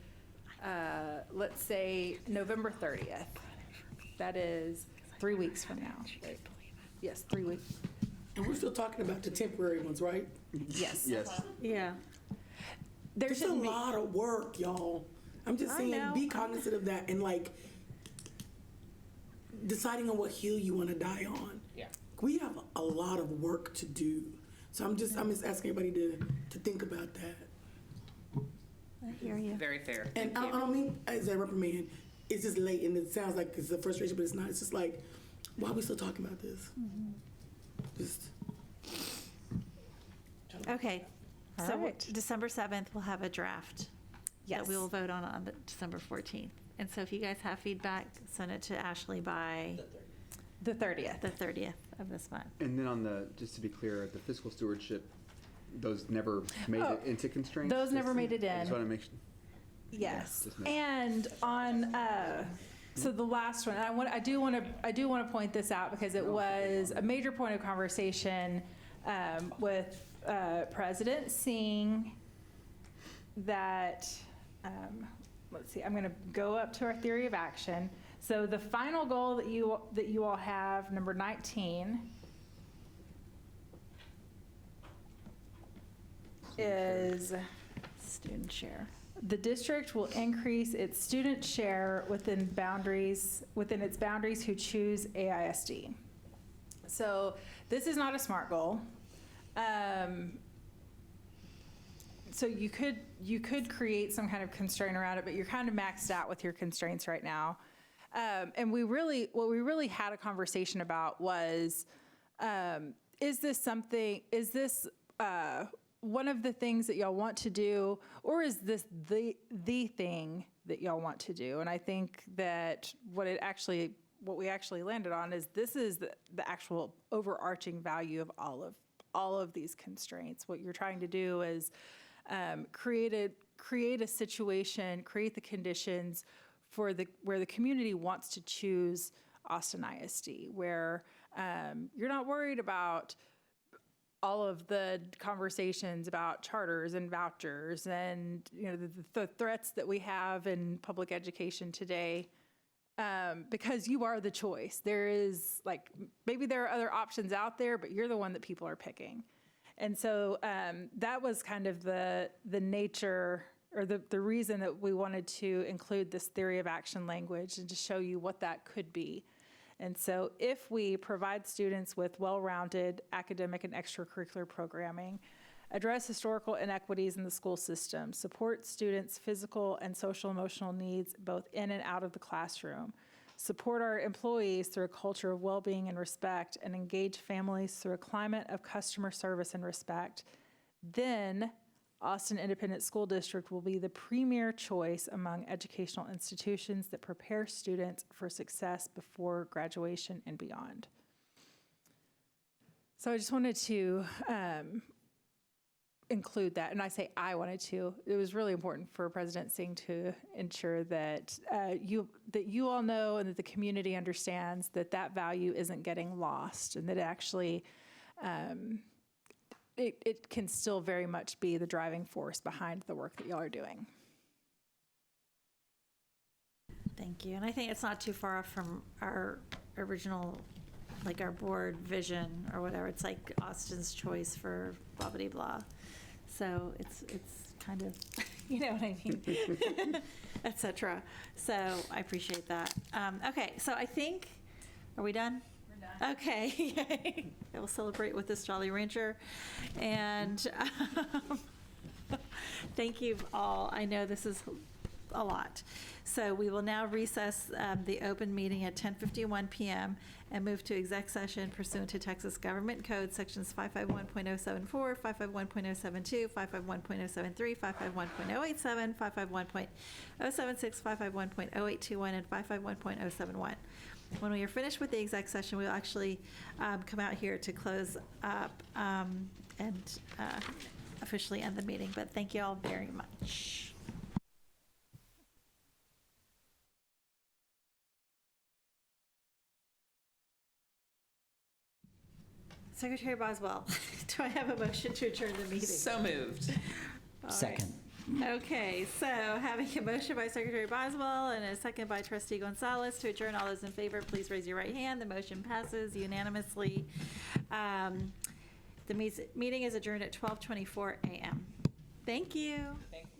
let's say, November 30th. That is 3 weeks from now. Yes, 3 weeks. And we're still talking about the temporary ones, right? Yes. Yes. yeah. There's a lot of work, y'all. I'm just I saying, know. be cognizant of that, and like deciding on what hill you want to die on. Yeah. We have a lot of work to do. So I'm just asking everybody to think about that. I hear you. Very fair. And I don't mean as a reprimand. It's just late, and it sounds like it's a frustration, but it's not. It's just like, why are we still talking about this? Just Okay. All So right. December 7th, we'll have a draft Yes. that we will vote on the December 14th. And so if you guys have feedback, send it to Ashley by The 30th. the 30th of this month. And then just to be clear, the fiscal stewardship, those never made Oh, it into constraints? those never made it I just in. want to make sure. Yes, Yes, ma'am. and on, so the last one, I do want to point this out because it was a major point of conversation with President Singh that, let's see, I'm going to go up to our theory of action. So the final goal that you all have, number 19, is student share. The district will increase its student share within its boundaries who choose AISD. So this is not a SMART goal. So you could create some kind of constraint around it, but you're kind of maxed out with your constraints right now. And what we really had a conversation about was, is this one of the things that y'all want to do, or is this the thing that y'all want to do? And I think that what we actually landed on is this is the actual overarching value of all of these constraints. What you're trying to do is create a situation, create the conditions where the community wants to choose Austin ISD, where you're not worried about all of the conversations about charters and vouchers and the threats that we have in public education today, because you are the choice. There is maybe there are other options out there, but you're the one that people are picking. And so that was kind of the nature or the reason that we wanted to include this theory of action language and to show you what that could be. And so if we provide students with well-rounded academic and extracurricular programming, address historical inequities in the school system, support students' physical and social emotional needs both in and out of the classroom, support our employees through a culture of well-being and respect, and engage families through a climate of customer service and respect, then Austin Independent School District will be the premier choice among educational institutions that prepare students for success before graduation and beyond. So I just wanted to include that, and I say I wanted to. It was really important for President Singh to ensure that you all know and that the community understands that value isn't getting lost, and that actually it can still very much be the driving force behind the work that y'all are doing. Thank you. And I think it's not too far off from our original, our board vision or whatever. It's like Austin's choice for blah, blah, blah. So it's kind of, you know what I mean, et cetera. So I appreciate that. Okay, so I think, are we done? Okay, yay. I will celebrate with this Jolly Rancher. And thank you all. I know this is a lot. So we will now recess the open meeting at 10:51 p.m. and move to exec session pursuant to Texas Government Code sections 551.074, 551.072, 551.073, 551.087, 551.076, 551.0821, and 551.071. When we are finished with the exec session, we will actually come out here to close up and officially end the meeting. But thank you all very much. Secretary Boswell, do I have a motion to adjourn the meeting? So moved. All Second. right. Okay, so having a motion by Secretary Boswell and a second by Trustee Gonzalez to adjourn, all those in favor, please raise your right hand. The motion passes unanimously. The meeting is adjourned at 12:24 a.m. Thank you. Thank you.